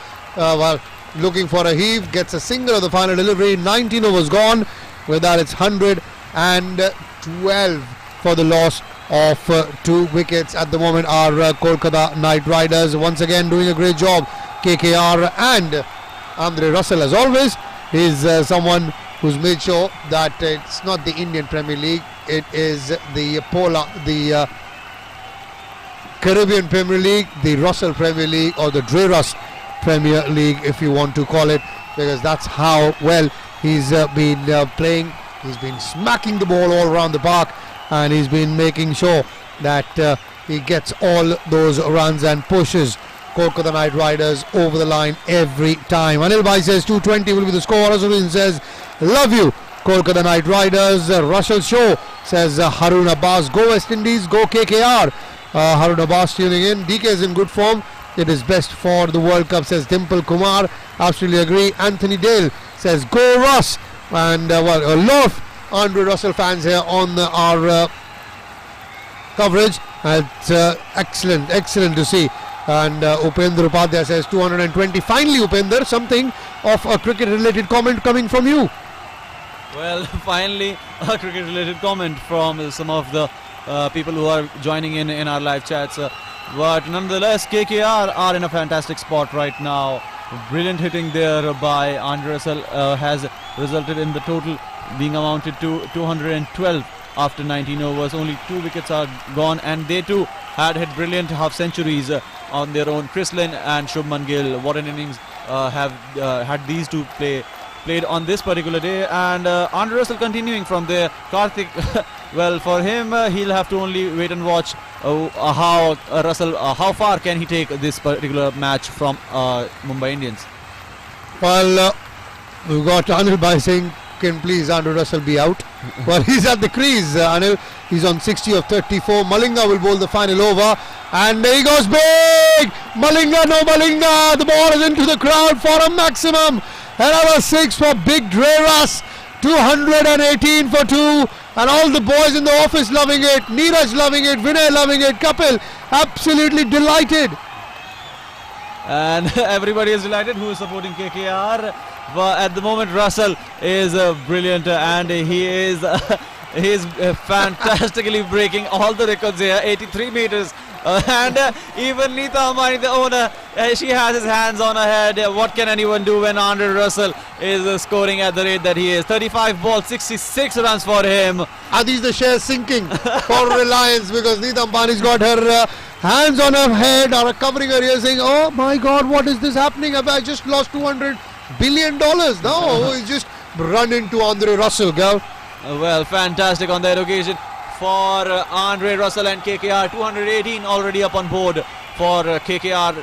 looking for a heave, gets a single of the final delivery. 19 overs gone. With that, it's 112 for the loss of 2 wickets at the moment. Are Kolkata Knight Riders once again doing a great job. KKR and Andre Russell, as always, is someone who's made sure that it's not the Indian Premier League, it is the Caribbean Premier League, the Russell Premier League, or the Dre Russ Premier League, if you want to call it, because that's how well he's been playing. He's been smacking the ball all around the park, and he's been making sure that he gets all those runs and pushes Kolkata Knight Riders over the line every time. Anil Bhai says 220 will be the score. Azudin says, love you, Kolkata Knight Riders. Russell Show says, Harun Abbas, go West Indies, go KKR. Harun Abbas tuning in. DK is in good form. It is best for the World Cup, says Dimple Kumar. Absolutely agree. Anthony Dale says, go Russ. And a lot of Andre Russell fans here on our coverage. It's excellent to see. And Upendra Upadhyay says 220. Finally, Upendra, something of a cricket-related comment coming from you. Well, finally, a cricket-related comment from some of the people who are joining in our live chats. But nonetheless, KKR are in a fantastic spot right now. Brilliant hitting there by Andre Russell has resulted in the total being amounted to 212 after 19 overs. Only 2 wickets are gone, and they too had hit brilliant half centuries on their own. Chris Lynn and Shubman Gill, what an innings have had these two played on this particular day. And Andre Russell continuing from there. Karthik, well, for him he'll have to only wait and watch how Russell how far can he take this particular match from Mumbai Indians. Well, we've got Anil Bhai saying, can please Andrew Russell be out? Well, he's at the crease, Anil. He's on 60 of 34. Malinga will bowl the final over, and there he goes, big! Malinga, no Malinga! The ball is into the crowd for a maximum. Another 6 for Big Dreras. 218 for 2, and all the boys in the office loving it. Neeraj loving it, Vinay loving it, Kapil absolutely delighted. And everybody is delighted who is supporting KKR. But at the moment, Russell is brilliant, and he is fantastically breaking all the records here. 83 meters. And even Neeta Ambani, the owner, she has his hands on her head. What can anyone do when Andre Russell is scoring at the rate that he is? 35 balls, 66 runs for him. Are these the shares sinking for Reliance, because Neeta Ambani's got her hands on her head or covering her ears, saying, oh my God, what is this happening? Have I just lost $200 billion? No, he's just run into Andre Russell, girl. Well, fantastic on that occasion for Andre Russell and KKR. 218 already up on board for KKR,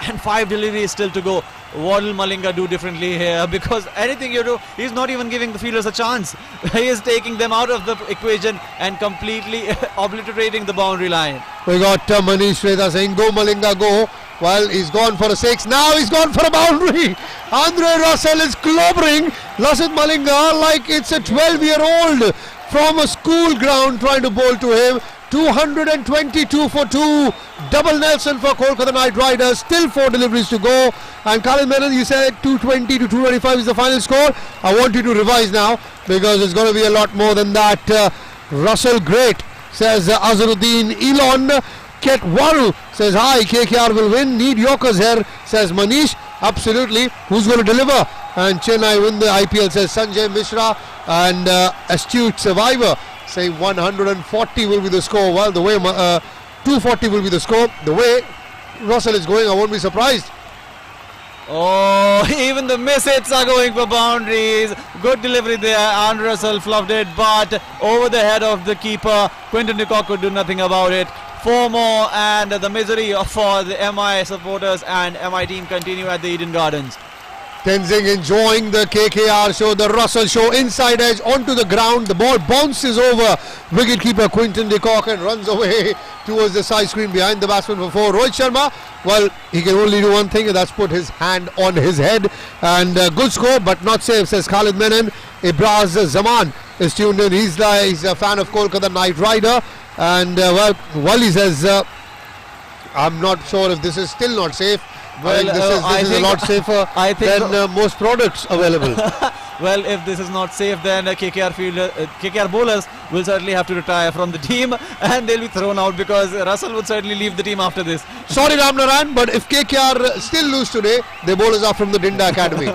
and 5 deliveries still to go. What will Malinga do differently here? Because anything you do, he's not even giving the fielders a chance. He is taking them out of the equation and completely obliterating the boundary line. We got Manish Shreda saying, go Malinga, go. Well, he's gone for a 6. Now he's gone for a boundary. Andre Russell is clobbering Lasith Malinga like it's a 12-year-old from a school ground trying to bowl to him. 222 for 2. Double Nelson for Kolkata Knight Riders. Still 4 deliveries to go. And Khalid Menon, you said 220 to 225 is the final score. I want you to revise now, because it's going to be a lot more than that. Russell great, says Azharuddin. Elon Ketwaru says, hi, KKR will win. Need Yorkers here, says Manish. Absolutely. Who's going to deliver? And Chennai win the IPL, says Sanjay Mishra. And Astute Survivor saying 140 will be the score. Well, the way 240 will be the score. The way Russell is going, I won't be surprised. Oh, even the miss hits are going for boundaries. Good delivery there. Andre Russell fluffed it, but over the head of the keeper. Quinton de Kock could do nothing about it. 4 more, and the misery for the MI supporters and MI team continue at the Eden Gardens. Tenzing enjoying the KKR show, the Russell show. Inside edge onto the ground. The ball bounces over wicketkeeper Quinton de Kock and runs away towards the side screen behind the batsman for 4. Rohit Sharma, well, he can only do one thing, and that's put his hand on his head. And good score, but not safe, says Khalid Menon. Ibraz Zaman is tuned in. He's a fan of Kolkata Knight Rider. And well, Wally says, I'm not sure if this is still not safe. Well, this is a lot safer than most products available. Well, if this is not safe, then KKR bowlers will certainly have to retire from the team, and they'll be thrown out, because Russell would certainly leave the team after this. Sorry, Ram Naran, but if KKR still lose today, their bowlers are from the Dinda Academy.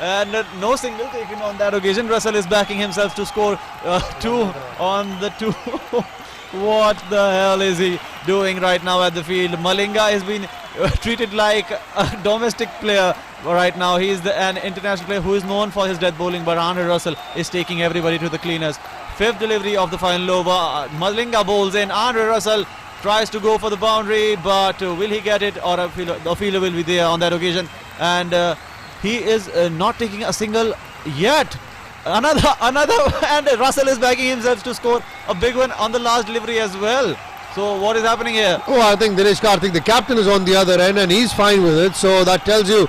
And no single taken on that occasion. Russell is backing himself to score 2 on the 2. What the hell is he doing right now at the field? Malinga has been treated like a domestic player right now. He is an international player who is known for his death bowling, but Andre Russell is taking everybody to the cleaners. 5th delivery of the final over. Malinga bowls in. Andre Russell tries to go for the boundary, but will he get it, or the fielder will be there on that occasion? And he is not taking a single yet. Another, and Russell is backing himself to score a big one on the last delivery as well. So what is happening here? Oh, I think Dinesh Karthik, the captain, is on the other end, and he's fine with it. So that tells you.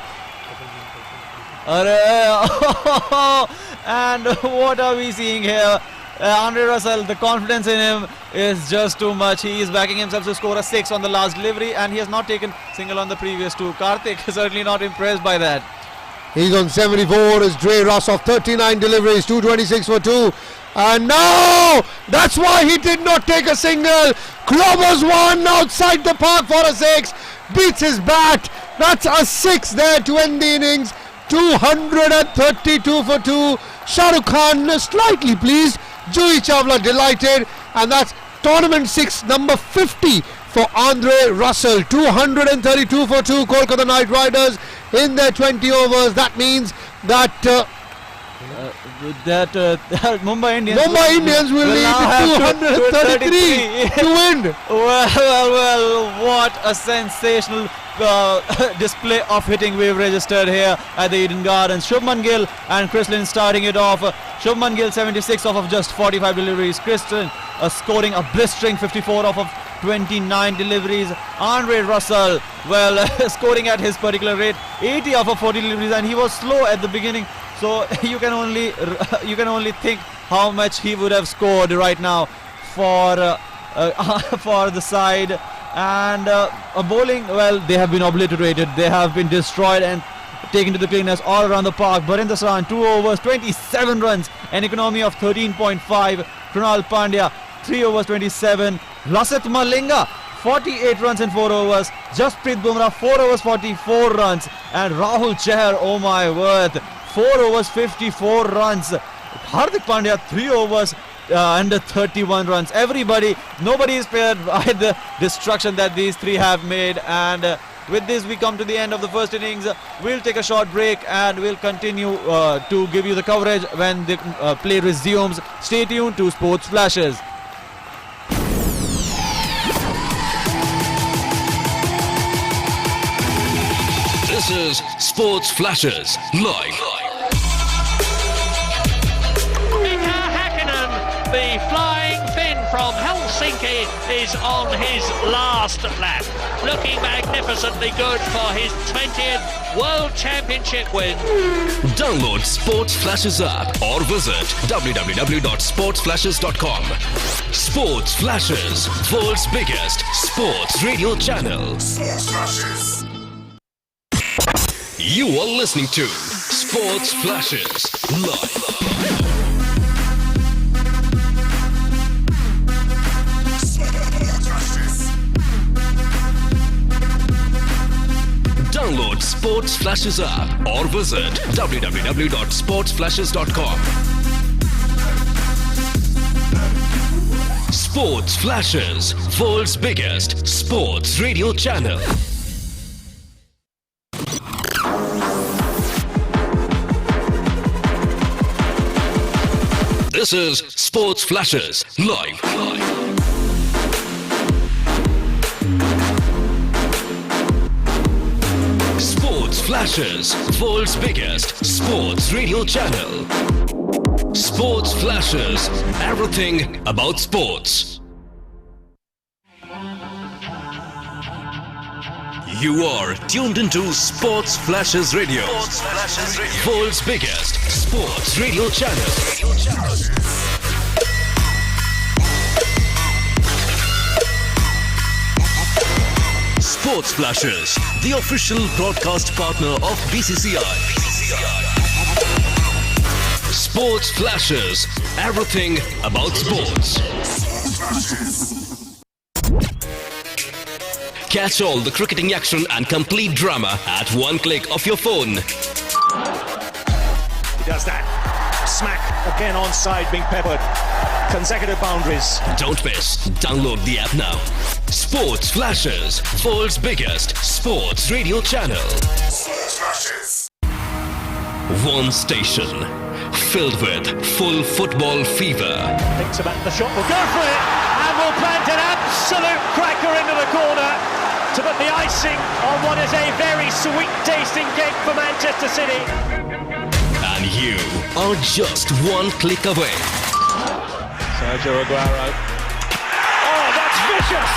And what are we seeing here? Andre Russell, the confidence in him is just too much. He is backing himself to score a 6 on the last delivery, and he has not taken single on the previous 2. Karthik is certainly not impressed by that. He's on 74 is Dre Ross of 39 deliveries, 226 for 2. And no! That's why he did not take a single. Clobbers one outside the park for a 6. Beats his bat. That's a 6 there to end the innings. 232 for 2. Shah Rukh Khan slightly pleased. Juhi Chawla delighted. And that's tournament 6, number 50 for Andre Russell. 232 for 2. Kolkata Knight Riders in their 20 overs. That means that Mumbai Indians will need 233 to win. Well, what a sensational display of hitting we've registered here at the Eden Gardens. Shubman Gill and Chris Lynn starting it off. Shubman Gill 76 off of just 45 deliveries. Chris Lynn scoring a blistering 54 off of 29 deliveries. Andre Russell, well, scoring at his particular rate 80 off of 40 deliveries, and he was slow at the beginning, so you can only think how much he would have scored right now for the side. And bowling, well, they have been obliterated, they have been destroyed and taken to the cleaners all around the park. Barinder Saran 2 overs 27 runs, an economy of 13.5. Krunal Pandya 3 overs 27. Lasith Malinga 48 runs in 4 overs. Jasprit Bumrah 4 overs 44 runs. And Rahul Chahar, oh my word, 4 overs 54 runs. Hardik Pandya 3 overs under 31 runs. Nobody is spared by the destruction that these three have made. And with this we come to the end of the first innings. We'll take a short break and we'll continue to give you the coverage when the play resumes. Stay tuned to Sports Flashes. This is Sports Flashes Live. The flying Finn from Helsinki is on his last lap, looking magnificently good for his 20th World Championship win. Download Sports Flashes app or visit www.sportsflashes.com. Sports Flashes, world's biggest sports radio channel. Sports Flashes. You are listening to Sports Flashes Live. Download Sports Flashes app or visit www.sportsflashes.com. Sports Flashes, world's biggest sports radio channel. This is Sports Flashes Live. Sports Flashes, world's biggest sports radio channel. Sports Flashes, everything about sports. You are tuned into Sports Flashes Radio. Sports Flashes Radio. World's biggest sports radio channel. Sports Flashes, the official broadcast partner of BCCI. Sports Flashes, everything about sports. Catch all the cricketing action and complete drama at one click of your phone. He does that. Smack again onside, being peppered. Consecutive boundaries. Don't miss. Download the app now. Sports Flashes, world's biggest sports radio channel. Sports Flashes. One station filled with full football fever. Thinks about the shot, will go for it, and will plant an absolute cracker into the corner to put the icing on what is a very sweet tasting cake for Manchester City. And you are just one click away. Sergio Aguero. Oh, that's vicious!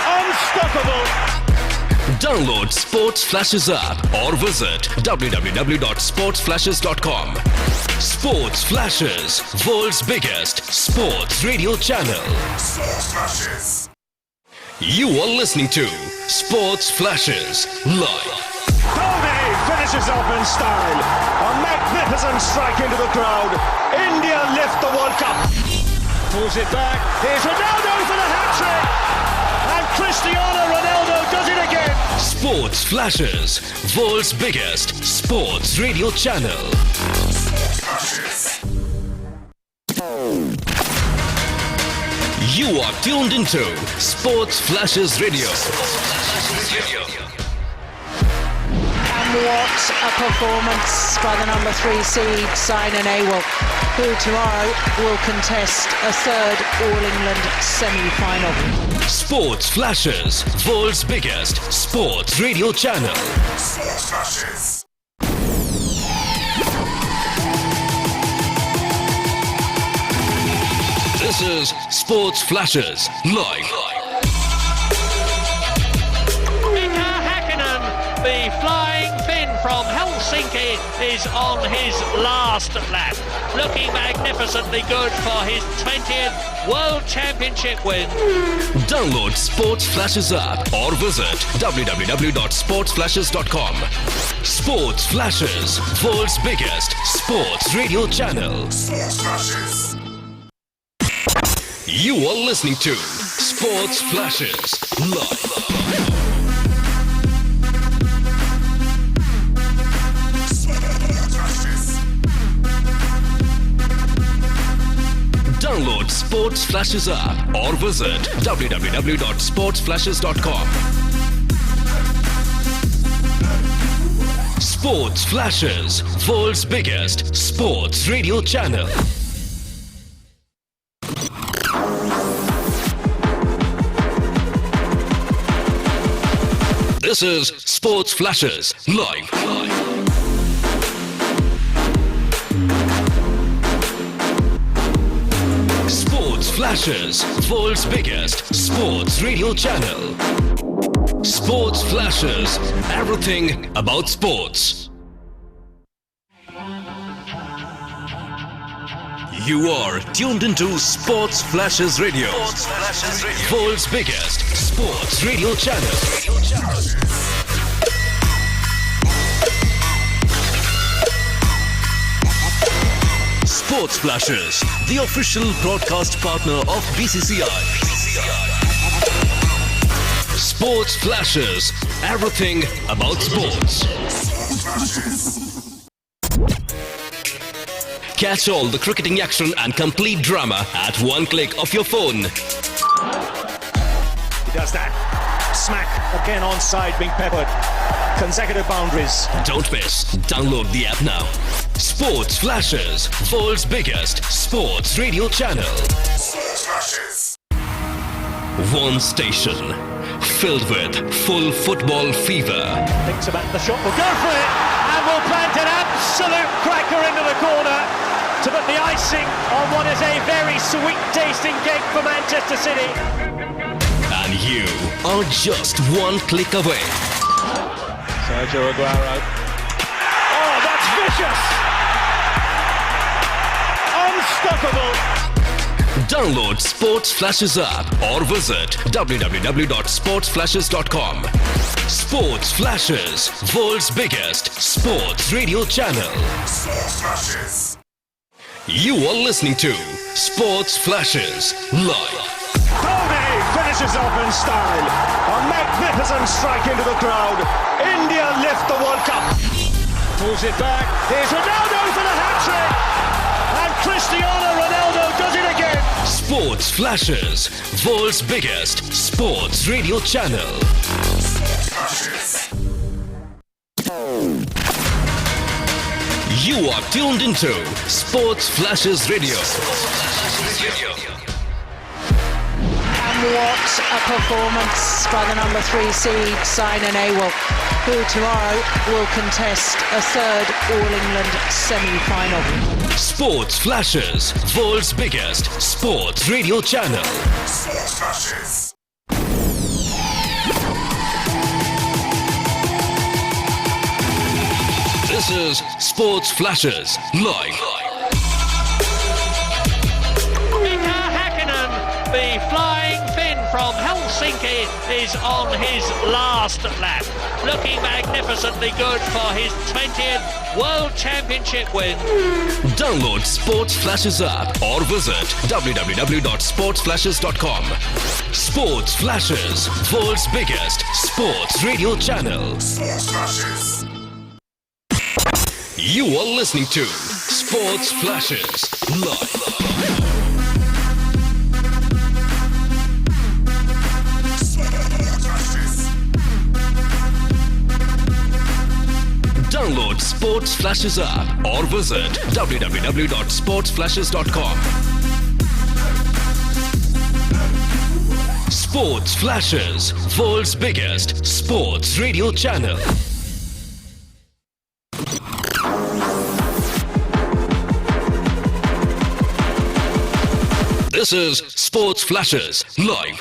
Unstoppable! Download Sports Flashes app or visit www.sportsflashes.com. Sports Flashes, world's biggest sports radio channel. Sports Flashes. You are listening to Sports Flashes live. Dhoni finishes off in style. A magnificent strike into the crowd. India lift the World Cup. Pulls it back. Here's Ronaldo for the hat-trick. And Cristiano Ronaldo does it again. Sports Flashes, world's biggest sports radio channel. You are tuned into Sports Flashes Radio. And what a performance by the number 3 seed, Saina Nehwal, who tomorrow will contest a third All-England semi-final. Sports Flashes, world's biggest sports radio channel. Sports Flashes. This is Sports Flashes live. The flying Finn from Helsinki is on his last lap. Looking magnificently good for his 20th World Championship win. Download Sports Flashes app or visit www.sportsflashes.com. Sports Flashes, world's biggest sports radio channel. Sports Flashes. You are listening to Sports Flashes live. Download Sports Flashes app or visit www.sportsflashes.com. Sports Flashes, world's biggest sports radio channel. This is Sports Flashes live. Sports Flashes, world's biggest sports radio channel. Sports Flashes, everything about sports. You are tuned into Sports Flashes Radio. Sports Flashes Radio. World's biggest sports radio channel. Sports Flashes, the official broadcast partner of BCCI. Sports Flashes, everything about sports. Catch all the cricketing action and complete drama at one click of your phone. He does that. Smack again onside, being peppered. Consecutive boundaries. Don't miss. Download the app now. Sports Flashes, world's biggest sports radio channel. Sports Flashes. One station filled with full football fever. Thinks about the shot. Will go for it and will plant an absolute cracker into the corner to put the icing on what is a very sweet-tasting cake for Manchester City. And you are just one click away. Sergio Aguero. Oh, that's vicious! Unstoppable! Download Sports Flashes app or visit www.sportsflashes.com. Sports Flashes, world's biggest sports radio channel. Sports Flashes. You are listening to Sports Flashes live. Dhoni finishes off in style. A magnificent strike into the crowd. India lift the World Cup. Pulls it back. Here's Ronaldo for the hat-trick. And Cristiano Ronaldo does it again. Sports Flashes, world's biggest sports radio channel. You are tuned into Sports Flashes Radio. And what a performance by the number 3 seed, Saina Nehwal, who tomorrow will contest a third All-England semi-final. Sports Flashes, world's biggest sports radio channel. Sports Flashes. This is Sports Flashes Live. The flying Finn from Helsinki is on his last lap. Looking magnificently good for his 20th World Championship win. Download Sports Flashes app or visit www.sportsflashes.com. Sports Flashes, world's biggest sports radio channel. Sports Flashes. You are listening to Sports Flashes Live. Download Sports Flashes app or visit www.sportsflashes.com. Sports Flashes, world's biggest sports radio channel. This is Sports Flashes Live.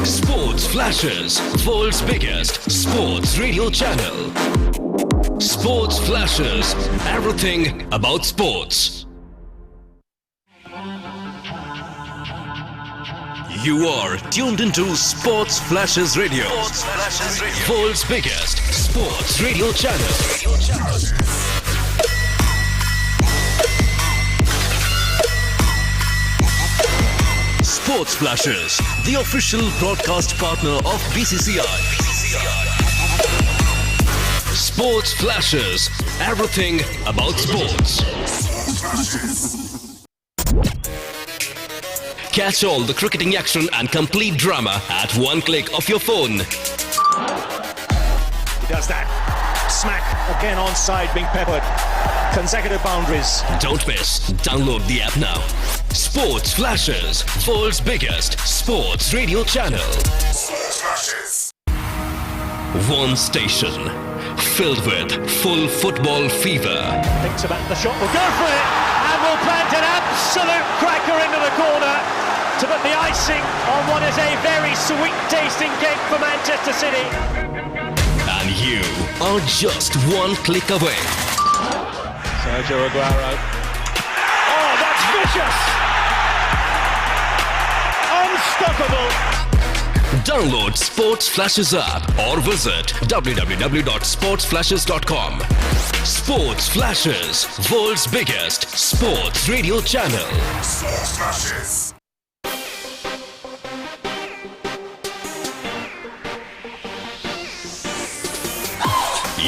Sports Flashes, world's biggest sports radio channel. Sports Flashes, everything about sports. You are tuned into Sports Flashes Radio. Sports Flashes Radio. World's biggest sports radio channel. Sports Flashes, the official broadcast partner of BCCI. Sports Flashes, everything about sports. Catch all the cricketing action and complete drama at one click of your phone. He does that. Smack again onside, being peppered. Consecutive boundaries. Don't miss. Download the app now. Sports Flashes, world's biggest sports radio channel. Sports Flashes. One station filled with full football fever. Thinks about the shot, will go for it, and will plant an absolute cracker into the corner to put the icing on what is a very sweet-tasting cake for Manchester City. And you are just one click away. Sergio Aguero. Oh, that's vicious! Unstoppable! Download Sports Flashes app or visit www.sportsflashes.com. Sports Flashes, world's biggest sports radio channel. Sports Flashes.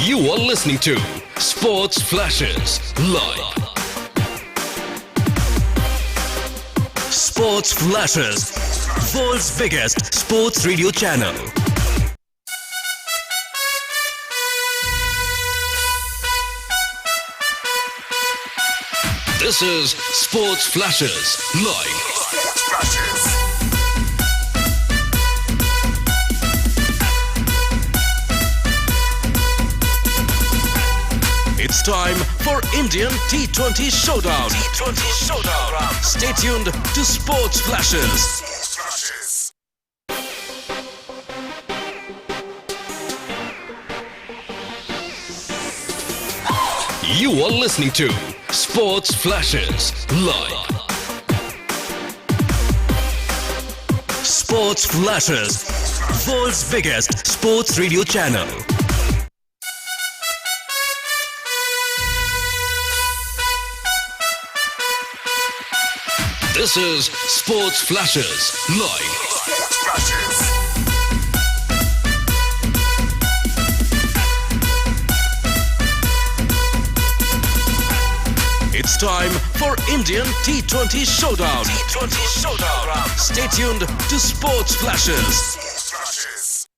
You are listening to Sports Flashes Live. Sports Flashes, world's biggest sports radio channel. This is Sports Flashes Live. Sports Flashes. It's time for Indian T20 Showdown. Stay tuned to Sports Flashes. Sports Flashes. You are listening to Sports Flashes Live. Sports Flashes, world's biggest sports radio channel. This is Sports Flashes Live. Sports Flashes. It's time for Indian T20 Showdown. Stay tuned to Sports Flashes. Sports Flashes.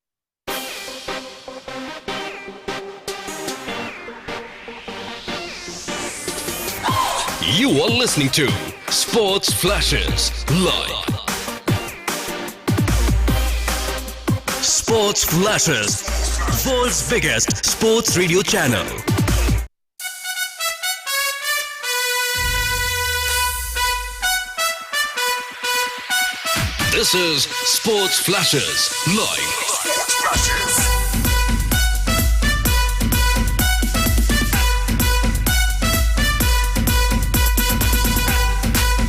You are listening to Sports Flashes Live. Sports Flashes, world's biggest sports radio channel. This is Sports Flashes Live. Sports Flashes.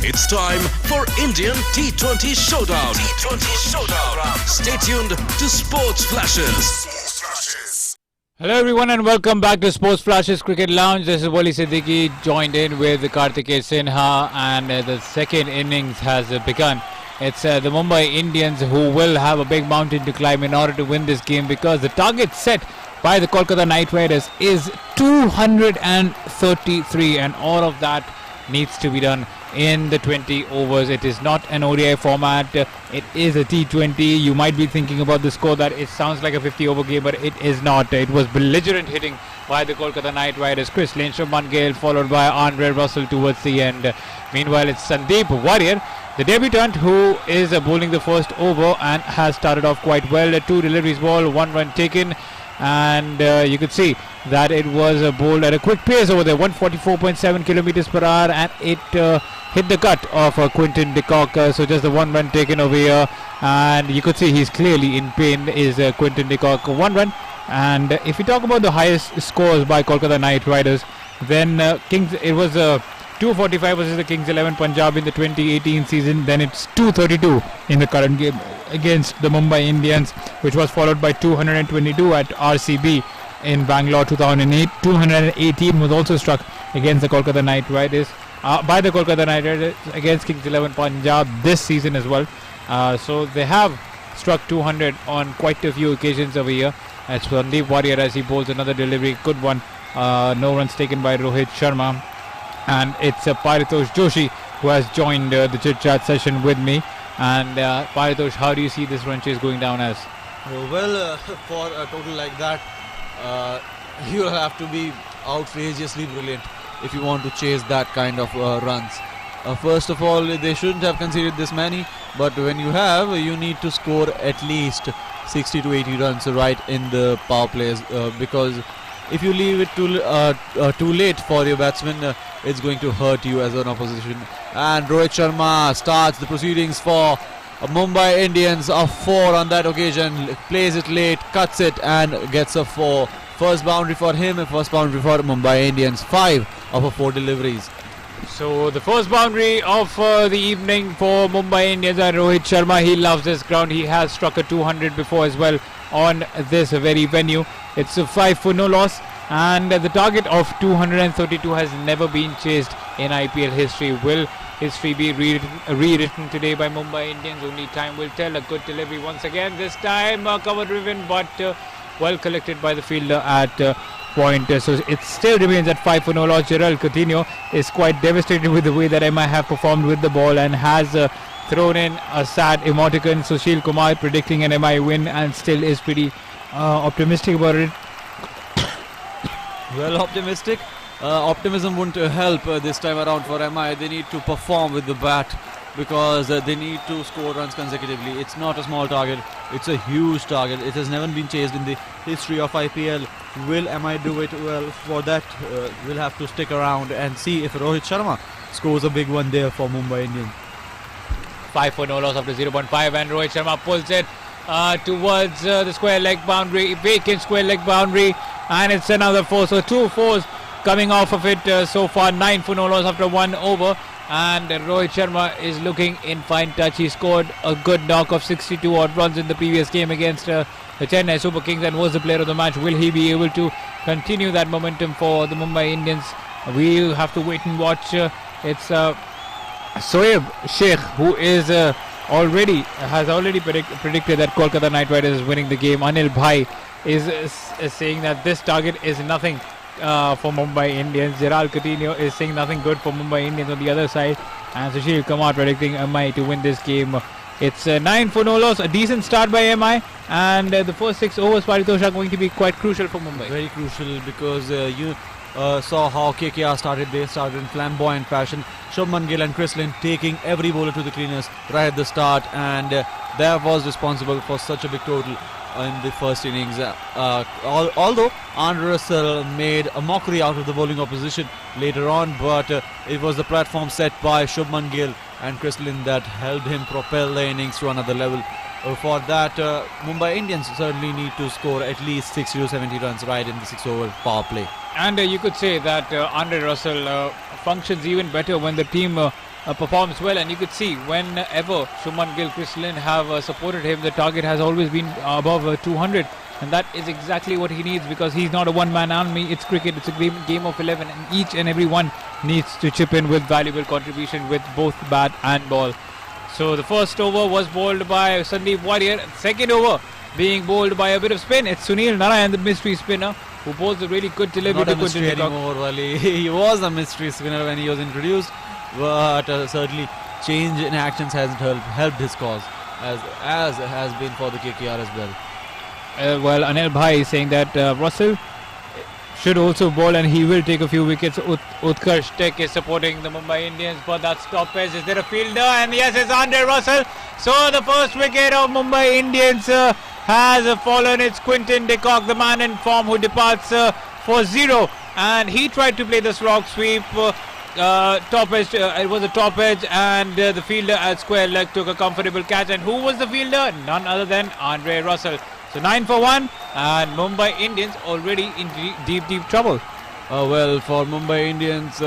It's time for Indian T20 Showdown. T20 Showdown. Stay tuned to Sports Flashes. Sports Flashes. Hello everyone and welcome back to Sports Flashes Cricket Lounge. This is Wali Siddiqui joined in with Kartikeya Sinha, and the second innings has begun. It's the Mumbai Indians who will have a big mountain to climb in order to win this game, because the target set by the Kolkata Knight Riders is 233, and all of that needs to be done in the 20 overs. It is not an ODI format, it is a T20. You might be thinking about the score that it sounds like a 50 over game, but it is not. It was belligerent hitting by the Kolkata Knight Riders. Chris Lane, Shubman Gill, followed by Andre Russell towards the end. Meanwhile, it's Sandeep Warrier, the debutant, who is bowling the first over and has started off quite well. 2 deliveries ball, 1 run taken, and you could see that it was bowled at a quick pace over there, 144.7 kilometers per hour, and it hit the gut of Quinton de Kock. So just the 1 run taken over here, and you could see he's clearly in pain, is Quinton de Kock. 1 run. And if we talk about the highest scores by Kolkata Knight Riders, then it was 245 versus the Kings 11 Punjab in the 2018 season. Then it's 232 in the current game against the Mumbai Indians, which was followed by 222 at RCB in Bangalore 2008. 218 was also struck against the Kolkata Knight Riders by the Kolkata Knight Riders against Kings 11 Punjab this season as well. So they have struck 200 on quite a few occasions over here. It's Sandeep Warrior as he bowls another delivery, good one. No runs taken by Rohit Sharma. And it's Paritosh Joshi who has joined the chit-chat session with me. And Paritosh, how do you see this run chase going down as? For a total like that, you'll have to be outrageously brilliant if you want to chase that kind of runs. First of all, they shouldn't have conceded this many, but when you have, you need to score at least 60 to 80 runs right in the power plays, because if you leave it too late for your batsman, it's going to hurt you as an opposition. And Rohit Sharma starts the proceedings for Mumbai Indians. A 4 on that occasion, plays it late, cuts it and gets a 4. First boundary for him, first boundary for Mumbai Indians. 5 of 4 deliveries. So the first boundary of the evening for Mumbai Indians, and Rohit Sharma, he loves this ground. He has struck a 200 before as well on this very venue. It's a 5 for no loss, and the target of 232 has never been chased in IPL history. Will history be rewritten today by Mumbai Indians? Only time will tell. A good delivery once again, this time cover driven, but well collected by the fielder at point. So it still remains at 5 for no loss. Gerald Coutinho is quite devastated with the way that MI have performed with the ball, and has thrown in a sad emoticon. Sushil Kumar predicting an MI win, and still is pretty optimistic about it. Well, optimistic. Optimism won't help this time around for MI. They need to perform with the bat, because they need to score runs consecutively. It's not a small target, it's a huge target. It has never been chased in the history of IPL. Will MI do it? Well, for that we'll have to stick around and see if Rohit Sharma scores a big one there for Mumbai Indians. 5 for no loss after 0.5, and Rohit Sharma pulls it towards the square leg boundary, vacant square leg boundary, and it's another 4. So 2 4s coming off of it so far. 9 for no loss after 1 over, and Rohit Sharma is looking in fine touch. He scored a good knock of 62 odd runs in the previous game against the Chennai Super Kings and was the player of the match. Will he be able to continue that momentum for the Mumbai Indians? We'll have to wait and watch. It's Soeb Sheikh who is has already predicted that Kolkata Knight Riders is winning the game. Anil Bhai is saying that this target is nothing for Mumbai Indians. Gerald Coutinho is saying nothing good for Mumbai Indians on the other side, and Sushil Kumar predicting MI to win this game. It's 9 for no loss, a decent start by MI, and the first 6 overs, Paritosh, are going to be quite crucial for Mumbai. Very crucial, because you saw how KKR started. They started in flamboyant fashion. Shubman Gill and Chris Lane taking every bowler to the cleaners right at the start, and that was responsible for such a big total in the first innings. Although Andre Russell made a mockery out of the bowling opposition later on, but it was the platform set by Shubman Gill and Chris Lynn that helped him propel the innings to another level. For that, Mumbai Indians certainly need to score at least 60 to 70 runs right in the 6-over power play. And you could say that Andre Russell functions even better when the team performs well, and you could see whenever Shuman Gill, Chris Lynn have supported him, the target has always been above 200, and that is exactly what he needs, because he's not a one-man army. It's cricket, it's a game of 11, and each and every one needs to chip in with valuable contribution with both bat and ball. So the first over was bowled by Sandeep Warrior, second over being bowled by a bit of spin. It's Sunil Narayan, the mystery spinner, who bowls a really good delivery. Not a mystery anymore, Wally. He was a mystery spinner when he was introduced, but certainly change in actions hasn't helped his cause, as has been for the KKR as well. Well, Anil Bhai is saying that Russell should also bowl and he will take a few wickets. Utkarsh Tek is supporting the Mumbai Indians, but that's top edge. Is there a fielder? And yes, it's Andre Russell. So the first wicket of Mumbai Indians has fallen. It's Quinton de Kock, the man in form, who departs for 0, and he tried to play the slog sweep. Top edge, it was a top edge, and the fielder at square leg took a comfortable catch. And who was the fielder? None other than Andre Russell. So 9 for 1, and Mumbai Indians already in deep trouble. Well, for Mumbai Indians,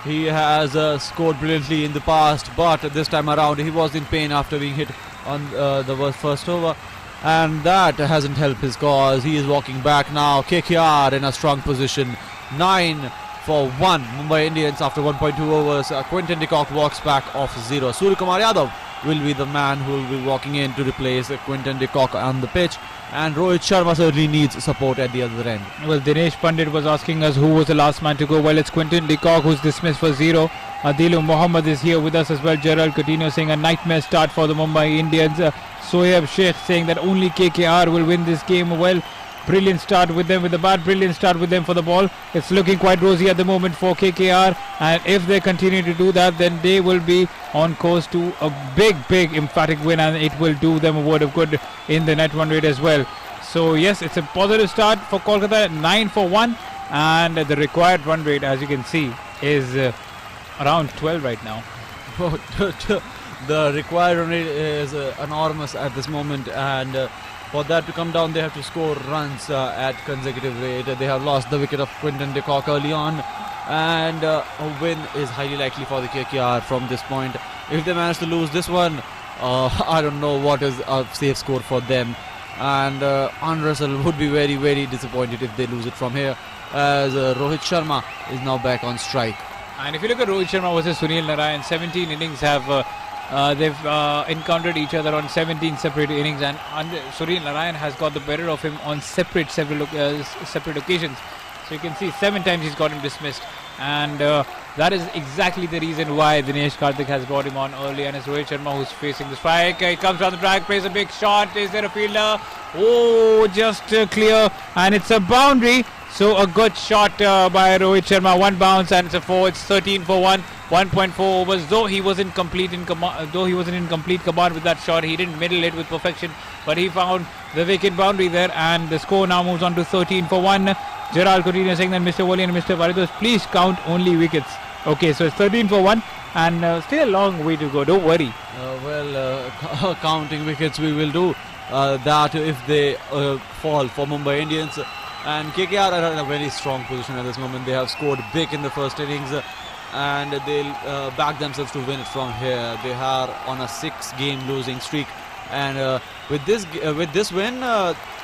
he has scored brilliantly in the past, but this time around he was in pain after being hit on the first over, and that hasn't helped his cause. He is walking back now. KKR in a strong position. 9 for 1. Mumbai Indians after 1.2 overs. Quinton de Kock walks back off 0. Surya Kumar Yadav will be the man who will be walking in to replace Quinton de Kock on the pitch, and Rohit Sharma certainly needs support at the other end. Well, Dinesh Pandit was asking us who was the last man to go. Well, it's Quinton de Kock who's dismissed for 0. Adilu Mohammed is here with us as well. Gerald Coutinho saying a nightmare start for the Mumbai Indians. Sohaib Sheikh saying that only KKR will win this game. Well, brilliant start with them with the bat, brilliant start with them for the ball. It's looking quite rosy at the moment for KKR, and if they continue to do that, then they will be on course to a big emphatic win, and it will do them a word of good in the net run rate as well. So yes, it's a positive start for Kolkata. 9 for 1, and the required run rate, as you can see, is around 12 right now. The required run rate is enormous at this moment, and for that to come down, they have to score runs at consecutive rate. They have lost the wicket of Quinton de Kock early on, and a win is highly likely for the KKR from this point. If they manage to lose this one, I don't know what is a safe score for them. And Andre Russell would be very disappointed if they lose it from here, as Rohit Sharma is now back on strike. And if you look at Rohit Sharma versus Sunil Narayan, 17 innings they've encountered each other on 17 separate innings, and Sunil Narayan has got the better of him on separate occasions. So you can see 7 times he's got him dismissed, and that is exactly the reason why Dinesh Karthik has brought him on early, and it's Rohit Sharma who's facing the strike. He comes down the track, plays a big shot. Is there a fielder? Oh, just clear, and it's a boundary. So a good shot by Rohit Sharma, 1 bounce, and it's a 4. It's 13 for 1. 1.4 overs. Though he wasn't in complete command with that shot, he didn't middle it with perfection, but he found the vacant boundary there, and the score now moves on to 13 for 1. Gerald Coutinho saying that Mr. Wali and Mr. Varitos, please count only wickets. Okay, so it's 13 for 1, and still a long way to go. Don't worry. Counting wickets we will do that if they fall for Mumbai Indians. And KKR are in a very strong position at this moment. They have scored big in the first innings, and they'll back themselves to win it from here. They are on a 6-game losing streak, and with this win,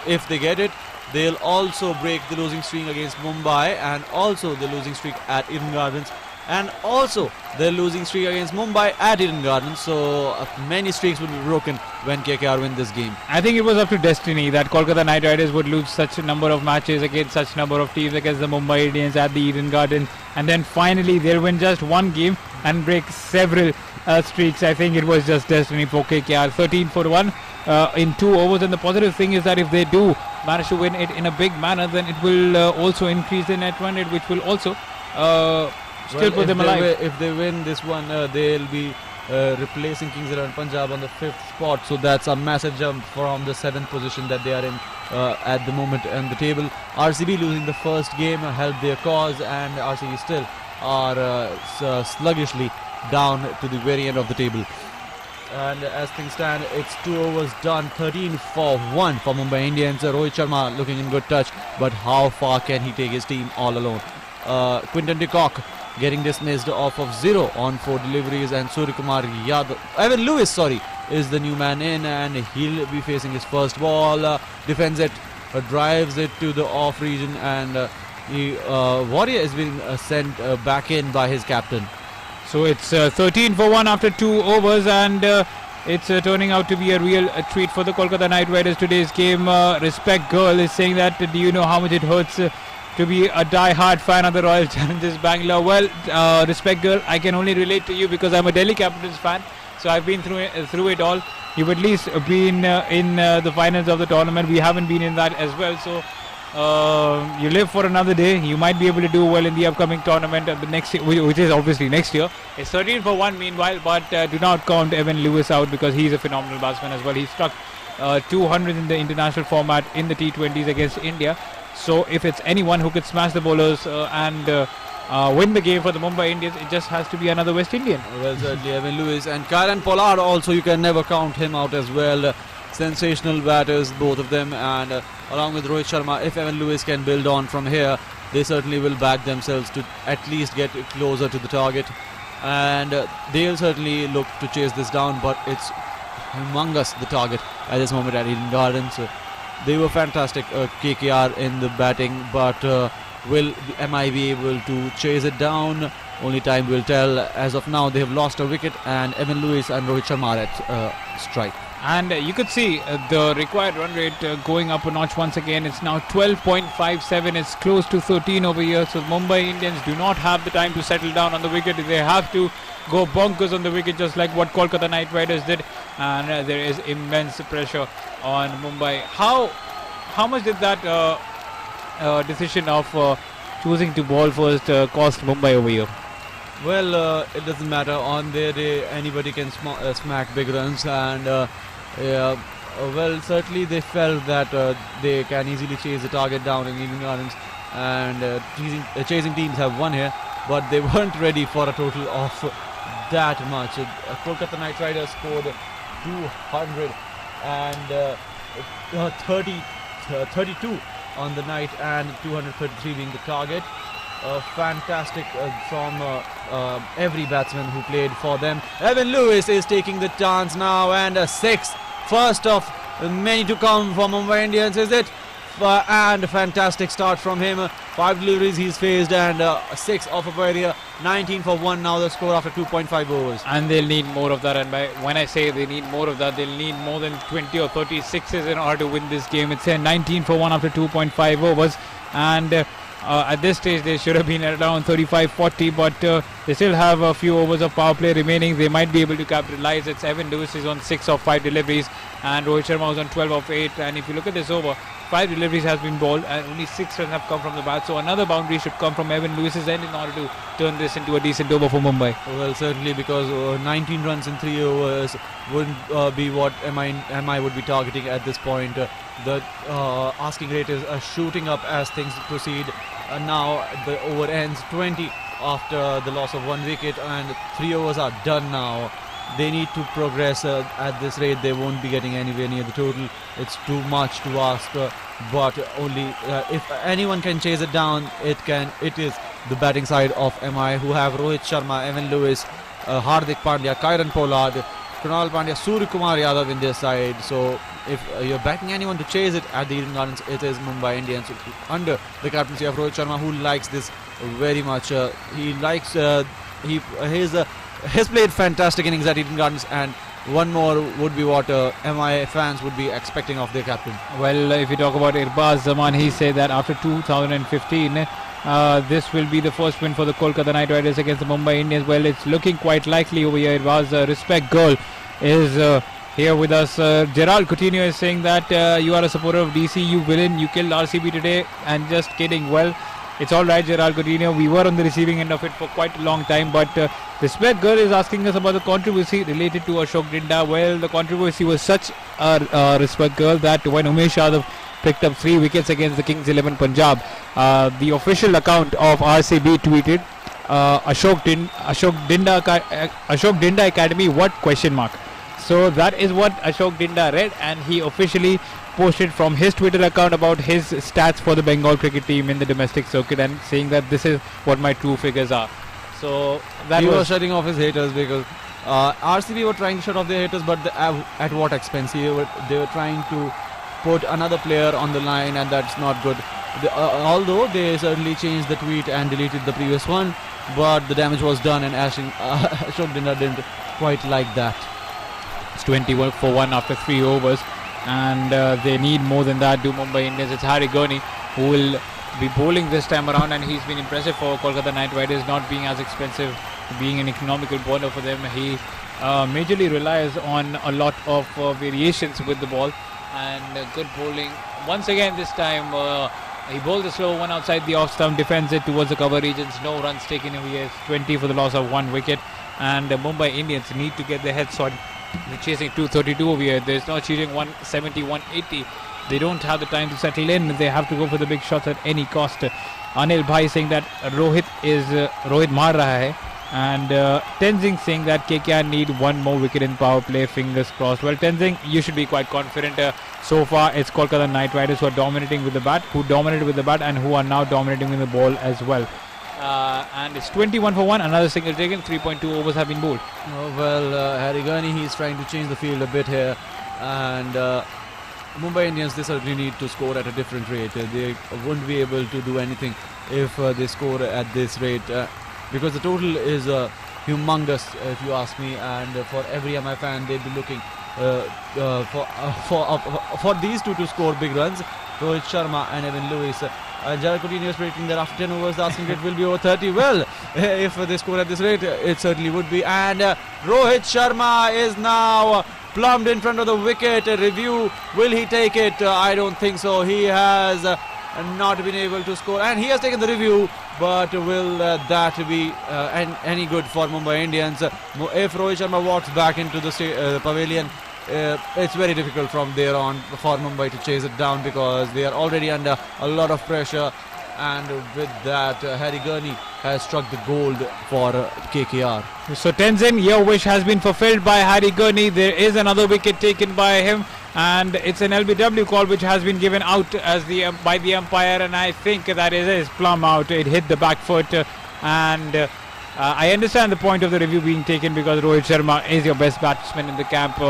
if they get it, they'll also break the losing streak against Mumbai, and also the losing streak at Eden Gardens, and also the losing streak against Mumbai at Eden Gardens. So many streaks will be broken when KKR win this game. I think it was up to destiny that Kolkata Knight Riders would lose such a number of matches against such number of teams against the Mumbai Indians at the Eden Gardens, and then finally they'll win just 1 game and break several streaks. I think it was just destiny for KKR. 13 for 1 in 2 overs, and the positive thing is that if they do manage to win it in a big manner, then it will also increase the net run rate, which will also still put them alive. If they win this one, they'll be replacing Kings 11 Punjab on the 5th spot. So that's a massive jump from the 7th position that they are in at the moment on the table. RCB losing the first game helped their cause, and RCB still are sluggishly down to the very end of the table. And as things stand, it's 2 overs done, 13 for 1 for Mumbai Indians. Rohit Sharma looking in good touch, but how far can he take his team all alone? Quinton de Kock getting dismissed off of 0 on 4 deliveries, and Suryakumar Yadav, Evan Lewis, sorry, is the new man in, and he'll be facing his first ball. Defends it, drives it to the off region, and the Warrior is being sent back in by his captain. So it's 13 for 1 after 2 overs, and it's turning out to be a real treat for the Kolkata Knight Riders today's game. Respect Girl is saying that, do you know how much it hurts to be a die-hard fan of the Royal Challengers Bangalore? Well, Respect Girl, I can only relate to you because I'm a Delhi Capitals fan, so I've been through it all. You've at least been in the finals of the tournament. We haven't been in that as well, so you live for another day. You might be able to do well in the upcoming tournament the next year, which is obviously next year. It's 13 for 1 meanwhile, but do not count Evan Lewis out because he's a phenomenal batsman as well. He struck 200 in the international format in the T20s against India. So if it's anyone who could smash the bowlers and win the game for the Mumbai Indians, it just has to be another West Indian. Well, certainly Evan Lewis and Kieran Pollard also, you can never count him out as well. Sensational batters, both of them, and along with Rohit Sharma, if Evan Lewis can build on from here, they certainly will back themselves to at least get closer to the target, and they'll certainly look to chase this down, but it's humongous, the target at this moment at Eden Gardens. They were fantastic, KKR in the batting, but will MI be able to chase it down? Only time will tell. As of now, they have lost a wicket, and Evan Lewis and Rohit Sharma are at strike. And you could see the required run rate going up a notch once again. It's now 12.57. It's close to 13 over here. So Mumbai Indians do not have the time to settle down on the wicket. They have to go bonkers on the wicket, just like what Kolkata Knight Riders did. And there is immense pressure on Mumbai. How much did that decision of choosing to ball first cost Mumbai over here? Well, it doesn't matter. On their day, anybody can smack big runs, and well, certainly they felt that they can easily chase the target down in Eden Gardens, and chasing teams have won here, but they weren't ready for a total of that much. Kolkata Knight Riders scored 232 on the night, and 233 being the target. Fantastic from every batsman who played for them. Evan Lewis is taking the chance now, and a 6, first of many to come for Mumbai Indians, is it? And a fantastic start from him. 5 deliveries he's faced, and 6 off of area. 19 for 1 now the score after 2.5 overs. And they'll need more of that, and when I say they need more of that, they'll need more than 20 or 36s in order to win this game. It's 19 for 1 after 2.5 overs, and at this stage they should have been at around 35-40, but they still have a few overs of power play remaining. They might be able to capitalize. It's Evan Lewis is on 6 of 5 deliveries, and Rohit Sharma was on 12 of 8. And if you look at this over, 5 deliveries has been bowled and only 6 runs have come from the bat. So another boundary should come from Evan Lewis's end in order to turn this into a decent over for Mumbai. Well, certainly, because 19 runs in 3 overs wouldn't be what MI would be targeting at this point. The asking rate is shooting up as things proceed. Now the over ends 20 after the loss of 1 wicket, and 3 overs are done now. They need to progress at this rate. They won't be getting anywhere near the total. It's too much to ask, but only if anyone can chase it down, it is the batting side of MI, who have Rohit Sharma, Evan Lewis, Hardik Pandya, Kieran Pollard, Kunal Pandya, Suryakumar Yadav in their side. So if you're backing anyone to chase it at the Eden Gardens, it is Mumbai Indians under the captaincy of Rohit Sharma, who likes this very much. He likes he's played fantastic innings at Eden Gardens, and one more would be what MI fans would be expecting of their captain. Well, if you talk about Irbaz Zaman, he said that after 2015 this will be the first win for the Kolkata Knight Riders against the Mumbai Indians. Well, it's looking quite likely over here. Irbaz Respect Girl is here with us. Gerald Coutinho is saying that you are a supporter of DC, you villain, you killed RCB today, and just kidding. Well, it's alright, Gerald Coutinho. We were on the receiving end of it for quite a long time, but Respect Girl is asking us about the controversy related to Ashok Dinda. Well, the controversy was such a Respect Girl that when Umesh Yadav picked up 3 wickets against the Kings 11 Punjab, the official account of RCB tweeted Ashok Dinda Academy, what question mark? So that is what Ashok Dinda read, and he officially posted from his Twitter account about his stats for the Bengal cricket team in the domestic circuit, and saying that this is what my true figures are. So that He was was shutting off his haters because RCB were trying to shut off their haters, but at what expense? They were trying to put another player on the line, and that's not good. Although they certainly changed the tweet and deleted the previous one, but the damage was done, and Ashok Dinda didn't quite like that. It's 21 for 1 after 3 overs, and they need more than that, do Mumbai Indians. It's Harry Gurney who will be bowling this time around, and he's been impressive for Kolkata Knight Riders, not being as expensive, being an economical bowler for them. He majorly relies on a lot of variations with the ball, and good bowling. Once again this time he bowled the slow one outside the off stump, defends it towards the cover regions, no runs taken away, 20 for the loss of 1 wicket, and Mumbai Indians need to get their heads on. They're chasing 232 over here. There's no chasing 170, 180. They don't have the time to settle in. They have to go for the big shots at any cost. Anil Bhai saying that Rohit maar raha hai, and Tenzing saying that KKR need 1 more wicket in power play. Fingers crossed. Well, Tenzing, you should be quite confident. So far, it's Kolkata Knight Riders who are dominating with the bat, and who are now dominating with the ball as well. And it's 21 for 1, another single taken, 3.2 overs have been bowled. Harry Gurney, he's trying to change the field a bit here, and Mumbai Indians, they certainly need to score at a different rate. They won't be able to do anything if they score at this rate, because the total is humongous, if you ask me, and for every MI fan, they'd be looking for these two to score big runs, Rohit Sharma and Evan Lewis. Gerald Coutinho is predicting that after 10 overs the asking rate will be over 30. Well, if they score at this rate, it certainly would be. And Rohit Sharma is now plumbed in front of the wicket. A review, will he take it? I don't think so. He has not been able to score, and he has taken the review, but will that be any good for Mumbai Indians? If Rohit Sharma walks back into the pavilion, it's very difficult from there on for Mumbai to chase it down, because they are already under a lot of pressure, and with that Harry Gurney has struck the gold for KKR. So Tenzin, your wish has been fulfilled by Harry Gurney. There is another wicket taken by him, and it's an LBW call which has been given out as by the umpire, and I think that is plumb out. It hit the back foot, and I understand the point of the review being taken, because Rohit Sharma is your best batsman in the camp,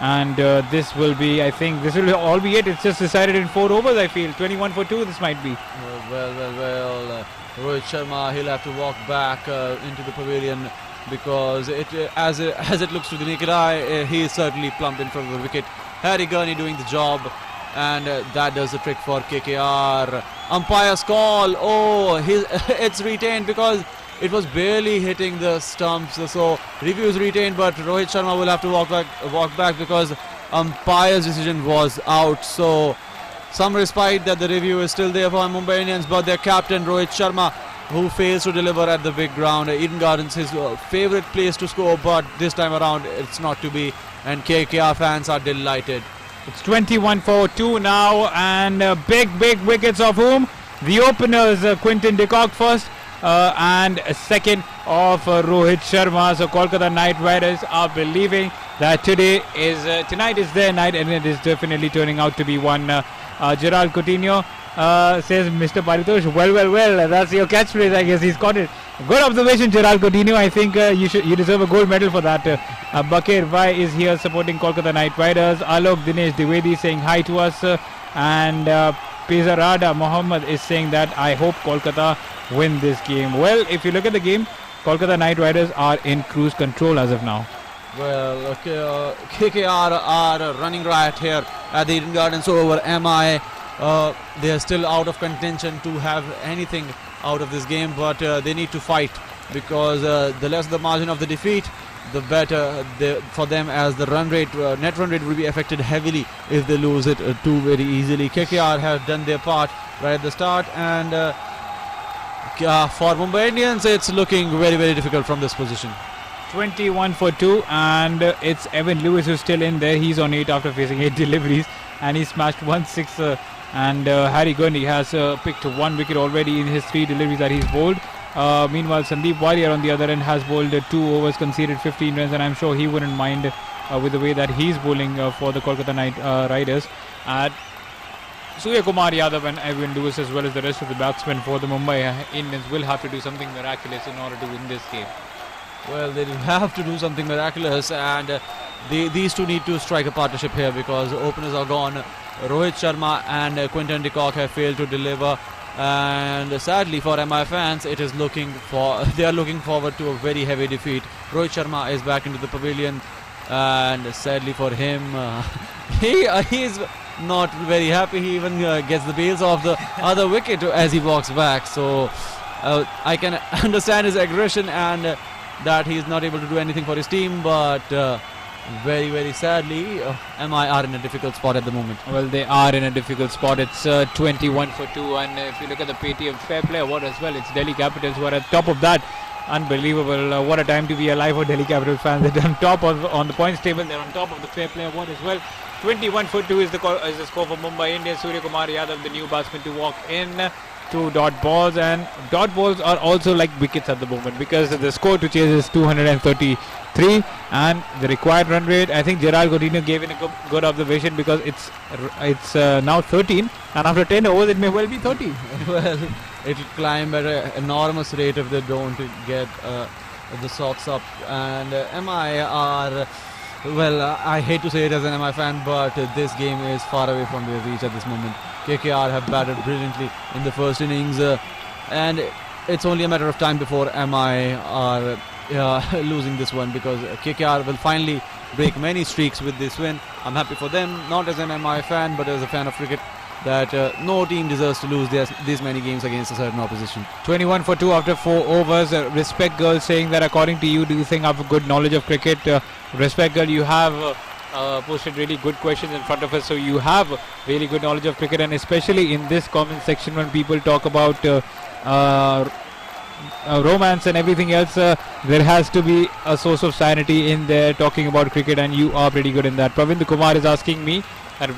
and this will be, I think this will all be it. It's just decided in 4 overs, I feel. 21 for 2 this might be. Well, Rohit Sharma, he'll have to walk back into the pavilion, because as it looks to the naked eye, he is certainly plumped in front of the wicket. Harry Gurney doing the job, and that does the trick for KKR. Umpire's call, it's retained because it was barely hitting the stumps, so review is retained, but Rohit Sharma will have to walk back because umpire's decision was out. So some respite that the review is still there for Mumbai Indians, but their captain Rohit Sharma, who fails to deliver at the big ground. Eden Gardens, his favourite place to score, but this time around it's not to be, and KKR fans are delighted. It's 21 for 2 now, and big wickets of whom? The openers, Quinton de Kock first, and second of Rohit Sharma. So Kolkata Knight Riders are believing that tonight is their night, and it is definitely turning out to be one. Gerald Coutinho says, Mr. Paritosh, well, that's your catchphrase, I guess. He's got it. Good observation, Gerald Coutinho. I think you deserve a gold medal for that. Bakir Vai is here supporting Kolkata Knight Riders. Alok Dinesh Dwivedi saying hi to us, and Pizarada Mohammed is saying that I hope Kolkata win this game. Well, if you look at the game, Kolkata Knight Riders are in cruise control as of now. Well, KKR are running riot here at the Eden Gardens over MI. They are still out of contention to have anything out of this game, but they need to fight, because the less the margin of the defeat, the better for them, as the net run rate will be affected heavily if they lose it too very easily. KKR have done their part right at the start, and for Mumbai Indians, it's looking very difficult from this position. 21 for 2, and it's Evan Lewis who's still in there. He's on 8 after facing 8 deliveries, and he smashed 1 6. And Harry Gurney has picked 1 wicket already in his 3 deliveries that he's bowled. Meanwhile, Sandeep Warrior on the other end has bowled 2 overs, conceded 15 runs, and I'm sure he wouldn't mind with the way that he's bowling for the Kolkata Knight Riders. Surya Kumar Yadav and Evan Lewis, as well as the rest of the batsmen for the Mumbai Indians, will have to do something miraculous in order to win this game. Well, they will have to do something miraculous, and these two need to strike a partnership here because openers are gone. Rohit Sharma and Quinton de Kock have failed to deliver, and sadly for MI fans, they are looking forward to a very heavy defeat. Rohit Sharma is back into the pavilion, and sadly for him, he is not very happy. He even gets the bails off the other wicket as he walks back. So I can understand his aggression and that he is not able to do anything for his team, but very, very sadly, MI are in a difficult spot at the moment. Well, they are in a difficult spot. It's 21 for 2, and if you look at the Paytm Fair Play Award as well, it's Delhi Capitals who are at top of that. Unbelievable. What a time to be alive for Delhi Capitals fans. They're on top on the points table. They're on top of the Fair Play Award as well. 21 for 2 is the score for Mumbai Indians. Surya Kumar Yadav, the new batsman to walk in. 2 dot balls, and dot balls are also like wickets at the moment because the score to chase is 233, and the required run rate, I think Gerard Godinho gave in a good observation because it's now 13, and after 10 overs it may well be 30. Well, it will climb at an enormous rate if they don't get the socks up, and MI are, well, I hate to say it as an MI fan, but this game is far away from their reach at this moment. KKR have batted brilliantly in the first innings, and it's only a matter of time before MI are losing this one because KKR will finally break many streaks with this win. I'm happy for them, not as an MI fan but as a fan of cricket, that no team deserves to lose these many games against a certain opposition. 21 for 2 after 4 overs. Respect Girl saying that according to you, do you think I have a good knowledge of cricket? Respect Girl, you have posted really good questions in front of us, so you have really good knowledge of cricket, and especially in this comment section when people talk about romance and everything else, there has to be a source of sanity in there talking about cricket, and you are pretty good in that. Pravind Kumar is asking me at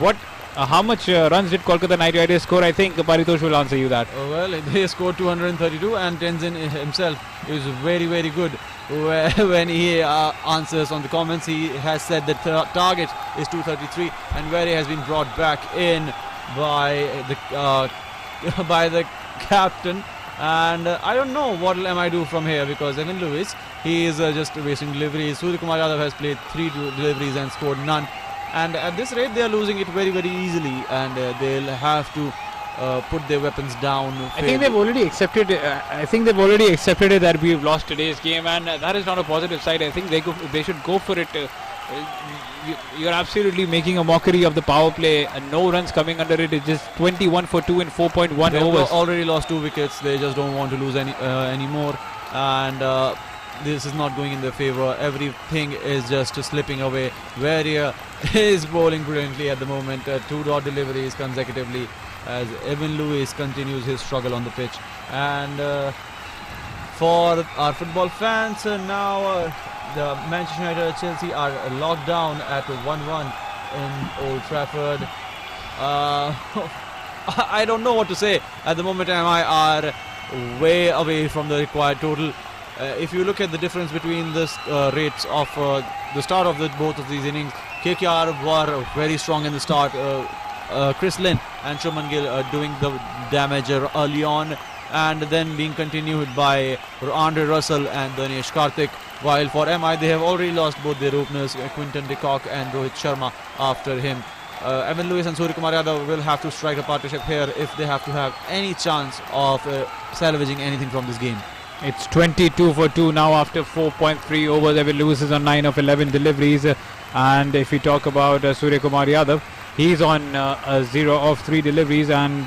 how much runs did Kolkata Knight Riders score? I think Paritosh will answer you that. Well, they scored 232, and Tenzin himself is very, very good. When he answers on the comments, he has said that the target is 233, and where he has been brought back in by the captain. And I don't know what will MI do from here because Evan Lewis, he is just wasting deliveries. Surya Kumar Yadav has played 3 deliveries and scored none. And at this rate, they are losing it very, very easily, and they'll have to put their weapons down. I think they've already accepted. It that we've lost today's game, and that is not a positive side. I think they should go for it. You're absolutely making a mockery of the power play, and no runs coming under it. It's just 21 for 2 in 4.1 They've overs. Already lost 2 wickets. They just don't want to lose any more, and this is not going in their favour. Everything is just slipping away. Warrior is bowling brilliantly at the moment. 2 dot deliveries consecutively as Evan Lewis continues his struggle on the pitch. And for our football fans, now the Manchester United Chelsea are locked down at 1-1 in Old Trafford. I don't know what to say. At the moment, MI are way away from the required total. If you look at the difference between the rates of the start of both of these innings, KKR were very strong in the start. Chris Lynn and Shubman Gill doing the damage early on, and then being continued by Andre Russell and Danesh Karthik. While for MI, they have already lost both their openers, Quinton de Kock and Rohit Sharma after him. Evan Lewis and Surya Kumar Yadav will have to strike a partnership here if they have to have any chance of salvaging anything from this game. It's 22 for 2 now after 4.3 overs. Evan Lewis is on 9 of 11 deliveries. And if we talk about Surya Kumar Yadav, he's on 0 of 3 deliveries, and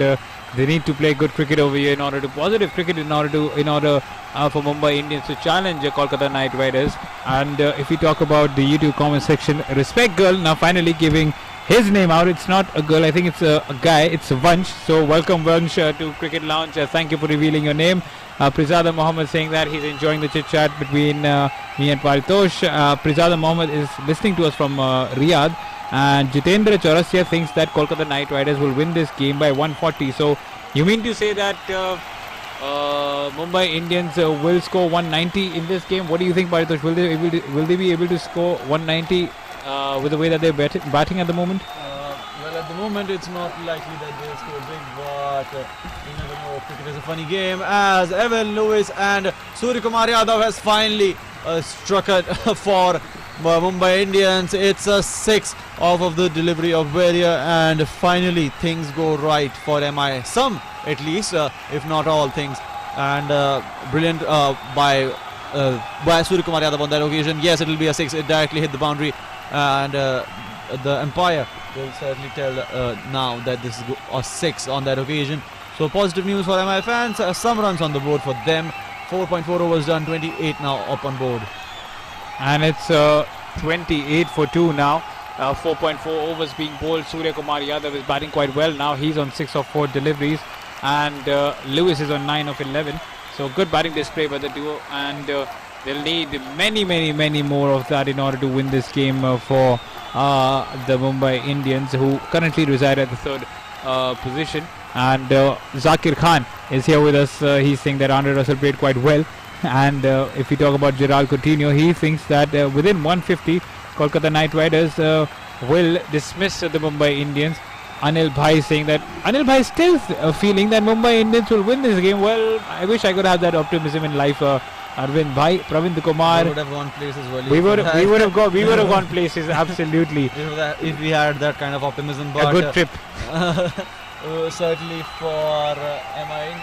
they need to play good cricket over here positive cricket in order for Mumbai Indians to challenge Kolkata Knight Riders. And if we talk about the YouTube comment section, Respect Girl now finally giving his name out. It's not a girl, I think it's a guy, it's a Vansh. So welcome Vansh to Cricket Lounge. Thank you for revealing your name. Prizada Mohammed saying that he's enjoying the chit chat between me and Paritosh. Prizada Mohammed is listening to us from Riyadh, and Jitendra Chaurasya thinks that Kolkata Knight Riders will win this game by 140. So you mean to say that Mumbai Indians will score 190 in this game. What do you think, Paritosh? Will they be able to score 190 with the way that they're batting at the moment? Well, at the moment, it's not likely that they'll score big, but you never know. Cricket is a funny game. As Evan Lewis and Surya Kumar Yadav has finally struck it for Mumbai Indians. It's a 6 off of the delivery of Varia, and finally things go right for MI. Some, at least, if not all things. And brilliant by Surya Kumar Yadav on that occasion. Yes, it will be a 6. It directly hit the boundary, and the umpire will certainly tell now that this is a 6 on that occasion. So positive news for MI fans. Some runs on the board for them. 4.4 overs done, 28 now up on board. And it's 28 for 2 now. 4.4 overs being bowled. Surya Kumar Yadav is batting quite well now. He's on 6 of 4 deliveries, and Lewis is on 9 of 11. So good batting display by the duo, and they'll need many more of that in order to win this game for the Mumbai Indians, who currently reside at the 3rd position. And Zakir Khan is here with us. He's saying that Andre Russell played quite well. And if we talk about Gerald Coutinho, he thinks that within 150, Kolkata Knight Riders will dismiss the Mumbai Indians. Anil Bhai saying that Anil Bhai is still feeling that Mumbai Indians will win this game. Well, I wish I could have that optimism in life. Arvind Bhai, Pravind Kumar. We would have gone places. We would have gone places, absolutely. If we had that kind of optimism, but a good trip. Certainly for MI,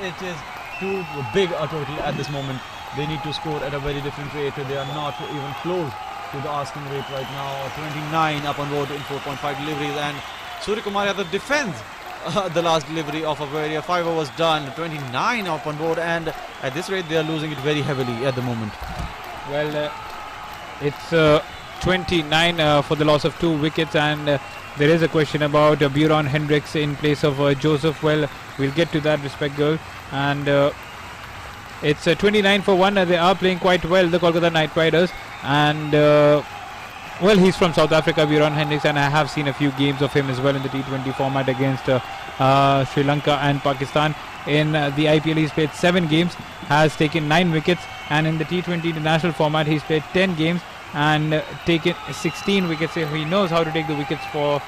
it is too big a total at this moment. They need to score at a very different rate. They are not even close to the asking rate right now. 29 up on board in 4.5 deliveries, and Surya Kumar Yadav defends the last delivery of a very 5 overs done. 29 up on board, and at this rate they are losing it very heavily at the moment. Well, it's 29 for the loss of 2 wickets, and there is a question about Buron Hendricks in place of Joseph. Well, we'll get to that, respect girl. And it's 29 for 1. They are playing quite well, the Kolkata Knight Riders. And well, he's from South Africa, Buron Hendricks, and I have seen a few games of him as well in the T20 format against Sri Lanka and Pakistan. In the IPL, he's played 7 games, has taken 9 wickets, and in the T20 international format, he's played 10 games and taken 16 wickets. He knows how to take the wickets for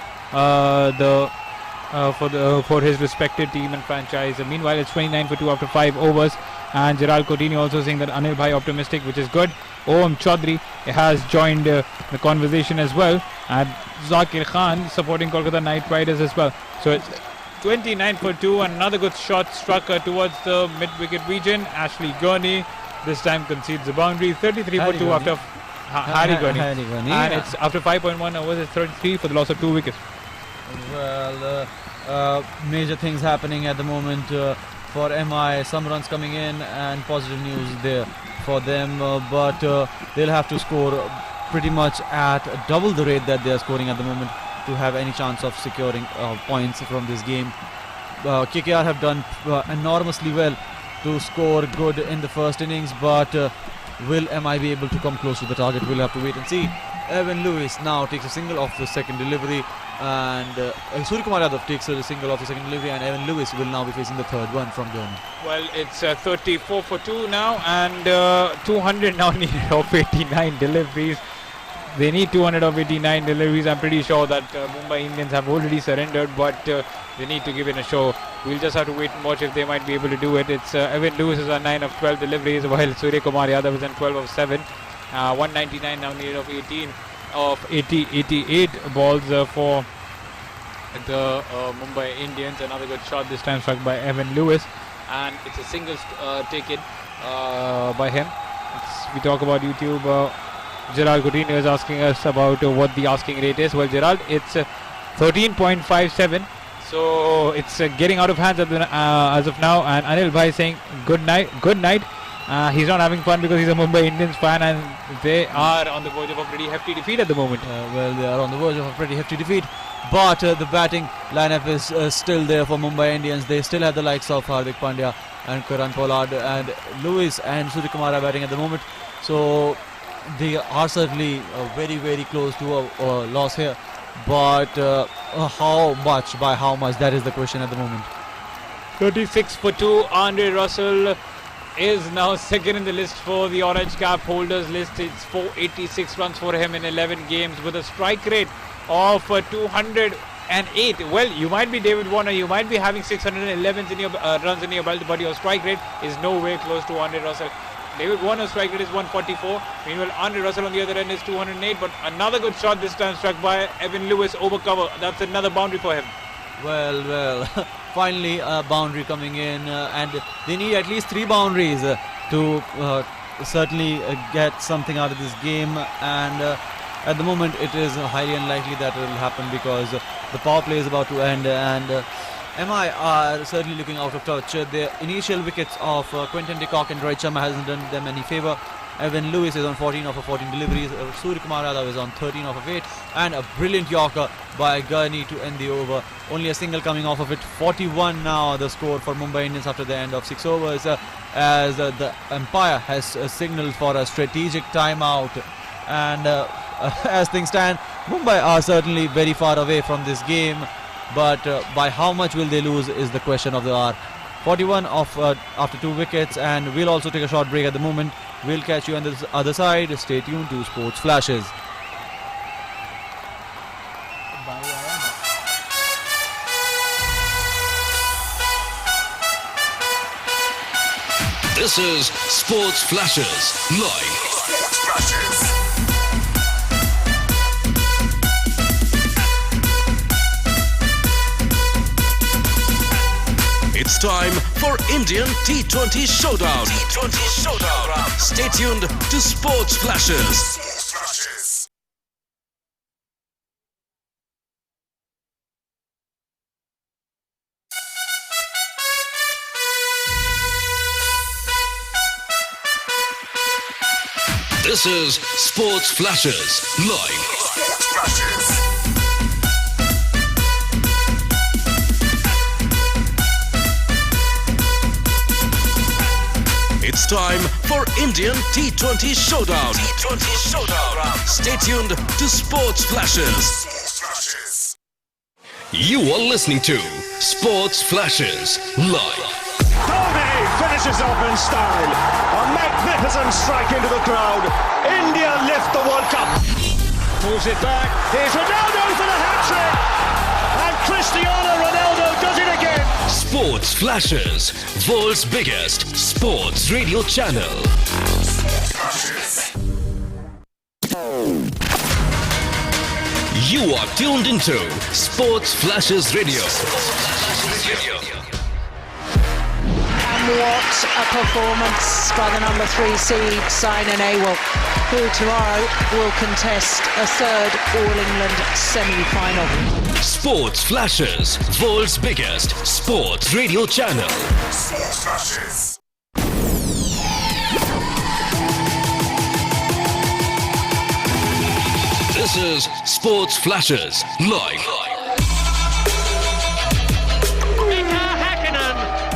for his respected team and franchise. Meanwhile, it's 29 for 2 after 5 overs, and Gerald Coutinho also saying that Anil Bhai optimistic, which is good. Om Chaudhary has joined the conversation as well, and Zakir Khan supporting Kolkata Knight Riders as well. So it's 29 for 2, and another good shot struck towards the mid-wicket region. Ashley Gurney this time concedes the boundary. 33 for 2 after Harry Gurney. And it's after 5.1 overs, it's 33 for the loss of 2 wickets. Well, major things happening at the moment for MI. Some runs coming in and positive news there for them, but they'll have to score pretty much at double the rate that they are scoring at the moment to have any chance of securing points from this game. KKR have done enormously well to score good in the first innings, but will MI be able to come close to the target? We'll have to wait and see. Evan Lewis now takes a single off the second delivery, and Surya Kumar Yadav takes a single off the second delivery, and Evan Lewis will now be facing the third one from Gurney. Well, it's 34 for 2 now, and 200 now needed of 89 deliveries. They need 200 of 89 deliveries. I'm pretty sure that Mumbai Indians have already surrendered, but they need to give it a show. We'll just have to wait and watch if they might be able to do it. It's Evan Lewis is on 9 of 12 deliveries, while Surya Kumar Yadav is on 12 of 7. 199 now needed of 88 balls for the Mumbai Indians. Another good shot this time struck by Evan Lewis, and it's a single taken by him. We talk about YouTube. Gerald Coutinho is asking us about what the asking rate is. Well, Gerald, it's 13.57. So it's getting out of hands as of now. And Anil Bhai saying good night. He's not having fun because he's a Mumbai Indians fan, and they are on the verge of a pretty hefty defeat at the moment. Well, they are on the verge of a pretty hefty defeat, but the batting lineup is still there for Mumbai Indians. They still have the likes of Hardik Pandya and Karan Pollard, and Lewis and Surya Kumar are batting at the moment. So they are certainly very close to a loss here, but how much, by how much, that is the question at the moment. 36 for 2. Andre Russell is now second in the list for the orange cap holders list. It's 486 runs for him in 11 games with a strike rate of 208. Well, you might be David Warner, you might be having 611 in your runs in your belt, but your strike rate is nowhere close to Andre Russell. David Warner's strike rate is 144. Meanwhile, Andre Russell on the other end is 208. But another good shot this time struck by Evan Lewis over cover. That's another boundary for him. Well, finally a boundary coming in, and they need at least 3 boundaries to certainly get something out of this game. And at the moment, it is highly unlikely that it will happen because the power play is about to end, and MI are certainly looking out of touch. The initial wickets of Quinton de Kock and Rohit Sharma hasn't done them any favour. Evan Lewis is on 14 off of 14 deliveries. Surya Kumar Yadav is on 13 off of 8. And a brilliant Yorker by Gurney to end the over. Only a single coming off of it. 41 now the score for Mumbai Indians after the end of 6 overs. As the umpire has signalled for a strategic timeout. And as things stand, Mumbai are certainly very far away from this game. But by how much will they lose is the question of the hour. 41 off after 2 wickets, and we'll also take a short break at the moment. We'll catch you on the other side. Stay tuned to Sports Flashes. This is Sports Flashes live. Sports Flashes. It's time for Indian T20 Showdown. Stay tuned to Sports Flashes. Sports Flashes. This is Sports Flashes live. Sports Flashes. It's time for Indian T20 Showdown. Stay tuned to Sports Flashes. Sports Flashes. You are listening to Sports Flashes live. Dhoni finishes off in style. A magnificent strike into the crowd. India lift the World Cup. Pulls it back. Here's Ronaldo for the hat-trick. And Cristiano Ronaldo does it again. Sports Flashes, world's biggest sports radio channel. You are tuned into Sports Flashes Radio. And what a performance by the number 3 seed, Saina Nehwal, who tomorrow will contest a third All-England semi-final. Sports Flashes, world's biggest sports radio channel. Sports Flashes. This is Sports Flashes live.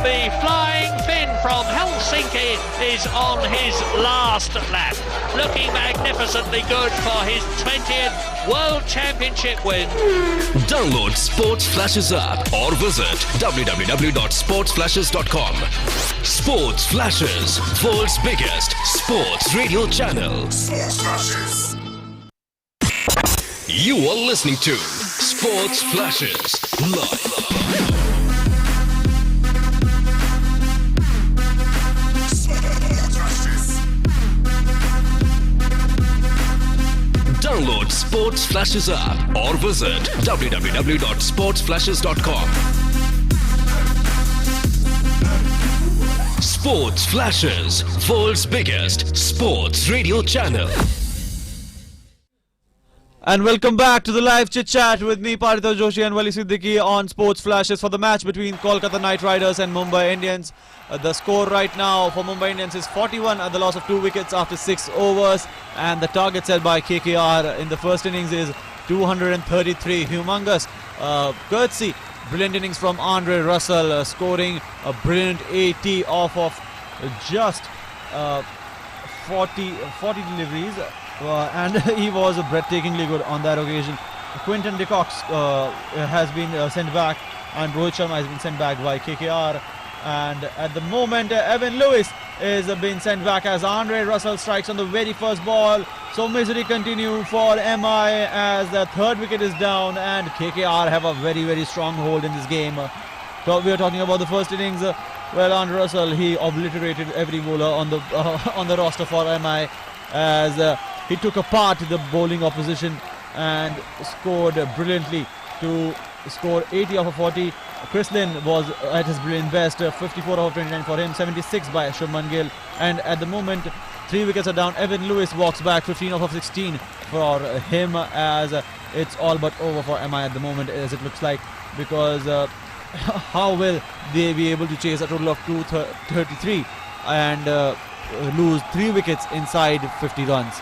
The flying Finn from Helsinki is on his last lap. Looking magnificently good for his 20th World Championship win. Download Sports Flashes app or visit www.sportsflashes.com. Sports Flashes, world's biggest sports radio channel. Sports Flashes. You are listening to Sports Flashes live. Download Sports Flashes app or visit www.sportsflashes.com. Sports Flashes, world's biggest sports radio channel. And welcome back to the live chit chat with me, Paritha Joshi and Wali Siddiqui on Sports Flashes for the match between Kolkata Knight Riders and Mumbai Indians. The score right now for Mumbai Indians is 41 at the loss of 2 wickets after 6 overs, and the target set by KKR in the first innings is 233. Humongous courtesy, brilliant innings from Andre Russell, scoring a brilliant 80 off of just 40 deliveries. And he was breathtakingly good on that occasion. Quinton de Kock has been sent back, and Rohit Sharma has been sent back by KKR. And at the moment, Evan Lewis is being sent back as Andre Russell strikes on the very first ball. So misery continue for MI as the third wicket is down, and KKR have a very strong hold in this game. So we are talking about the first innings. Well, Andre Russell, he obliterated every bowler on the roster for MI as he took apart the bowling opposition and scored brilliantly to score 80 off of 40. Chris Lynn was at his brilliant best, 54 off of 29 for him, 76 by Shubman Gill. And at the moment, 3 wickets are down. Evan Lewis walks back, 15 off of 16 for him as it's all but over for MI at the moment, as it looks like, because how will they be able to chase a total of 233 and lose 3 wickets inside 50 runs?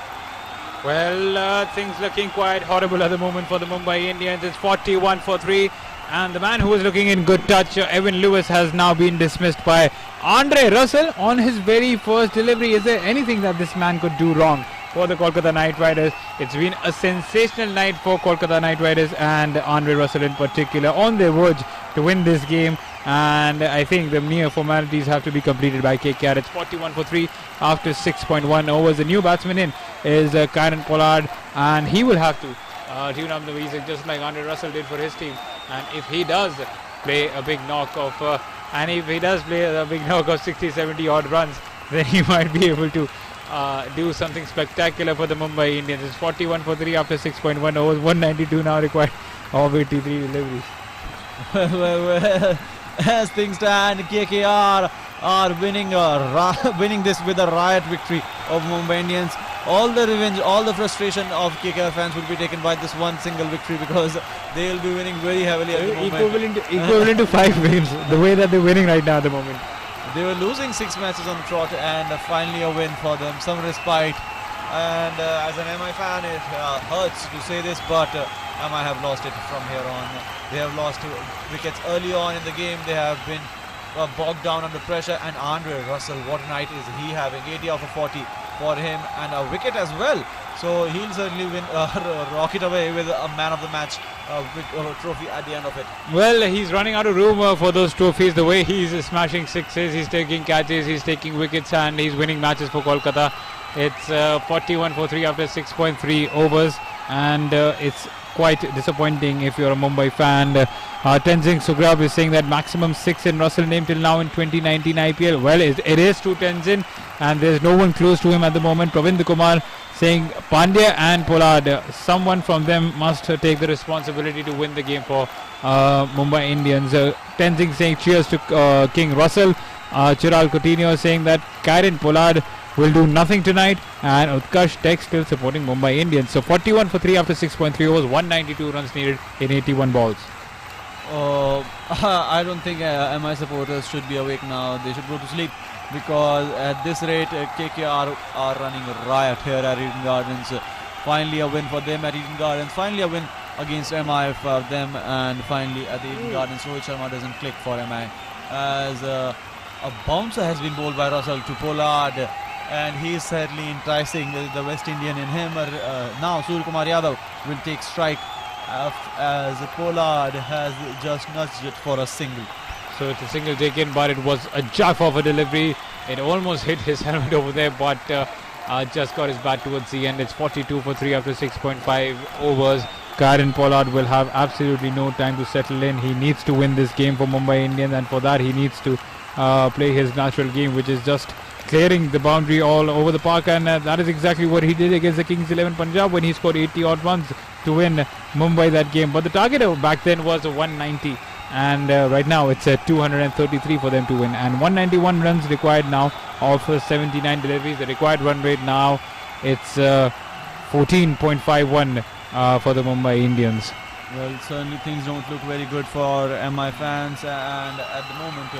Well, things looking quite horrible at the moment for the Mumbai Indians. It's 41 for 3. And the man who was looking in good touch, Evan Lewis, has now been dismissed by Andre Russell on his very first delivery. Is there anything that this man could do wrong for the Kolkata Knight Riders? It's been a sensational night for Kolkata Knight Riders and Andre Russell in particular, on their verge to win this game. And I think the mere formalities have to be completed by KKR. It's 41 for 3 after 6.1 overs. The new batsman in is Kieran Pollard, and he will have to tune up the music just like Andre Russell did for his team. And if he does play a big knock of 60-70 odd runs, then he might be able to do something spectacular for the Mumbai Indians. It's 41 for 3 after 6.1 overs. 192 now required of 83 deliveries. Well, as things stand, KKR are winning this with a riot victory of Mumbai Indians. All the revenge, all the frustration of KKR fans will be taken by this one single victory, because they will be winning very heavily at the moment. Equivalent to 5 games, the way that they're winning right now at the moment. They were losing 6 matches on the trot, and finally a win for them, some respite. And as an MI fan, it hurts to say this, but MI have lost it from here on. They have lost 2 wickets early on in the game. They have been bogged down under pressure, and Andre Russell, what a night is he having, 80 off of 40 for him, and a wicket as well. So he'll certainly win, rock it away with a man of the match trophy at the end of it. Well, he's running out of room for those trophies. The way he's smashing sixes, he's taking catches, he's taking wickets, and he's winning matches for Kolkata. It's 41 for 3 after 6.3 overs, and it's quite disappointing if you're a Mumbai fan. Tenzing Sugrab is saying that maximum 6 in Russell name till now in 2019 IPL. Well, it is to Tenzin, and there's no one close to him at the moment. Pravind Kumar saying Pandya and Pollard, someone from them must take the responsibility to win the game for Mumbai Indians. Tenzing saying cheers to King Russell. Chiral Coutinho saying that Kieran Pollard will do nothing tonight, and Utkarsh Tek still supporting Mumbai Indians. So 41 for 3 after 6.3 overs, 192 runs needed in 81 balls. I don't think MI supporters should be awake now. They should go to sleep, because at this rate KKR are running riot here at Eden Gardens. Finally a win for them at Eden Gardens, finally a win against MI for them, and finally at the Eden Gardens Rohit Sharma doesn't click for MI, as a bouncer has been bowled by Russell to Pollard, and he is certainly enticing the West Indian in him. Now Surya Kumar Yadav will take strike as Pollard has just nudged it for a single. So it's a single taken, but it was a jaff of a delivery. It almost hit his helmet over there, but just got his bat towards the end. It's 42 for 3 after 6.5 overs. Kieran Pollard will have absolutely no time to settle in. He needs to win this game for Mumbai Indians, and for that he needs to play his natural game, which is just clearing the boundary all over the park, and that is exactly what he did against the Kings 11 Punjab when he scored 80 odd runs to win Mumbai that game. But the target back then was 190, and right now it's 233 for them to win, and 191 runs required now of 79 deliveries. The required run rate now, it's 14.51 for the Mumbai Indians. Well, certainly things don't look very good for MI fans, and at the moment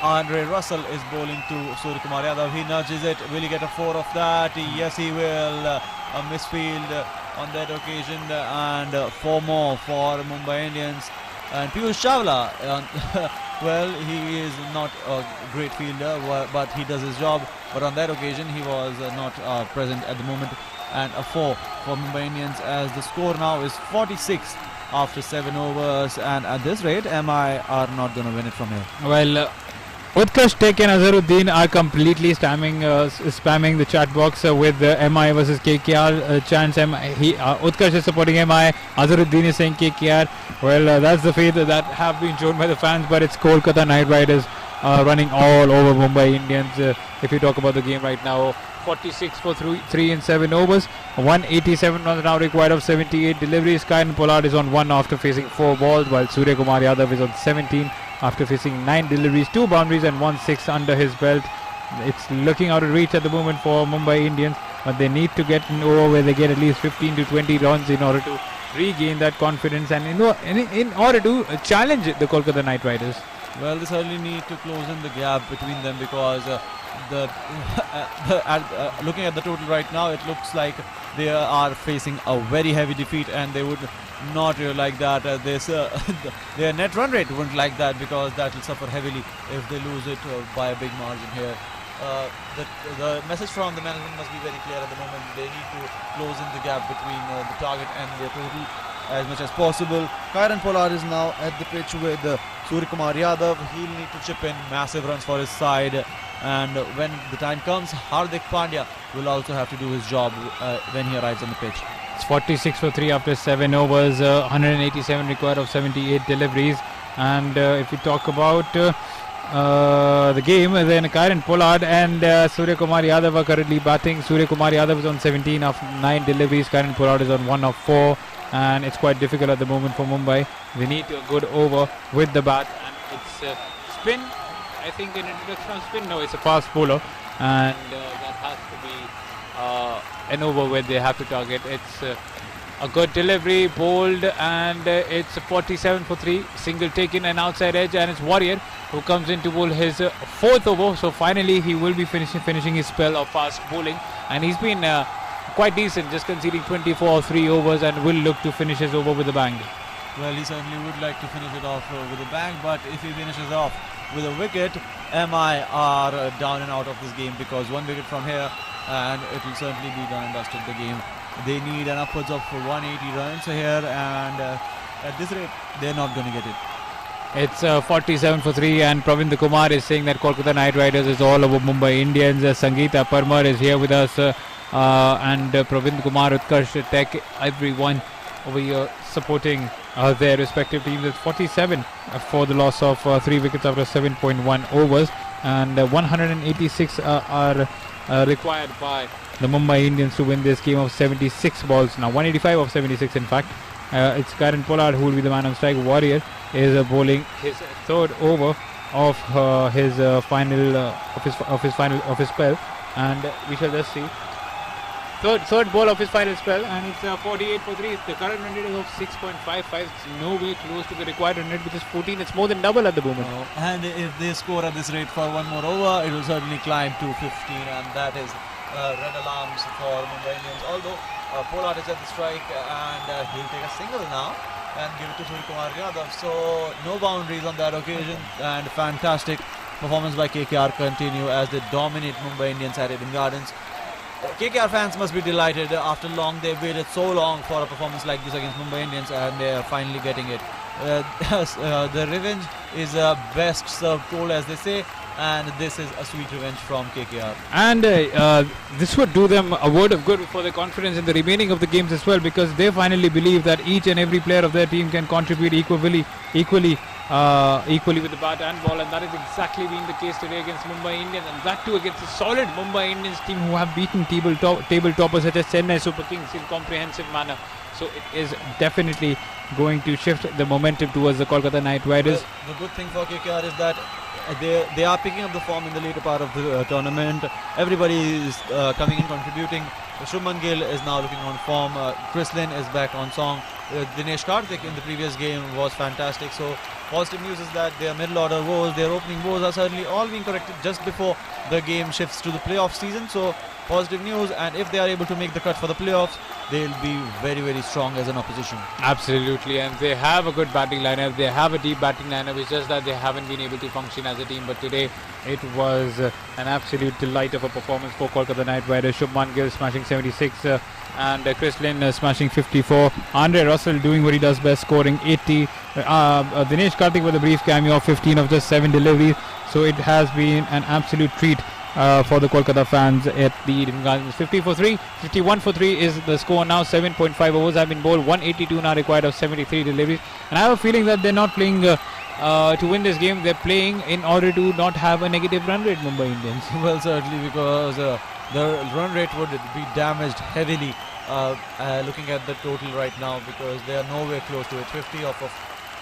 Andre Russell is bowling to Surya Kumar Yadav. He nudges it. Will he get a 4 of that? Yes, he will. A misfield on that occasion, and 4 more for Mumbai Indians. And Piyush Chawla, well, he is not a great fielder, but he does his job. But on that occasion, he was not present at the moment. And a 4 for Mumbai Indians, as the score now is 46 after 7 overs, and at this rate, MI are not going to win it from here. Well, Utkarsh Tek and Azharuddin are completely spamming the chat box with MI versus KKR chants. Utkarsh is supporting MI, Azharuddin is saying KKR. Well, that's the faith that have been shown by the fans, but it's Kolkata Knight Riders running all over Mumbai Indians. If you talk about the game right now, 46 for 3 in 7 overs, 187 runs now required of 78 deliveries. Kieran Pollard is on 1 after facing 4 balls, while Surya Kumar Yadav is on 17 after facing 9 deliveries, 2 boundaries and 1 6 under his belt. It's looking out of reach at the moment for Mumbai Indians, but they need to get an over where they get at least 15 to 20 runs in order to regain that confidence and in order to challenge the Kolkata Knight Riders. Well, they certainly need to close in the gap between them, because looking at the total right now, it looks like they are facing a very heavy defeat, and they would not really like that. Their net run rate wouldn't like that, because that will suffer heavily if they lose it by a big margin here. The message from the management must be very clear at the moment. They need to close in the gap between the target and their total as much as possible. Kieran Pollard is now at the pitch with Surya Kumar Yadav. He'll need to chip in massive runs for his side, and when the time comes, Hardik Pandya will also have to do his job when he arrives on the pitch. It's 46 for 3 after 7 overs, 187 required of 78 deliveries. And if we talk about the game, then Kieran Pollard and Surya Kumar Yadav are currently batting. Surya Kumar Yadav is on 17 of 9 deliveries. Kieran Pollard is on 1 of 4. And it's quite difficult at the moment for Mumbai. They need a good over with the bat, and it's spin. I think an introduction of spin. No, it's a fast bowler, and that has to be an over where they have to target. It's a good delivery, bowled, and it's 47 for 3. Single taken, an outside edge, and it's Warrior who comes in to bowl his 4th over. So finally, he will be finishing his spell of fast bowling, and he's been quite decent, just conceding 24 or 3 overs, and will look to finish his over with a bang. Well, he certainly would like to finish it off with a bang, but if he finishes off with a wicket, MI are down and out of this game, because 1 wicket from here and it will certainly be done and dusted the game. They need an upwards of 180 runs here, and at this rate, they're not going to get it. It's 47 for 3, and Pravind Kumar is saying that Kolkata Knight Riders is all over Mumbai Indians. Sangeeta Parmar is here with us, and Pravind Kumar, Utkarsh Tek, everyone over here supporting their respective teams. It's 47 for the loss of 3 wickets after 7.1 overs, and 186 are required by the Mumbai Indians to win this game of 76 balls. Now 185 of 76 in fact. It's Kieran Pollard who will be the man on strike. Warrior is bowling his 3rd over of his spell, and we shall just see. Third ball of his final spell, and it's 48 for 3. The current run rate is of 6.55. It's no way close to the required run rate, which is 14. It's more than double at the moment. And if they score at this rate for 1 more over, it will certainly climb to 15, and that is red alarms for Mumbai Indians. Although Pollard is at the strike, and he'll take a single now and give it to Surya Kumar Yadav. So no boundaries on that occasion, and fantastic performance by KKR continue as they dominate Mumbai Indians at Eden Gardens. KKR fans must be delighted. After long, they've waited so long for a performance like this against Mumbai Indians, and they are finally getting it. The revenge is best served cold, as they say, and this is a sweet revenge from KKR. And this would do them a word of good for their confidence in the remaining of the games as well, because they finally believe that each and every player of their team can contribute equally with the bat and ball, and that is exactly being the case today against Mumbai Indians, and that too against a solid Mumbai Indians team who have beaten table toppers such as Chennai Super Kings in comprehensive manner. So it is definitely going to shift the momentum towards the Kolkata Knight Riders. The good thing for KKR is that they are picking up the form in the later part of the tournament. Everybody is coming in contributing. Shubman Gill is now looking on form. Chris Lynn is back on song. Dinesh Karthik in the previous game was fantastic. So positive news is that their middle order woes, their opening woes are certainly all being corrected just before the game shifts to the playoff season. So positive news, and if they are able to make the cut for the playoffs, they'll be very, very strong as an opposition. Absolutely, and they have a good batting lineup. They have a deep batting lineup. It's just that they haven't been able to function as a team. But today, it was an absolute delight of a performance for Kolkata Knight Riders. Shubman Gill smashing 76 and Chris Lynn smashing 54. Andre Russell doing what he does best, scoring 80. Dinesh Karthik with a brief cameo of 15 of just 7 deliveries. So it has been an absolute treat for the Kolkata fans at the Eden Gardens. 50 for 3, 51 for 3 is the score now. 7.5 overs have been bowled, 182 now required of 73 deliveries. And I have a feeling that they're not playing to win this game. They're playing in order to not have a negative run rate, Mumbai Indians. Well, certainly, because the run rate would be damaged heavily looking at the total right now, because they are nowhere close to it. 50 off of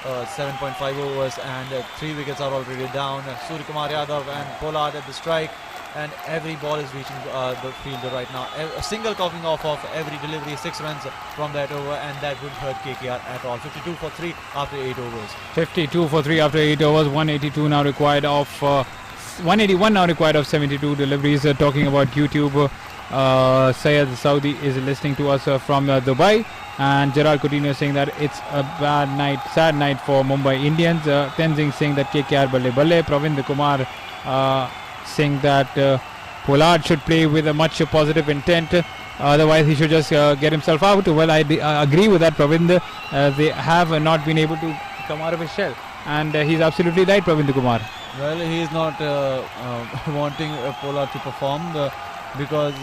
7.5 overs, and 3 wickets are already down. Suryakumar Yadav and Pollard at the strike, and every ball is reaching the fielder right now. A single coughing off of every delivery, 6 runs from that over, and that wouldn't hurt KKR at all. 52 for 3 after 8 overs. 52 for 3 after 8 overs, 182 now required of 181 now required of 72 deliveries. Talking about YouTube, Syed Saudi is listening to us from Dubai, and Gerard Coutinho is saying that it's a bad night, sad night for Mumbai Indians. Tenzing saying that KKR balle balle. Pravind Kumar saying that Pollard should play with a much positive intent, otherwise he should just get himself out. Well, I agree with that, Pravind. They have not been able to come out of his shell, and he's absolutely right, Pravind Kumar. Well, he is not wanting Pollard to perform because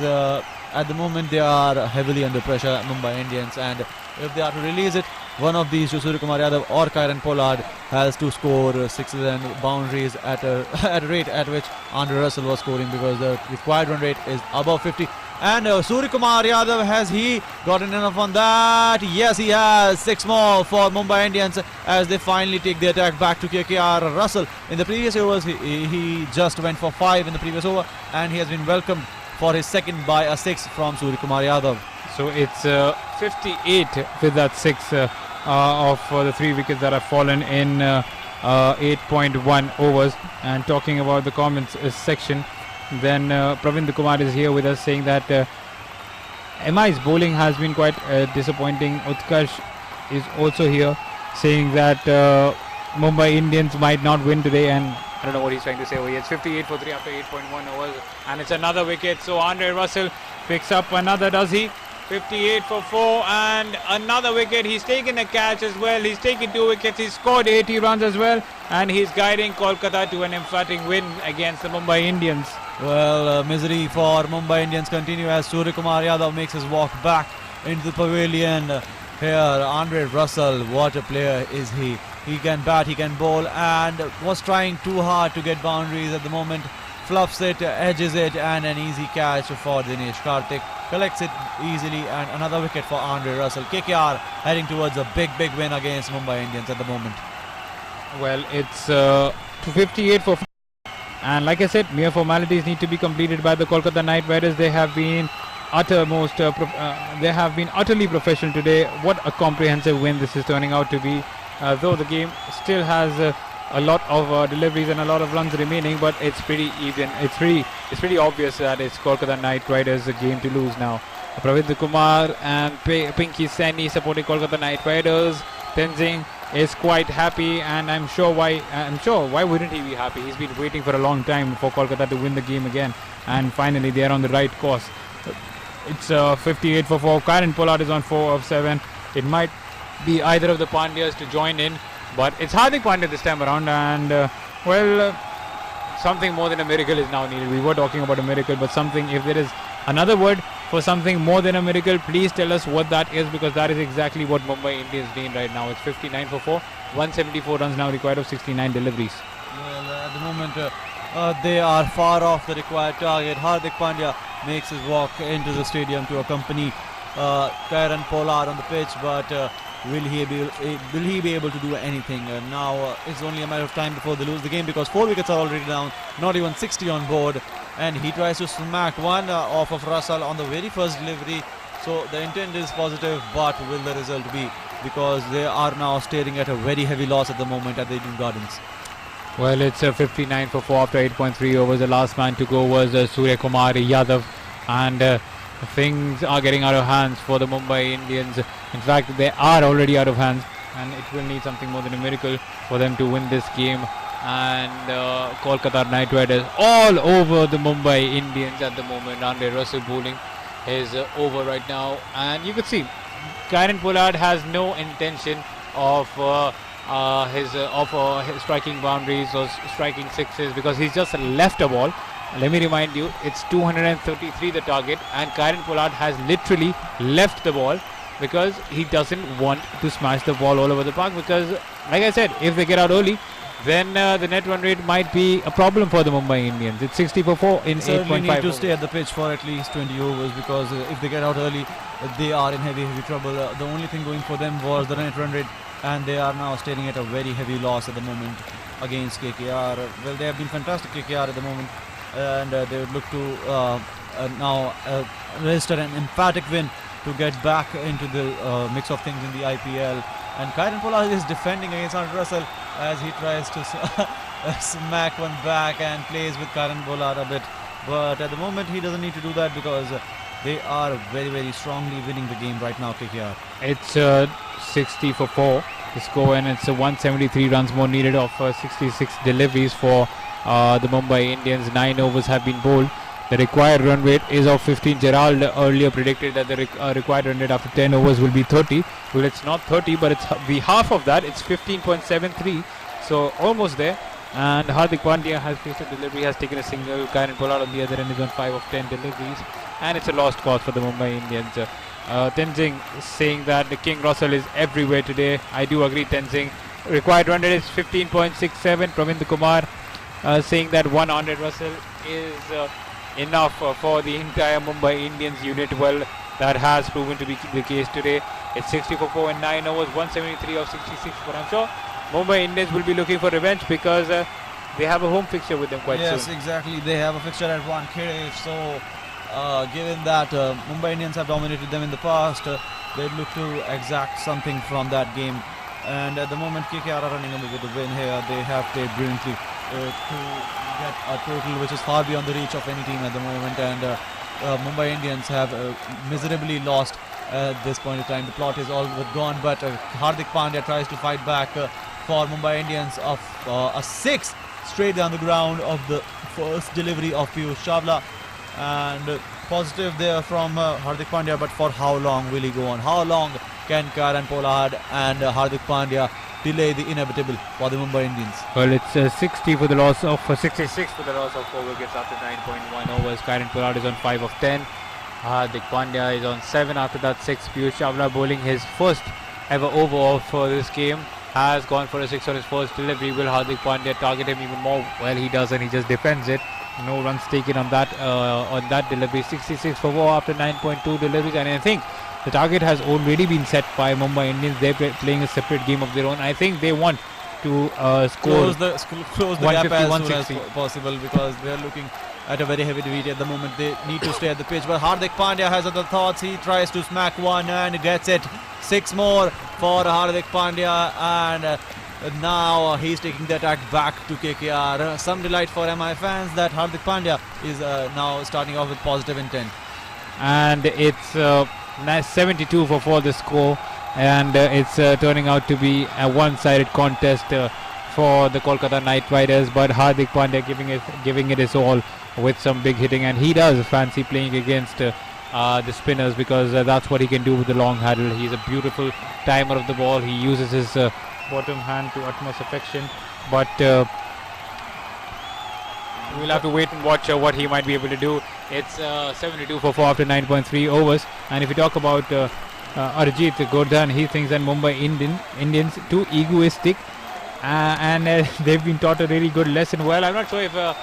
at the moment they are heavily under pressure, Mumbai Indians, and if they are to release it, one of these, Suryakumar Yadav or Kieron Pollard, has to score sixes and boundaries at a rate at which Andre Russell was scoring, because the required run rate is above 50. And Suryakumar Yadav, has he gotten enough on that? Yes, he has. 6 more for Mumbai Indians as they finally take the attack back to KKR. Russell, in the previous overs, he just went for 5 in the previous over, and he has been welcomed for his second by a 6 from Suryakumar Yadav. So it's 58 with that 6 of the 3 wickets that have fallen in 8.1 overs. And talking about the comments section, then Pravind Kumar is here with us saying that MI's bowling has been quite disappointing. Utkarsh is also here saying that Mumbai Indians might not win today, and I don't know what he's trying to say over here. It's 58 for 3 after 8.1 overs, and it's another wicket. So Andre Russell picks up another, does he? 58 for 4 and another wicket. He's taken a catch as well. He's taken 2 wickets. He's scored 80 runs as well, and he's guiding Kolkata to an emphatic win against the Mumbai Indians. Well, misery for Mumbai Indians continue as Suryakumar Yadav makes his walk back into the pavilion. Here, Andre Russell, what a player is he. He can bat, he can bowl, and was trying too hard to get boundaries at the moment. Fluffs it, edges it, and an easy catch for Dinesh Karthik. Collects it easily, and another wicket for Andre Russell. KKR heading towards a big win against Mumbai Indians at the moment. Well, it's 58 for 4. And like I said, mere formalities need to be completed by the Kolkata Knight Riders. They have been they have been utterly professional today. What a comprehensive win this is turning out to be. Though the game still has a lot of deliveries and a lot of runs remaining, but it's pretty even. It's pretty obvious that it's Kolkata Knight Riders' game to lose now. Pravind Kumar and Pinky Saini supporting Kolkata Knight Riders. Tenzing is quite happy, and I'm sure why wouldn't he be happy? He's been waiting for a long time for Kolkata to win the game again, and finally they are on the right course. It's 58 for 4. Kieron Pollard is on 4 of 7. It might be either of the Pandyas to join in, but it's Hardik Pandya this time around, and something more than a miracle is now needed. We were talking about a miracle, but something, if there is another word for something more than a miracle, please tell us what that is, because that is exactly what Mumbai Indians need right now. It's 59 for 4, 174 runs now required of 69 deliveries. Well, at the moment they are far off the required target. Hardik Pandya makes his walk into the stadium to accompany Kieron Pollard on the pitch, but will he be able to do anything? Now it's only a matter of time before they lose the game, because 4 wickets are already down, not even 60 on board, and he tries to smack one off of Russell on the very first delivery. So the intent is positive, but will the result be? Because they are now staring at a very heavy loss at the moment at the Eden Gardens. Well, it's 59 for 4 after 8.3 overs. The last man to go was Suryakumar Yadav, and things are getting out of hands for the Mumbai Indians. In fact, they are already out of hands, and it will need something more than a miracle for them to win this game. And Kolkata Knight Riders all over the Mumbai Indians at the moment. Andre Russell bowling is over right now, and you can see Kieron Pollard has no intention of his striking boundaries or striking sixes, because he's just left a ball. Let me remind you, it's 233 the target, and Kieron Pollard has literally left the ball because he doesn't want to smash the ball all over the park, because like I said, if they get out early, then the net run rate might be a problem for the Mumbai Indians. It's 60 for 4 in 8.5 Certainly need to overs. stay at the pitch for at least 20 overs, because if they get out early, they are in heavy trouble. The only thing going for them was the net run rate, and they are now staring at a very heavy loss at the moment against KKR. Well, they have been fantastic, KKR, at the moment, and they would look to now register an emphatic win to get back into the mix of things in the IPL. And Kieron Pollard is defending against Andre Russell as he tries to smack one back and plays with Kieron Pollard a bit. But at the moment, he doesn't need to do that, because they are very strongly winning the game right now, KKR. It's 60 for 4 the score, and it's 173 runs more needed of 66 deliveries for the Mumbai Indians. 9 overs have been bowled. The required run rate is of 15. Gerald earlier predicted that the required run rate after 10 overs will be 30. Well, it's not 30, but it's the half of that. It's 15.73, so almost there. And Hardik Pandya has faced a delivery, has taken a single. Kieron Pollard on the other end is on 5 of 10 deliveries, and it's a lost cause for the Mumbai Indians. Tenzing saying that the King Russell is everywhere today. I do agree, Tenzing. Required run rate is 15.67. Pravind Kumar saying that 100 Russell is enough for the entire Mumbai Indians unit. Well, that has proven to be the case today. It's 60 for 4 in 9 overs, 173 of 66. But I'm sure Mumbai Indians will be looking for revenge, because they have a home fixture with them quite soon. Yes, exactly. They have a fixture at Wankhede. So, given that Mumbai Indians have dominated them in the past, they'd look to exact something from that game. And at the moment, KKR are running away with the win here. They have played brilliantly to get a total which is far beyond the reach of any team at the moment. And Mumbai Indians have miserably lost at this point in time. The plot is all but gone, but Hardik Pandya tries to fight back for Mumbai Indians of a 6 straight down the ground of the first delivery of Piyush Chawla. And positive there from Hardik Pandya, but for how long will he go on? How long can Kieron Pollard and Hardik Pandya delay the inevitable for the Mumbai Indians? Well, it's 60 for the loss of 66 for the loss of 4 wickets after 9.1 overs. Kieron Pollard is on 5 of 10. Hardik Pandya is on 7 after that 6. Piyush Chawla bowling his first ever over for this game has gone for a 6 on his first delivery. Will Hardik Pandya target him even more? Well, he doesn't. He just defends it. No runs taken on that delivery. 66 for 4 after 9.2 deliveries, and I think the target has already been set by Mumbai Indians. They're playing a separate game of their own. I think they want to score close the gap as soon as possible, because they are looking at a very heavy defeat at the moment. They need to stay at the pitch, but Hardik Pandya has other thoughts. He tries to smack one and gets it. 6 more for Hardik Pandya, and now he's taking the attack back to KKR. Some delight for MI fans that Hardik Pandya is now starting off with positive intent. And it's nice 72 for 4 the score, and it's turning out to be a one-sided contest for the Kolkata Knight Riders, but Hardik Pandya giving it his all with some big hitting, and he does fancy playing against the spinners, because that's what he can do with the long handle. He's a beautiful timer of the ball. He uses his bottom hand to utmost affection, but we'll have to wait and watch what he might be able to do. It's 72 for 4 after 9.3 overs, and if you talk about Arjit Gordhan, he thinks that Mumbai Indians too egoistic, and they've been taught a really good lesson. Well, I'm not sure if a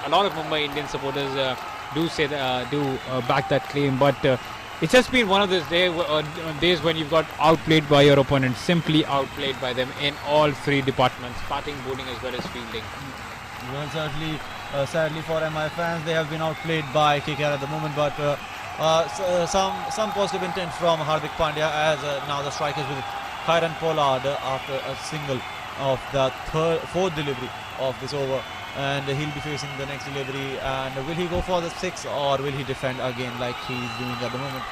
lot of Mumbai Indian supporters do back that claim, but it's just been one of those days when you've got outplayed by your opponent, simply outplayed by them in all 3 departments, batting, bowling as well as fielding. Well, certainly, sadly for MI fans, they have been outplayed by KKR at the moment, but some positive intent from Hardik Pandya, as now the strikers with Kieron Pollard after a single of the 4th delivery of this over. and he'll be facing the next delivery. And will he go for the 6 or will he defend again like he's doing at the moment?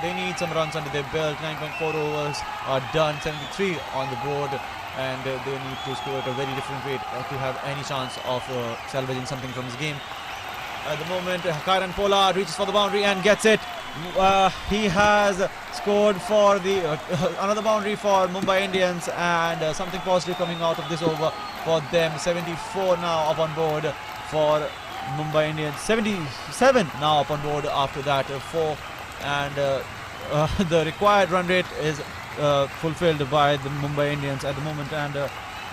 They need some runs under their belt. 9.4 overs are done, 73 on the board, and they need to score at a very different rate to have any chance of salvaging something from this game. At the moment, Kieran Pollard reaches for the boundary and gets it. He has scored for the another boundary for Mumbai Indians, and something positive coming out of this over for them. 74 now up on board for Mumbai Indians. 77 now up on board after that 4, and the required run rate is fulfilled by the Mumbai Indians at the moment, and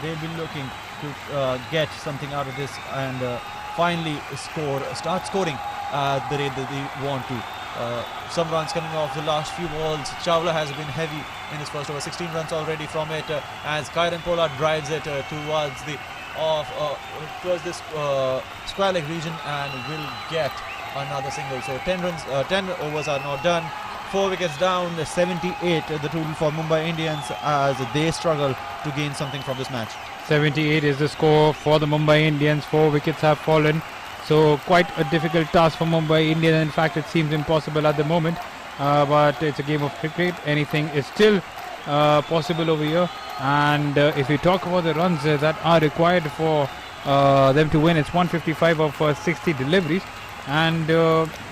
they'll be looking to get something out of this and finally start scoring at the rate that they want to. Some runs coming off the last few balls. Chawla has been heavy in his first over. 16 runs already from it as Kieran Pollard drives it towards this square leg region and will get another single. So 10 overs are now done. 4 wickets down, 78 the total for Mumbai Indians as they struggle to gain something from this match. 78 is the score for the Mumbai Indians. 4 wickets have fallen. So quite a difficult task for Mumbai Indians. In fact, it seems impossible at the moment. But it's a game of cricket. Anything is still possible over here. And if we talk about the runs that are required for them to win, it's 155 of 60 deliveries. And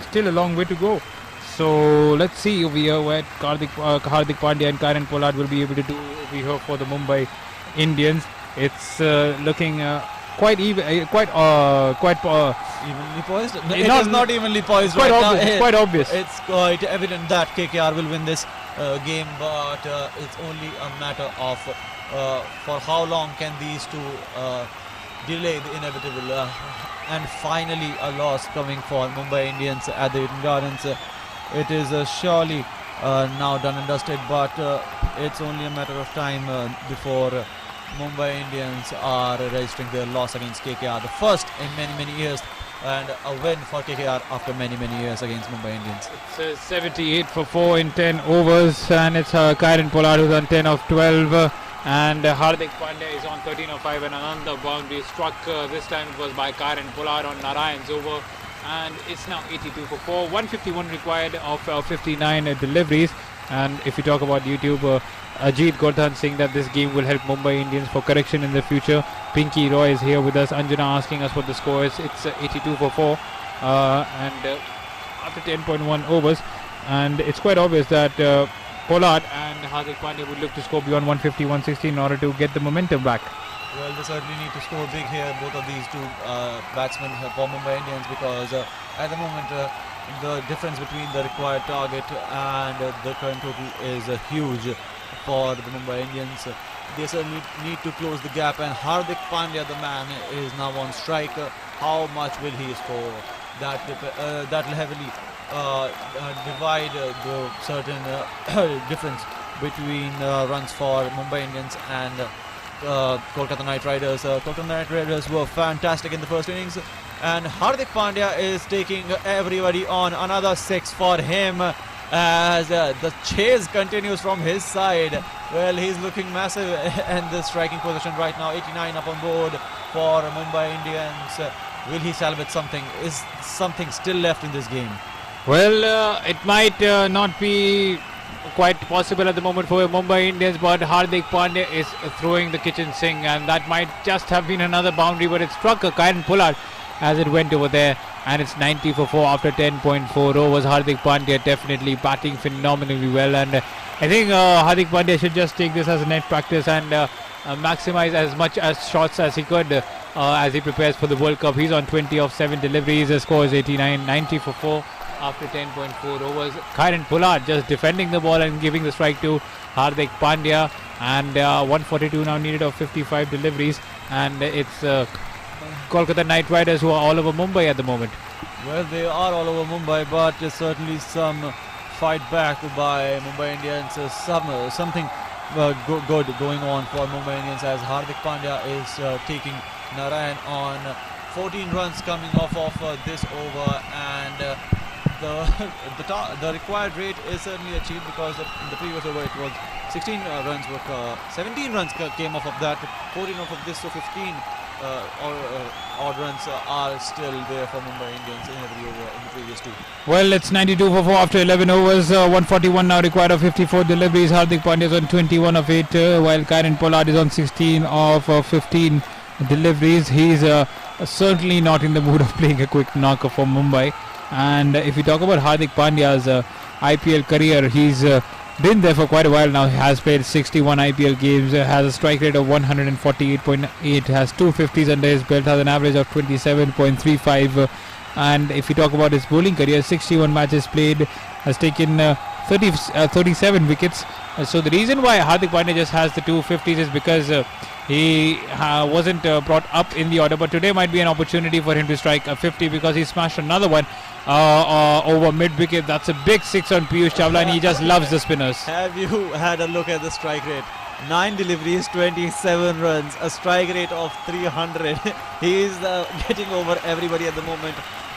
still a long way to go. So let's see over here what Hardik Pandya and Kieran Pollard will be able to do over here for the Mumbai Indians. It's looking quite even, evenly poised. No, it is not evenly poised quite right obvious, now. Quite obvious. It's quite evident that KKR will win this game, but it's only a matter of for how long can these two delay the inevitable. And finally, a loss coming for Mumbai Indians at the Eden Gardens. It is surely now done and dusted, but it's only a matter of time before Mumbai Indians are registering their loss against KKR, the first in many years, and a win for KKR after many years against Mumbai Indians. It's 78 for 4 in 10 overs, and it's Kieran Pollard who's on 10 of 12, and Hardik Pandya is on 13 of 5, and another boundary struck. This time it was by Kieran Pollard on Narayan's over, and it's now 82 for 4. 151 required of 59 deliveries. And if you talk about YouTube, Ajit Gordhan saying that this game will help Mumbai Indians for correction in the future. Pinky Roy is here with us. Anjana asking us what the score is. It's 82 for 4 and after 10.1 overs, and it's quite obvious that Pollard and Hardik Pandya would look to score beyond 150, 160 in order to get the momentum back. Well, they certainly need to score big here, both of these two batsmen for Mumbai Indians, because at the moment the difference between the required target and the current total is huge for the Mumbai Indians. They certainly need to close the gap, and Hardik Pandya, the man, is now on strike. How much will he score? That will heavily divide the certain difference between runs for Mumbai Indians and Kolkata Knight Riders. Kolkata Knight Riders were fantastic in the first innings, and Hardik Pandya is taking everybody on. Another 6 for him as the chase continues from his side. Well, he's looking massive in the striking position right now. 89 up on board for Mumbai Indians. Will he salvage something? Is something still left in this game? Well, it might not be quite possible at the moment for Mumbai Indians, but Hardik Pandya is throwing the kitchen sink, and that might just have been another boundary, but it struck a Kieran Pollard as it went over there, and it's 90 for 4 after 10.4 overs. Hardik Pandya definitely batting phenomenally well, and I think Hardik Pandya should just take this as a net practice and maximize as much as shots as he could as he prepares for the World Cup. He's on 20 of 7 deliveries. His score is 89, 90 for 4 after 10.4 overs. Kieran Pollard just defending the ball and giving the strike to Hardik Pandya, and 142 now needed of 55 deliveries, and it's Kolkata Knight Riders who are all over Mumbai at the moment. Well, they are all over Mumbai, but there's certainly some fight back by Mumbai Indians. Something good going on for Mumbai Indians as Hardik Pandya is taking Narayan on 14 runs coming off of this over, and the required rate is certainly achieved, because in the previous over it was 16 runs, 17 runs came off of that, 14 off of this, so 15 odd runs are still there for Mumbai Indians in every over in the previous two. Well, it's 92 for 4 after 11 overs. 141 now required of 54 deliveries. Hardik Pandya is on 21 of 8, while Kieron Pollard is on 16 of 15 deliveries. He's certainly not in the mood of playing a quick knocker for Mumbai. And if you talk about Hardik Pandya's IPL career, he's been there for quite a while now. He has played 61 IPL games, has a strike rate of 148.8, has 250s under his belt, has an average of 27.35. And if you talk about his bowling career, 61 matches played, has taken 37 wickets. So the reason why Hardik Pandya just has the 250s is because he wasn't brought up in the order, but today might be an opportunity for him to strike a 50 because he smashed another one over mid-wicket. That's a big 6 on Piyush Chawla, and he just loves the spinners. Have you had a look at the strike rate? 9 deliveries, 27 runs, a strike rate of 300. He is getting over everybody at the moment,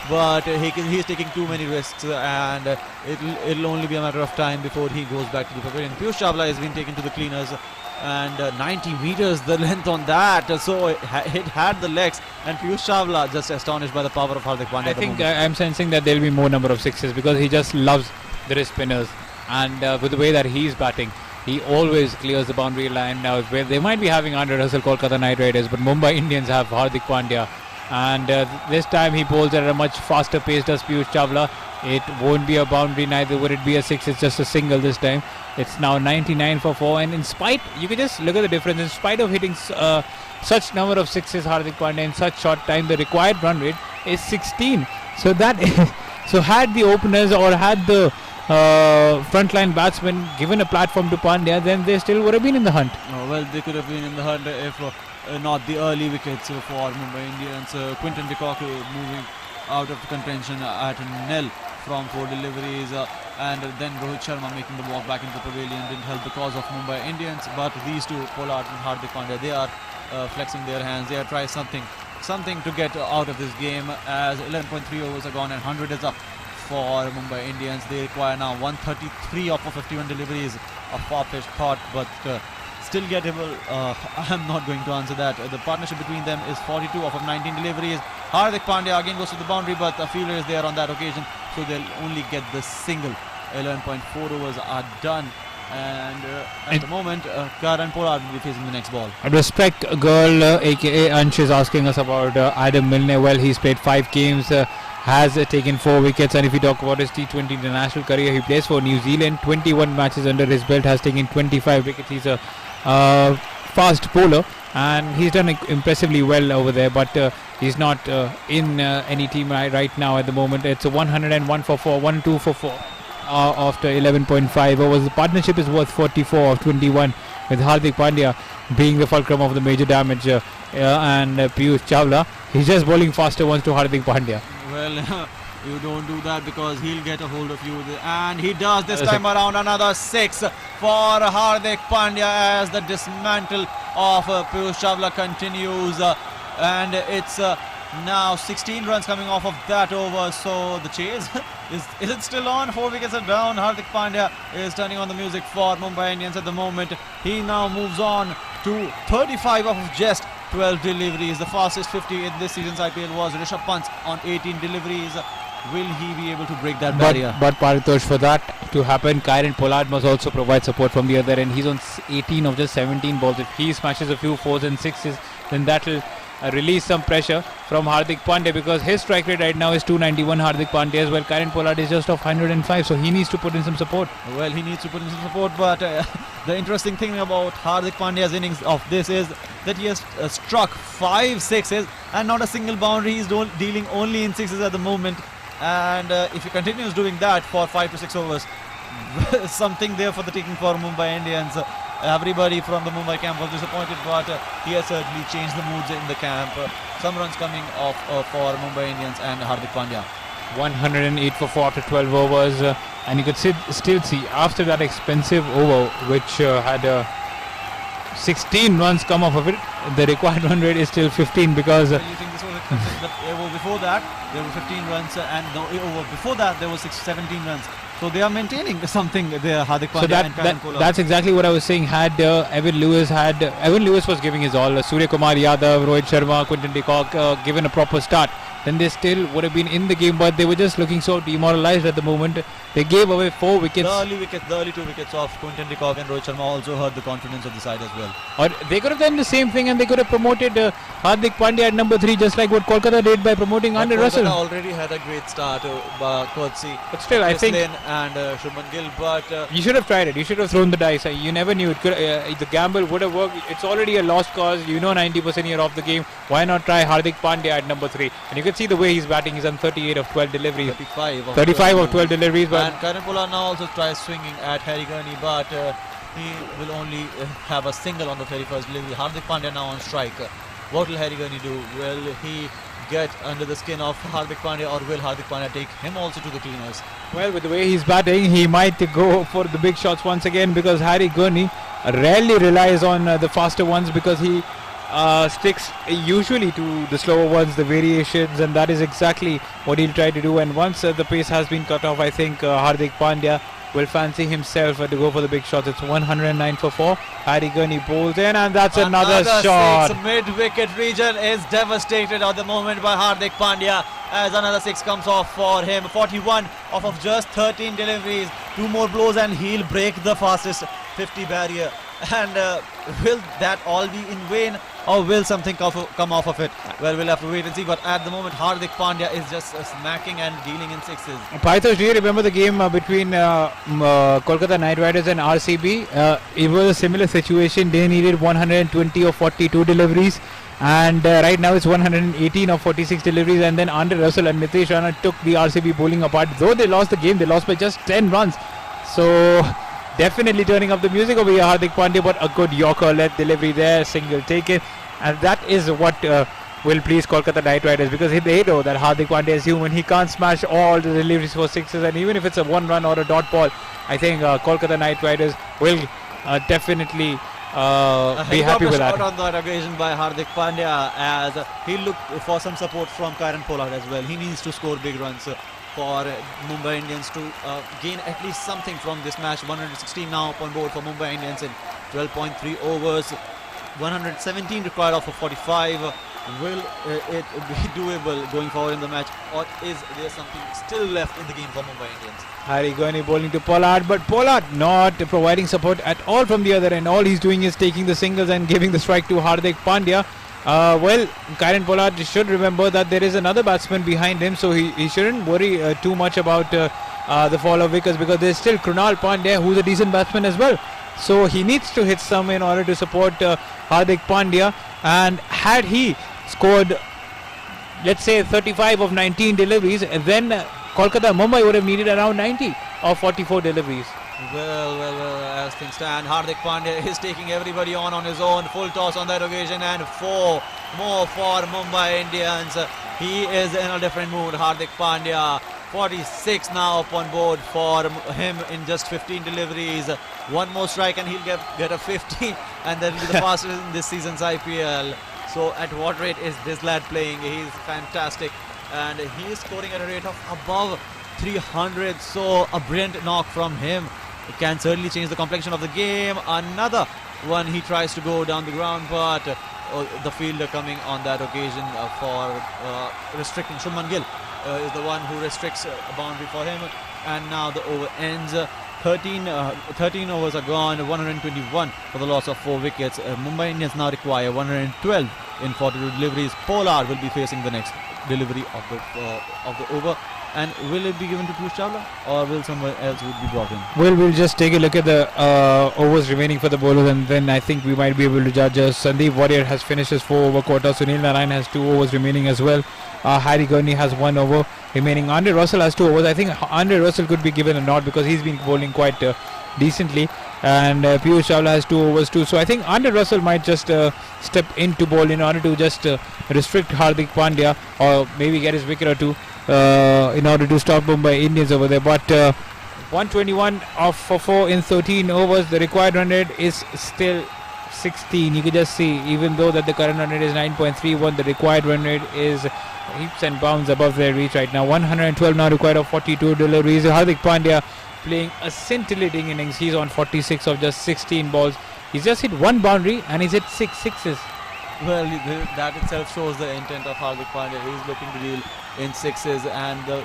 but he's taking too many risks, and it'll only be a matter of time before he goes back to the pavilion. Piyush Chawla has been taken to the cleaners, and 90 meters the length on that, so it had the legs, and Piyush Chawla just astonished by the power of Hardik Pandya. I think I'm sensing that there'll be more number of sixes because he just loves the wrist spinners, and with the way that he's batting, he always clears the boundary line. Now they might be having under Russell Kolkata Knight Riders, but Mumbai Indians have Hardik Pandya, and this time he bowls at a much faster pace does Piyush Chawla. It won't be a boundary, neither would it be a 6, it's just a single this time. It's now 99 for 4, and in spite, you can just look at the difference, in spite of hitting such number of sixes, Hardik Pandya in such short time, the required run rate is 16. So that so had the openers or had the frontline batsmen given a platform to Pandya, then they still would have been in the hunt. Oh, well, they could have been in the hunt if not the early wickets for Mumbai Indians. Quinton de Kock moving out of the contention at nil from 4 deliveries, and then Rohit Sharma making the walk back into the pavilion didn't help the cause of Mumbai Indians. But these two, Pollard and Hardik Pandya, they are flexing their hands. They are trying something to get out of this game, as 11.3 overs are gone and 100 is up for Mumbai Indians. They require now 133 off of 51 deliveries. A far-fetched thought, but still gettable. I'm not going to answer that. The partnership between them is 42 off of 19 deliveries. Hardik Pandya again goes to the boundary, but the fielder is there on that occasion, so they'll only get the single. 11.4 overs are done, and at the moment, Kieron Pollard will be facing the next ball. Respect Girl, aka Ansh, is asking us about Adam Milne. Well, he's played 5 games, has taken 4 wickets, and if you talk about his T20 international career, he plays for New Zealand. 21 matches under his belt, has taken 25 wickets. He's a fast bowler, and he's done impressively well over there, but he's not in any team right now at the moment. It's a 101 for 4, 102 for 4 after 11.5 overs. The partnership is worth 44 of 21, with Hardik Pandya being the fulcrum of the major damage, and Piyush Chawla, he's just bowling faster ones to Hardik Pandya. Well, you don't do that because he'll get a hold of you, and he does this time around. Another 6 for Hardik Pandya as the dismantle of Piyush Chawla continues, and it's now 16 runs coming off of that over. So the chase is it still on? 4 wickets are down. Hardik Pandya is turning on the music for Mumbai Indians at the moment. He now moves on to 35 off of just 12 deliveries. The fastest 50 in this season's IPL was Rishabh Pant on 18 deliveries. Will he be able to break that barrier? But Paritosh, for that to happen, Kieron Pollard must also provide support from the other end. He's on 18 of just 17 balls. If he smashes a few 4s and 6s, then that will release some pressure from Hardik Pandya, because his strike rate right now is 291. Hardik Pandya as well. Kieron Pollard is just off 105, so he needs to put in some support. Well, he needs to put in some support, but the interesting thing about Hardik Pandya's innings of this is that he has struck 5 6s and not a single boundary. He's dealing only in 6s at the moment, and if he continues doing that for 5 to 6 overs, something there for the taking for Mumbai Indians. Everybody from the Mumbai camp was disappointed, but he has certainly changed the moods in the camp. Some runs coming off for Mumbai Indians and Hardik Pandya. 108 for 4 after 12 overs, and you could still see after that expensive over, which had 16 runs come off of it, the required run rate is still 15, because you think this was expensive? The over before that there were 15 runs, and the over before that there was 17 runs. So they are maintaining something there, Hardik Pandya So and Karan Pollard. that's exactly what I was saying. Had Evan Lewis was giving his all, Surya Kumar Yadav, Rohit Sharma, Quinton de Kock given a proper start, then they still would have been in the game, but they were just looking so demoralized at the moment. They gave away 4 wickets. The early 2 wickets of Quinton de Kock and Rohit Sharma also hurt the confidence of the side as well. Or they could have done the same thing, and they could have promoted Hardik Pandya at number 3, just like what Kolkata did by promoting Andre Russell. Already had a great start, courtesy But still, I think and Shubman Gill, but you should have tried it. You should have thrown the dice. You never knew it could. The gamble would have worked. It's already a lost cause. You know, 90% you're off the game. Why not try Hardik Pandya at number 3? And you can see the way he's batting. He's on 38 of 12 deliveries. 35 of 12 deliveries. But and Karan Pollard now also tries swinging at Harry Gurney, but he will only have a single on the 31st delivery. Hardik Pandya now on strike. What will Harry Gurney do? Will he get under the skin of Hardik Pandya, or will Hardik Pandya take him also to the cleaners? well, with the way he's batting, he might go for the big shots once again, because Harry Gurney rarely relies on the faster ones, because he sticks usually to the slower ones, the variations, and that is exactly what he'll try to do. And once the pace has been cut off, I think Hardik Pandya will fancy himself to go for the big shots. It's 109 for 4. Harry Gurney bowls in, and that's another shot. Mid-wicket region is devastated at the moment by Hardik Pandya, as another 6 comes off for him. 41 off of just 13 deliveries. 2 more blows and he'll break the fastest 50 barrier. And will that all be in vain, or will something come off of it? Well, we'll have to wait and see. But at the moment, Hardik Pandya is just smacking and dealing in 6s. Paithos, do you remember the game between Kolkata Knight Riders and RCB? It was a similar situation. They needed 120 or 42 deliveries, and right now it's 118 or 46 deliveries. And then Andre Russell and Nitish Rana took the RCB bowling apart. Though they lost the game, they lost by just 10 runs. So definitely turning up the music over here, Hardik Pandya, but a good Yorker-led delivery there, single taken, and that is what will please Kolkata Knight Riders, because they know that Hardik Pandya is human. He can't smash all the deliveries for 6s, and even if it's a 1 run or a dot ball, I think Kolkata Knight Riders will definitely be happy with that. On that occasion by Hardik Pandya, as he looked for some support from Karan Pollard as well. He needs to score big runs for Mumbai Indians to gain at least something from this match. 116 now upon board for Mumbai Indians in 12.3 overs. 117 required off of 45. Will it be doable going forward in the match, or is there something still left in the game for Mumbai Indians? Harry Gurney bowling to Pollard, but Pollard not providing support at all from the other end. All he's doing is taking the singles and giving the strike to Hardik Pandya. Well, Karan Pollard should remember that there is another batsman behind him, so he shouldn't worry too much about the fall of wickets, because there's still Krunal Pandya, who's a decent batsman as well. So he needs to hit some in order to support Hardik Pandya. And had he scored, let's say, 35 of 19 deliveries, then Mumbai would have needed around 90 or 44 deliveries. Well, as things stand, Hardik Pandya is taking everybody on his own. Full toss on that occasion, and 4 more for Mumbai Indians. He is in a different mood, Hardik Pandya. 46 now upon board for him in just 15 deliveries. 1 more strike and he'll get a 50, and then be the fastest in this season's IPL. So at what rate is this lad playing? He's fantastic, and he is scoring at a rate of above 300. So a brilliant knock from him. It can certainly change the complexion of the game. Another one, he tries to go down the ground, but the fielder coming on that occasion for restricting. Shubman Gill is the one who restricts a boundary for him, and now the over ends. 13 overs are gone, 121 for the loss of 4 wickets. Mumbai Indians now require 112 in 42 deliveries. Pollard will be facing the next delivery of the over. And will it be given to Piyush Chawla, or will someone else would be brought in? Well, we'll just take a look at the overs remaining for the bowlers, and then I think we might be able to judge. Sandeep Warrior has finished his 4 over quota. Sunil Narayan has 2 overs remaining as well. Harry Gurney has 1 over remaining. Andre Russell has 2 overs. I think Andre Russell could be given a nod, because he's been bowling quite decently. And Piyush Chawla has 2 overs too. So I think Andre Russell might just step into bowl in order to just restrict Hardik Pandya, or maybe get his wicket or 2. In order to stop Mumbai Indians over there. But 121 for 4 in 13 overs. The required run rate is still 16. You can just see, even though that the current run rate is 9.31, the required run rate is heaps and bounds above their reach right now. 112 now required of 42 deliveries. Hardik Pandya playing a scintillating innings. He's on 46 of just 16 balls. He's just hit one boundary and he's hit 6 sixes. Well, that itself shows the intent of Hardik Pandya. He's looking to deal in sixes, and the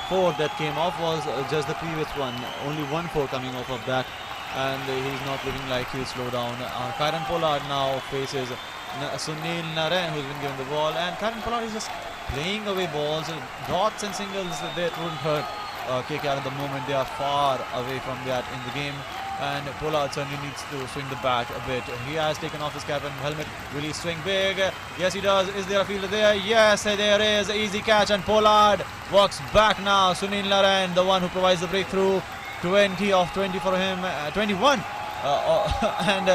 4 that came off was just the previous one. Only 1-4 coming off of that, and he's not looking like he'll slow down. Kieron Pollard now faces Sunil Narine, who's been given the ball, and Kieron Pollard is just playing away balls. Dots and singles, that wouldn't hurt KKR at the moment. They are far away from that in the game, and Pollard certainly needs to swing the bat a bit. He has taken off his cap and helmet. Will he swing big? Yes, he does. Is there a fielder there? Yes, there is. Easy catch, and Pollard walks back now. Sunil Narine, the one who provides the breakthrough. 20 of 20 for him. 21. And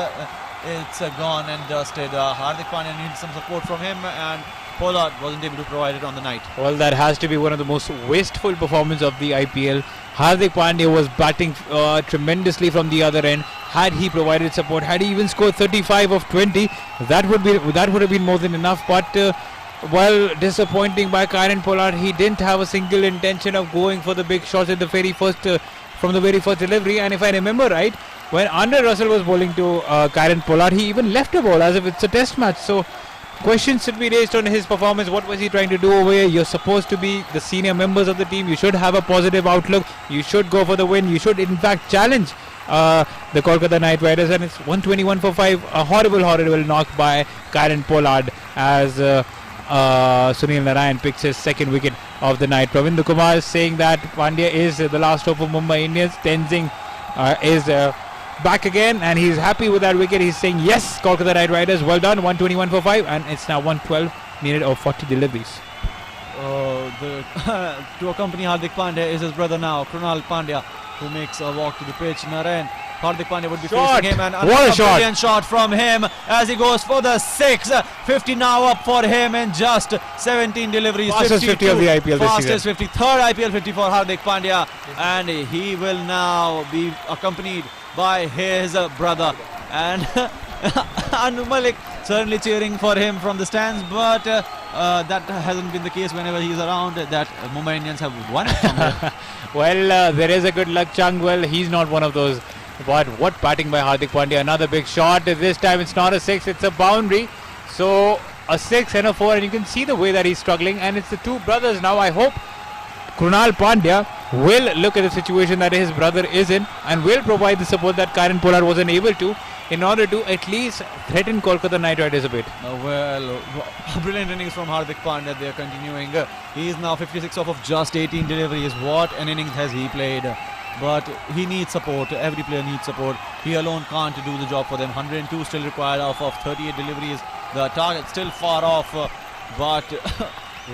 it's gone and dusted. Hardik Pandya needs some support from him, and Pollard wasn't able to provide it on the night. Well, that has to be one of the most wasteful performances of the IPL. Hardik Pandya was batting tremendously from the other end. Had he provided support, had he even scored 35 of 20, that would have been more than enough. But well, disappointing by Kieron Pollard. He didn't have a single intention of going for the big shots at the very first from the very first delivery. And if I remember right, when Andre Russell was bowling to Kieron Pollard, he even left a ball as if it's a test match. So questions should be raised on his performance. What was he trying to do over here? You're supposed to be the senior members of the team. You should have a positive outlook. You should go for the win. You should in fact challenge the Kolkata Knight Riders. And it's 121 for 5. A horrible knock by Kieron Pollard as Sunil Narine picks his second wicket of the night. Pravinder Kumar is saying that Pandya is the last hope of Mumbai Indians. Tenzing is back again, and he's happy with that wicket. He's saying yes, Kolkata Knight Riders, well done. 121 for 5, and it's now 112 needed of 40 deliveries. To accompany Hardik Pandya is his brother now, Krunal Pandya, who makes a walk to the pitch. Narine, Hardik Pandya would be facing him, and what a brilliant shot from him as he goes for the 6. 50 now up for him in just 17 deliveries. Fastest 50 of the IPL this Fastest season. 50, third IPL 50 for Hardik Pandya, and he will now be accompanied by his brother. And Anu Malik certainly cheering for him from the stands, but that hasn't been the case whenever he's around. That Mumbai Indians have won it somewhere. Well, there is a good luck chunk. Well, he's not one of those. But what batting by Hardik Pandya. Another big shot. This time it's not a 6, it's a boundary. So a 6 and a 4, and you can see the way that he's struggling. And it's the two brothers now. I hope Krunal Pandya will look at the situation that his brother is in and will provide the support that Kieron Pollard wasn't able to, in order to at least threaten Kolkata Knight Riders a bit. Well, brilliant innings from Hardik Pandya. They are continuing. He is now 56 off of just 18 deliveries. What an innings has he played. But he needs support. Every player needs support. He alone can't do the job for them. 102 still required off of 38 deliveries. The target still far off. But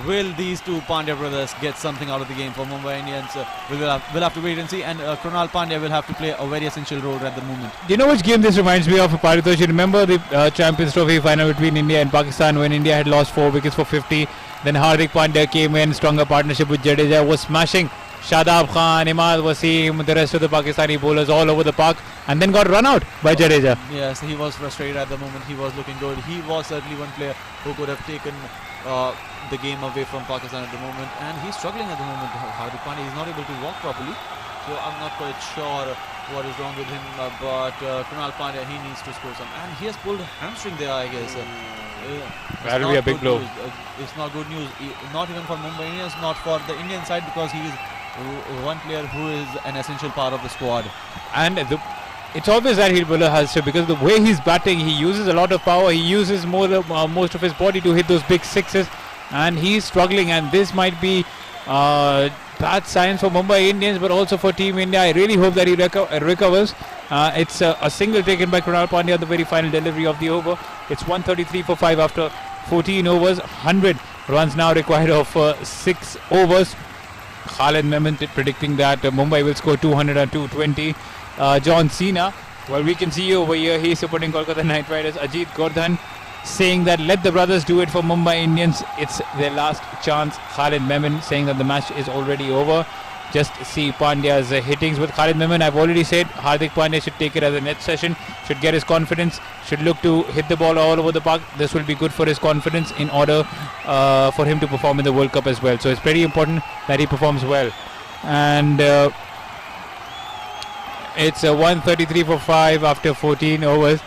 will these two Pandya brothers get something out of the game for Mumbai Indians? We'll have to wait and see. And Krunal Pandya will have to play a very essential role at the moment. Do you know which game this reminds me of, Paritosh? You remember the Champions Trophy final between India and Pakistan when India had lost 4 wickets for 50. Then Hardik Pandya came in, stronger partnership with Jadeja, was smashing Shadab Khan, Imad Wasim, the rest of the Pakistani bowlers all over the park, and then got run out by Jadeja. Yes, he was frustrated at the moment. He was looking good. He was certainly one player who could have taken the game away from Pakistan at the moment, and he's struggling at the moment. Hardik Pandya is not able to walk properly, so I'm not quite sure what is wrong with him, but Krunal Pandya, he needs to score some, and he has pulled hamstring there, I guess. That'll be a big blow. It's not good news, not even for Mumbai Indians, not for the Indian side, because he is one player who is an essential part of the squad. And it's obvious that Hill bowler has to, because the way he's batting, he uses a lot of power, he uses most of his body to hit those big 6s, and he's struggling, and this might be bad signs for Mumbai Indians, but also for Team India. I really hope that he recovers. It's a single taken by Krunal Pandya at the very final delivery of the over. It's 133 for 5 after 14 overs. 100 runs now required of 6 overs. Khalid Memon predicting that Mumbai will score 200 and 220. John Cena, well, we can see you over here. He's supporting Kolkata Knight Riders. Ajit Gordhan saying that let the brothers do it for Mumbai Indians. It's their last chance. Khalid Memon saying that the match is already over. Just see Pandya's hittings with Khalid Memon. I've already said Hardik Pandya should take it as a net session, should get his confidence, should look to hit the ball all over the park. This will be good for his confidence in order for him to perform in the World Cup as well. So it's very important that he performs well. And It's 133 for 5 after 14 overs.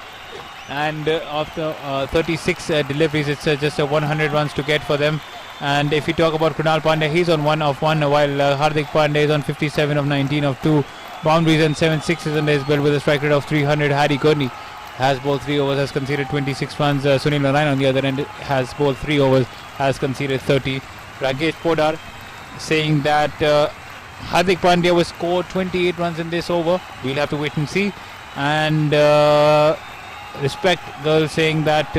And after 36 deliveries, it's just 100 runs to get for them. And if you talk about Krunal Pandya, he's on 1 of 1, while Hardik Pandya is on 57 of 19 of 2 boundaries and 7 sixes under his belt with a strike rate of 300. Harry Gurney has bowled 3 overs, has conceded 26 runs. Sunil Narayan on the other end has bowled 3 overs, has conceded 30. Rakesh Podar saying that Hardik Pandya will score 28 runs in this over. We'll have to wait and see. And Respect Girl saying that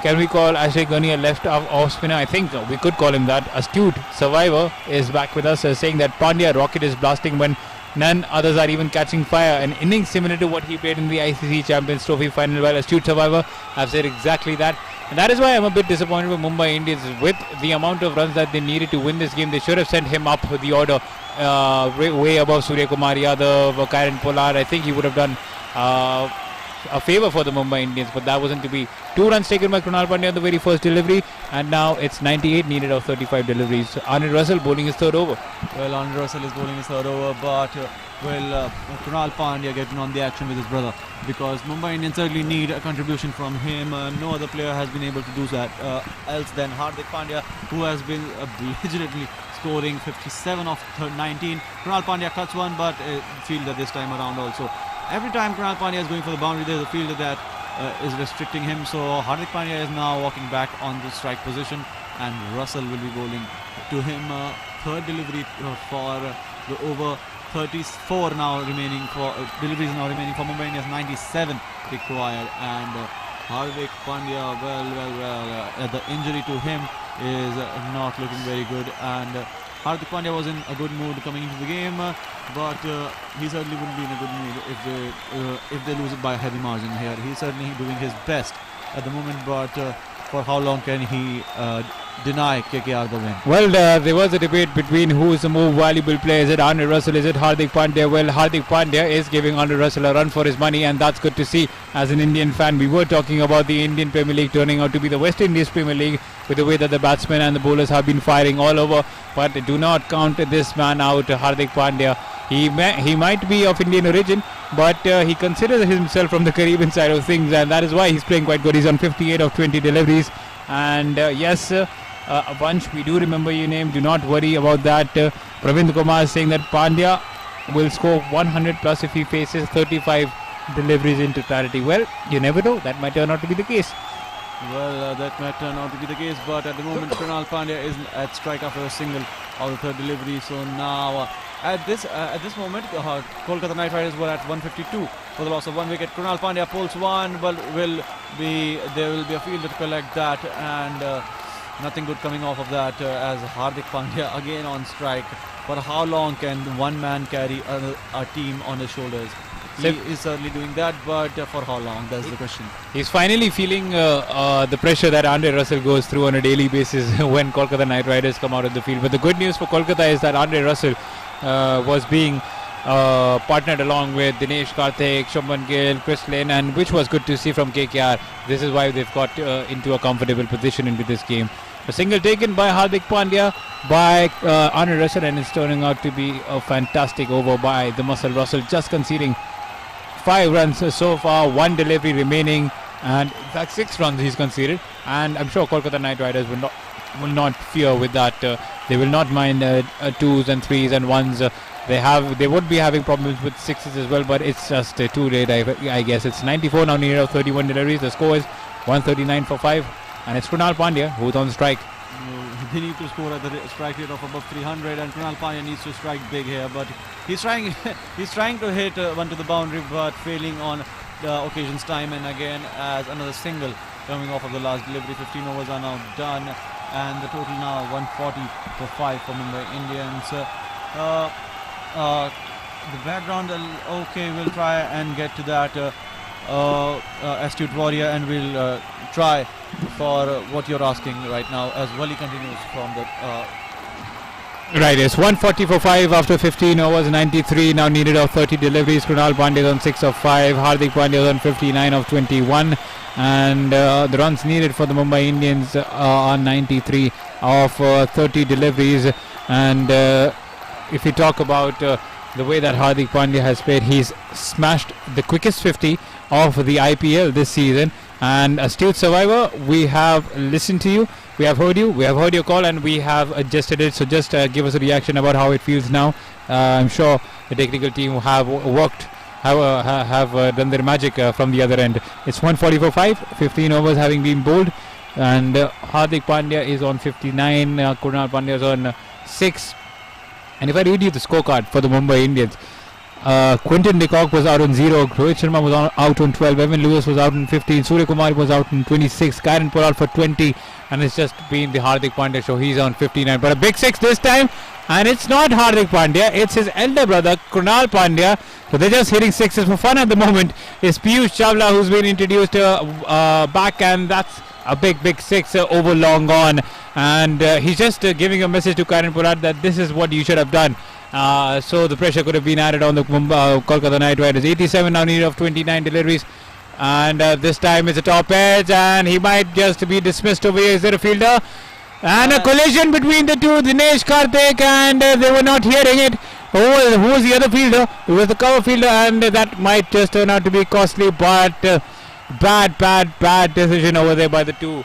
can we call Ashay Ghani a left off spinner? I think we could call him that. Astute Survivor is back with us, saying that Pandya rocket is blasting when none others are even catching fire. An innings similar to what he played in the ICC Champions Trophy final. While Astute Survivor have said exactly that. And that is why I'm a bit disappointed with Mumbai Indians. With the amount of runs that they needed to win this game, they should have sent him up the order way above Surya Kumar Yadav, Kieron Pollard. I think he would have done a favour for the Mumbai Indians, but that wasn't to be. 2 runs taken by Krunal Pandya on the very first delivery, and now it's 98 needed of 35 deliveries. Arnold Russell bowling his third over. Well, Arnold Russell is bowling his third over, but Krunal Pandya getting on the action with his brother, because Mumbai Indians certainly need a contribution from him. No other player has been able to do that else than Hardik Pandya, who has been belligerently scoring 57 of 19. Krunal Pandya cuts one, but fielder this time around also. Every time Krunal Pandya is going for the boundary, there is a fielder that is restricting him. So Hardik Pandya is now walking back on the strike position, and Russell will be bowling to him. Third delivery for the over. 34 now remaining for deliveries now remaining for Mumbai Indians. 97 required, and Hardik Pandya, the injury to him is not looking very good, and Hardik Pandya was in a good mood coming into the game, but he certainly wouldn't be in a good mood if they lose it by a heavy margin here. He's certainly doing his best at the moment, but for how long can he deny KKR the win? Well, there was a debate between who is the more valuable player. Is it Arnold Russell? Is it Hardik Pandya? Well, Hardik Pandya is giving Arnold Russell a run for his money, and that's good to see. As an Indian fan, we were talking about the Indian Premier League turning out to be the West Indies Premier League with the way that the batsmen and the bowlers have been firing all over. But do not count this man out, Hardik Pandya. He might be of Indian origin, but he considers himself from the Caribbean side of things, and that is why he's playing quite good. He's on 58 of 20 deliveries, and yes, a bunch, we do remember your name. Do not worry about that. Pravind Kumar is saying that Pandya will score 100 plus if he faces 35 deliveries in totality. Well, you never know. That might turn out to be the case. Well, that might turn out to be the case, but at the moment Krunal Pandya is at strike after a single of the third delivery. So now at this moment Kolkata Knight Riders were at 152 for the loss of 1 wicket. Krunal Pandya pulls one, but there will be a fielder to collect that, and nothing good coming off of that, as Hardik Pandya again on strike. For how long can one man carry a team on his shoulders? He is certainly doing that, but for how long? That's the question. He's finally feeling the pressure that Andre Russell goes through on a daily basis when Kolkata Knight Riders come out of the field. But the good news for Kolkata is that Andre Russell was being partnered along with Dinesh Karthik, Shubman Gill, Chris Lynn, and which was good to see from KKR. This is why they've got into a comfortable position into this game. A single taken by Hardik Pandya by Andre Russell, and it's turning out to be a fantastic over by the Muscle Russell, just conceding 5 runs so far, 1 delivery remaining, and in fact 6 runs he's conceded. And I'm sure Kolkata Knight Riders will not fear with that. They will not mind 2s and 3s and 1s. They would be having problems with 6s as well, but it's just too late. I guess it's 94 now needed of 31 deliveries. The score is 139 for 5, and it's Krunal Pandya who's on strike. They need to score at the strike rate of above 300, and Krunal Pandya needs to strike big here, but he's trying to hit one to the boundary, but failing on the occasion's time and again, as another single coming off of the last delivery. 15 overs are now done, and the total now 140 for 5 for Mumbai Indians. The background, okay, we'll try and get to that, Astute Warrior, and we'll try for what you're asking right now as Wali continues from the right, it's 140 for 5 after 15 overs, 93 now needed of 30 deliveries. Krunal Pandya on 6 of 5, Hardik Pandya on 59 of 21, and the runs needed for the Mumbai Indians are 93 of 30 deliveries. And if you talk about the way that Hardik Pandya has played. He's smashed the quickest 50 of the IPL this season. And Astute Survivor, we have listened to you, we have heard you, we have heard your call, and we have adjusted it. So just give us a reaction about how it feels now. I'm sure the technical team have done their magic from the other end. It's 144-5, 15 overs having been bowled, and Hardik Pandya is on 59, Krunal Pandya is on 6. And if I read you the scorecard for the Mumbai Indians, Quinton de Kock was out on 0, Rohit Sharma was out on 12, Evan Lewis was out on 15, Surya Kumar was out on 26, Karen Pollard for 20, and it's just been the Hardik Pandya show. He's on 59, but a big 6 this time, and it's not Hardik Pandya, it's his elder brother Krunal Pandya. So they're just hitting sixes for fun at the moment. It's Piyush Chawla who's been introduced back, and that's a big 6 over long gone, and he's just giving a message to Karen Pollard that this is what you should have done. So the pressure could have been added on the Kolkata Knight Riders. 87 now needed of 29 deliveries, and this time it's a top edge, and he might just be dismissed over here. Is there a fielder? And a collision between the two, Dinesh Karthik, and they were not hearing it. Who was the other fielder? It was the cover fielder, and that might just turn out to be costly, but bad decision over there by the two.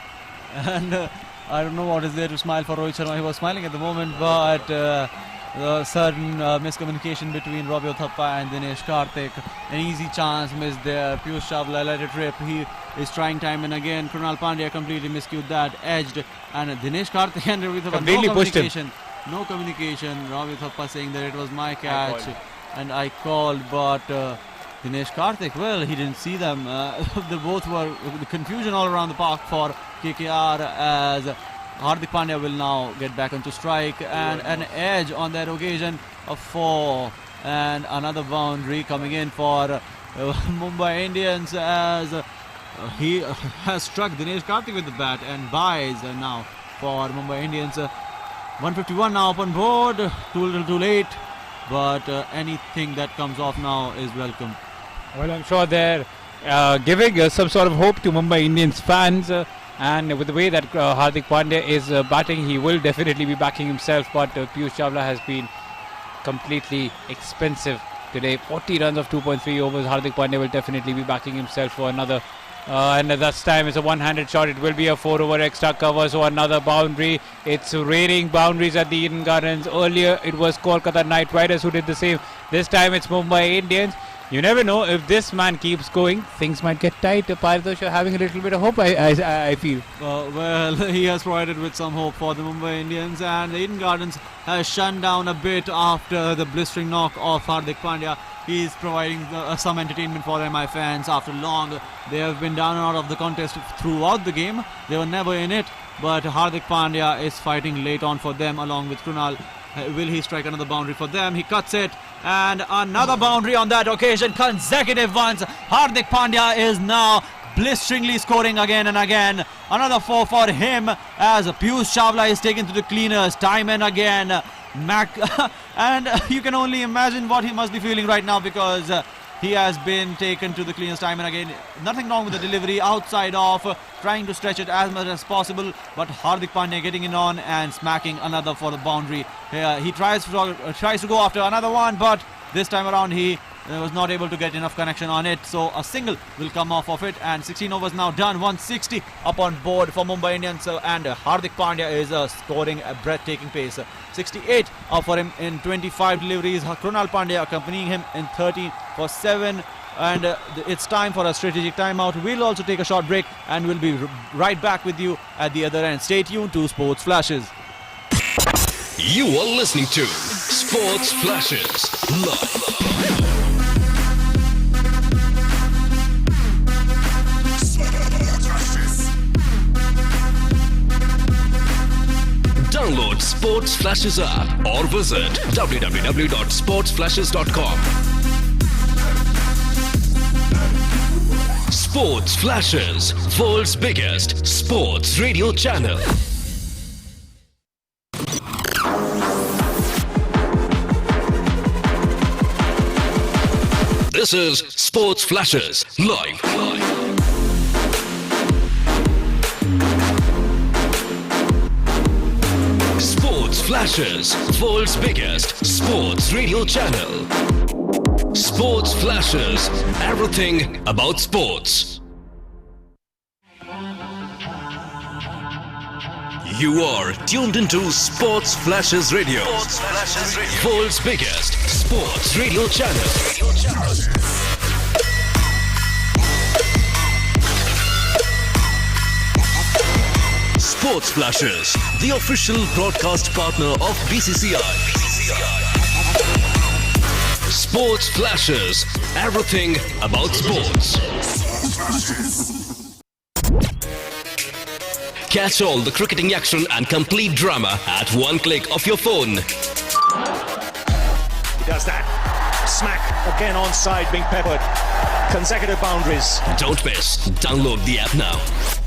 And I don't know what is there to smile for Rohit Sharma. He was smiling at the moment, but certain miscommunication between Robbie Uthappa and Dinesh Karthik. An easy chance missed there. Piyush Chawla let it rip. He is trying time and again. Krunal Pandya completely miscued that, edged, and Dinesh Karthik and Robbie Uthappa no communication. Robbie Uthappa saying that it was my catch and I called, but Dinesh Karthik, well, he didn't see them. They both were the confusion all around the park for KKR, as Hardik Pandya will now get back onto strike, and an edge on that occasion, a 4, and another boundary coming in for Mumbai Indians, as he has struck Dinesh Karthik with the bat and buys now for Mumbai Indians. 151 now up on board, too little too late, but anything that comes off now is welcome. Well, I'm sure they're giving some sort of hope to Mumbai Indians fans. And with the way that Hardik Pandya is batting, he will definitely be backing himself. But Piyush Chawla has been completely expensive today. 40 runs of 2.3 overs. Hardik Pandya will definitely be backing himself for another. And this time it's a one-handed shot. It will be a 4 over extra cover. So another boundary. It's raining boundaries at the Eden Gardens. Earlier it was Kolkata Knight Riders who did the same. This time it's Mumbai Indians. You never know, if this man keeps going, things might get tight. Paritosh, you're having a little bit of hope, I feel. Well, he has provided with some hope for the Mumbai Indians, and the Eden Gardens has shut down a bit after the blistering knock of Hardik Pandya. He is providing some entertainment for MI fans after long. They have been down and out of the contest throughout the game. They were never in it, but Hardik Pandya is fighting late on for them along with Krunal. Will he strike another boundary for them? He cuts it, and another boundary on that occasion, consecutive ones. Hardik Pandya is now blisteringly scoring again and again. Another 4 for him, as Piyush Chawla is taken to the cleaners time and again. And you can only imagine what he must be feeling right now, because he has been taken to the cleaners time and again. Nothing wrong with the delivery, outside off, trying to stretch it as much as possible, but Hardik Pandya getting in on and smacking another for the boundary. He tries to go after another one, but this time around he was not able to get enough connection on it, so a single will come off of it, and 16 overs now done. 160 up on board for Mumbai Indians, and Hardik Pandya is scoring a breathtaking pace. 68 up for him in 25 deliveries. Krunal Pandya accompanying him in 13 for 7. And it's time for a strategic timeout. We'll also take a short break, and we'll be right back with you at the other end. Stay tuned to Sports Flashes. You are listening to Sports Flashes live. Download Sports Flashes app or visit www.sportsflashes.com. Sports Flashes, world's biggest sports radio channel. This is Sports Flashes live. Sports Flashes, world's biggest sports radio channel. Sports Flashes, everything about sports. You are tuned into Sports Flashes Radio. World's biggest sports radio channel. Sports Flashes, the official broadcast partner of BCCI. Sports Flashes, everything about sports. Catch all the cricketing action and complete drama at one click of your phone. He does that. Smack again onside, being peppered. Consecutive boundaries. Don't miss. Download the app now.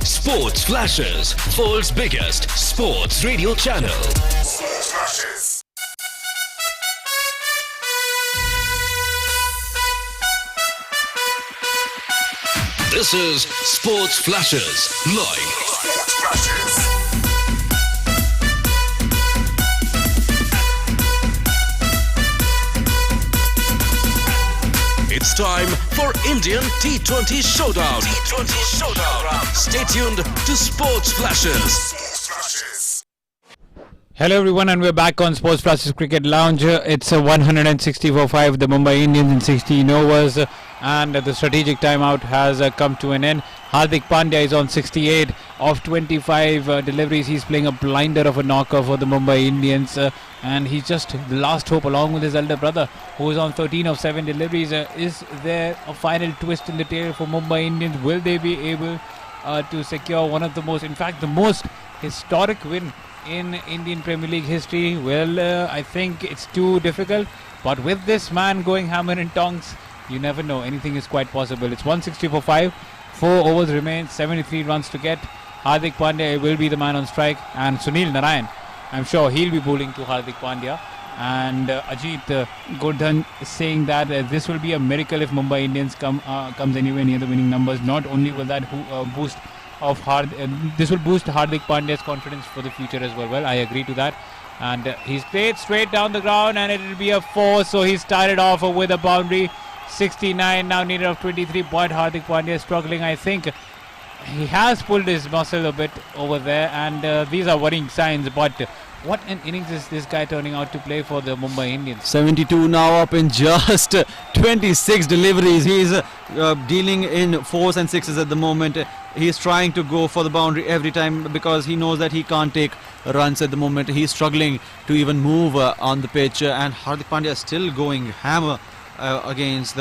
Sports Flashes, world's biggest sports radio channel. Sports Flashes. This is Sports Flashes live. Sports Flashes. It's time for Indian T20 Showdown. Stay tuned to Sports Flashes. Sports Flashes. Hello everyone, and we're back on Sports Flashes Cricket Lounge. It's a 160 for 5, the Mumbai Indians in 16 overs, and the strategic timeout has come to an end. Hardik Pandya is on 68 of 25 deliveries. He's playing a blinder of a knocker for the Mumbai Indians, and he's just the last hope along with his elder brother, who is on 13 of 7 deliveries. Is there a final twist in the tail for Mumbai Indians? Will they be able to secure one of the most, in fact the most historic win in Indian Premier League history? Well, I think it's too difficult, but with this man going hammer and tongs, you never know, anything is quite possible. It's 160 for 5, 4 overs remain, 73 runs to get. Hardik Pandya will be the man on strike, and Sunil Narayan, I'm sure he'll be bowling to Hardik Pandya. And Ajit Gordhan is saying that this will be a miracle if Mumbai Indians comes anywhere near the winning numbers. Not only will that boost of this will boost Hardik Pandya's confidence for the future as well. Well, I agree to that. And he's played straight down the ground, and it will be a 4. So he started off with a boundary. 69 now needed of 23. But Hardik Pandya is struggling. I think he has pulled his muscle a bit over there, and these are worrying signs. But what an innings is this guy turning out to play for the Mumbai Indians? 72 now up in just 26 deliveries. He's dealing in 4s and 6s at the moment. He's trying to go for the boundary every time because he knows that he can't take runs at the moment. He's struggling to even move on the pitch, and Hardik Pandya is still going hammer against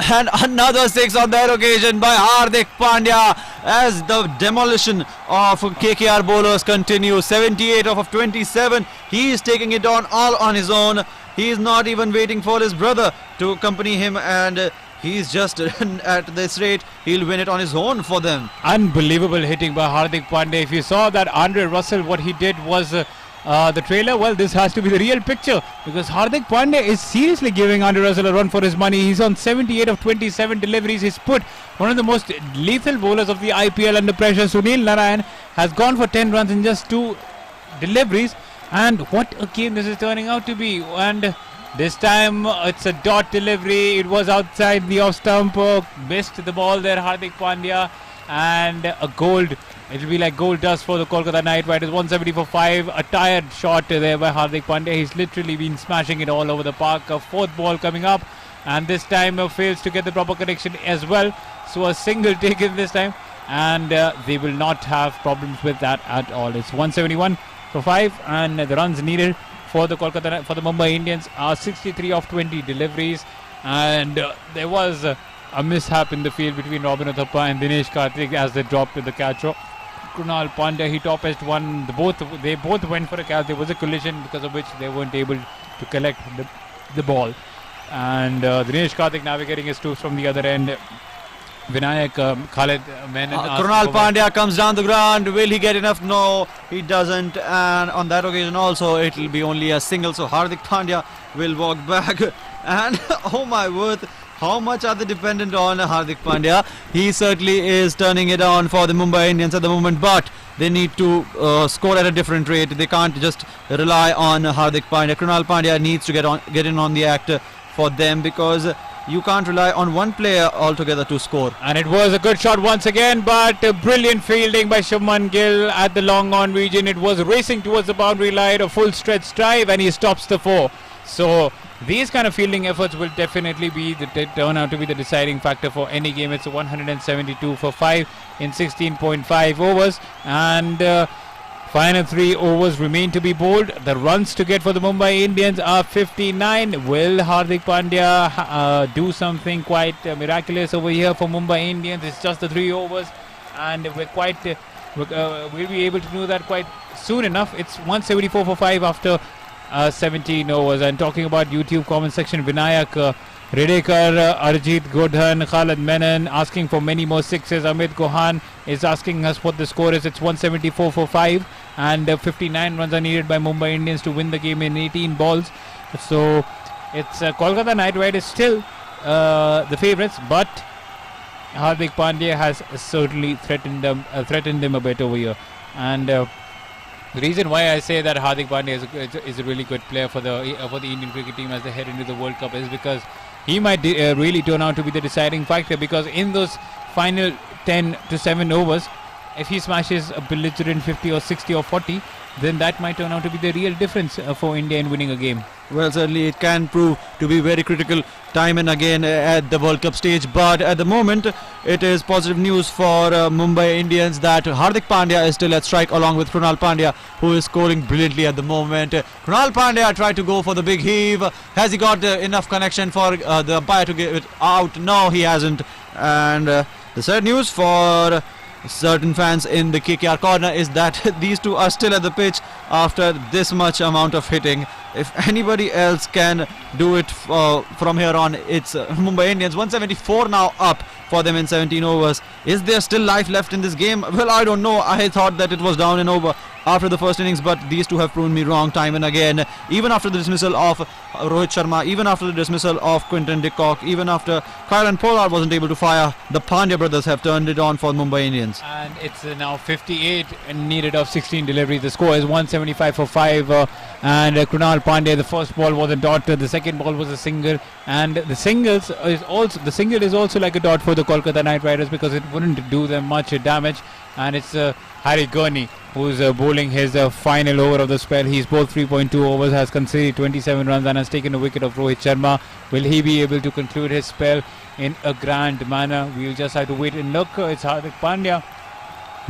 and another 6 on that occasion by Hardik Pandya as the demolition of KKR bowlers continues. 78 of 27. He is taking it on all on his own. He is not even waiting for his brother to accompany him, and he's just at this rate, he'll win it on his own for them. Unbelievable hitting by Hardik Pandya. If you saw that Andre Russell, what he did was the trailer, well, this has to be the real picture, because Hardik Pandya is seriously giving Andre Russell a run for his money. He's on 78 of 27 deliveries. He's put one of the most lethal bowlers of the IPL under pressure. Sunil Narayan has gone for 10 runs in just 2 deliveries, and what a game this is turning out to be. And this time it's a dot delivery. It was outside the off stump. Missed the ball there, Hardik Pandya, and a gold. It will be like gold dust for the Kolkata Knight Riders. 170 for 5. A tired shot there by Hardik Pandya. He's literally been smashing it all over the park. A 4th ball coming up, and this time fails to get the proper connection as well. So a single taken this time, and they will not have problems with that at all. It's 171 for 5, and the runs needed for the Mumbai Indians are 63 of 20 deliveries, and there was a mishap in the field between Robin Uthappa and Dinesh Karthik as they dropped to the catcher. Krunal Pandya, he top-edged one. They both went for a catch. There was a collision because of which they weren't able to collect the ball. And Dinesh Karthik navigating his tools from the other end. Vinayak Khalid Menon. Krunal Pandya comes down the ground. Will he get enough? No, he doesn't. And on that occasion also, it will be only a single. So Hardik Pandya will walk back. And oh my word, how much are they dependent on Hardik Pandya? He certainly is turning it on for the Mumbai Indians at the moment. But they need to score at a different rate. They can't just rely on Hardik Pandya. Krunal Pandya needs to get in on the act for them, because you can't rely on one player altogether to score. And it was a good shot once again, but brilliant fielding by Shubman Gill at the long on region. It was racing towards the boundary line, a full stretch drive, and he stops the 4. So these kind of fielding efforts will definitely be turn out to be the deciding factor for any game. It's 172 for 5 in 16.5 overs, and final 3 overs remain to be bowled. The runs to get for the Mumbai Indians are 59. Will Hardik Pandya do something quite miraculous over here for Mumbai Indians? It's just the 3 overs, and we'll be able to do that quite soon enough. It's 174 for 5 after 17 overs. And talking about YouTube comment section, Vinayak Redekar, Arjit Godhan, Khalid Menon asking for many more sixes. Amit Gohan is asking us what the score is. It's 174 for 5, and 59 runs are needed by Mumbai Indians to win the game in 18 balls. So it's Kolkata Knight Riders still the favourites, but Hardik Pandya has certainly threatened them a bit over here. And the reason why I say that Hardik Pandya is a really good player for the Indian cricket team as they head into the World Cup is because he might really turn out to be the deciding factor, because in those final 10 to 7 overs, if he smashes a belligerent 50 or 60 or 40, then that might turn out to be the real difference for India in winning a game. Well, certainly it can prove to be very critical time and again at the World Cup stage, but at the moment it is positive news for Mumbai Indians that Hardik Pandya is still at strike along with Krunal Pandya, who is scoring brilliantly at the moment. Krunal Pandya tried to go for the big heave. Has he got enough connection for the umpire to get it out? No, he hasn't. And the sad news for certain fans in the KKR corner is that these two are still at the pitch after this much amount of hitting. If anybody else can do it from here on, it's Mumbai Indians. 174 now up for them in 17 overs. Is there still life left in this game? Well, I don't know. I thought that it was down and over after the first innings, but these two have proven me wrong time and again. Even after the dismissal of Rohit Sharma, even after the dismissal of Quinton de Kock, even after Kyle and Pollard wasn't able to fire, the Pandya brothers have turned it on for Mumbai Indians. And it's now 58 and needed of 16 deliveries. The score is 175 for 5, and Krunal Pandya, the first ball was a dot, the second ball was a single, and the single is also like a dot for the Kolkata Knight Riders because it wouldn't do them much damage. And it's Harry Gurney who's bowling his final over of the spell. He's bowled 3.2 overs, has conceded 27 runs and has taken a wicket of Rohit Sharma. Will he be able to conclude his spell in a grand manner? We'll just have to wait and look. It's Hardik Pandya,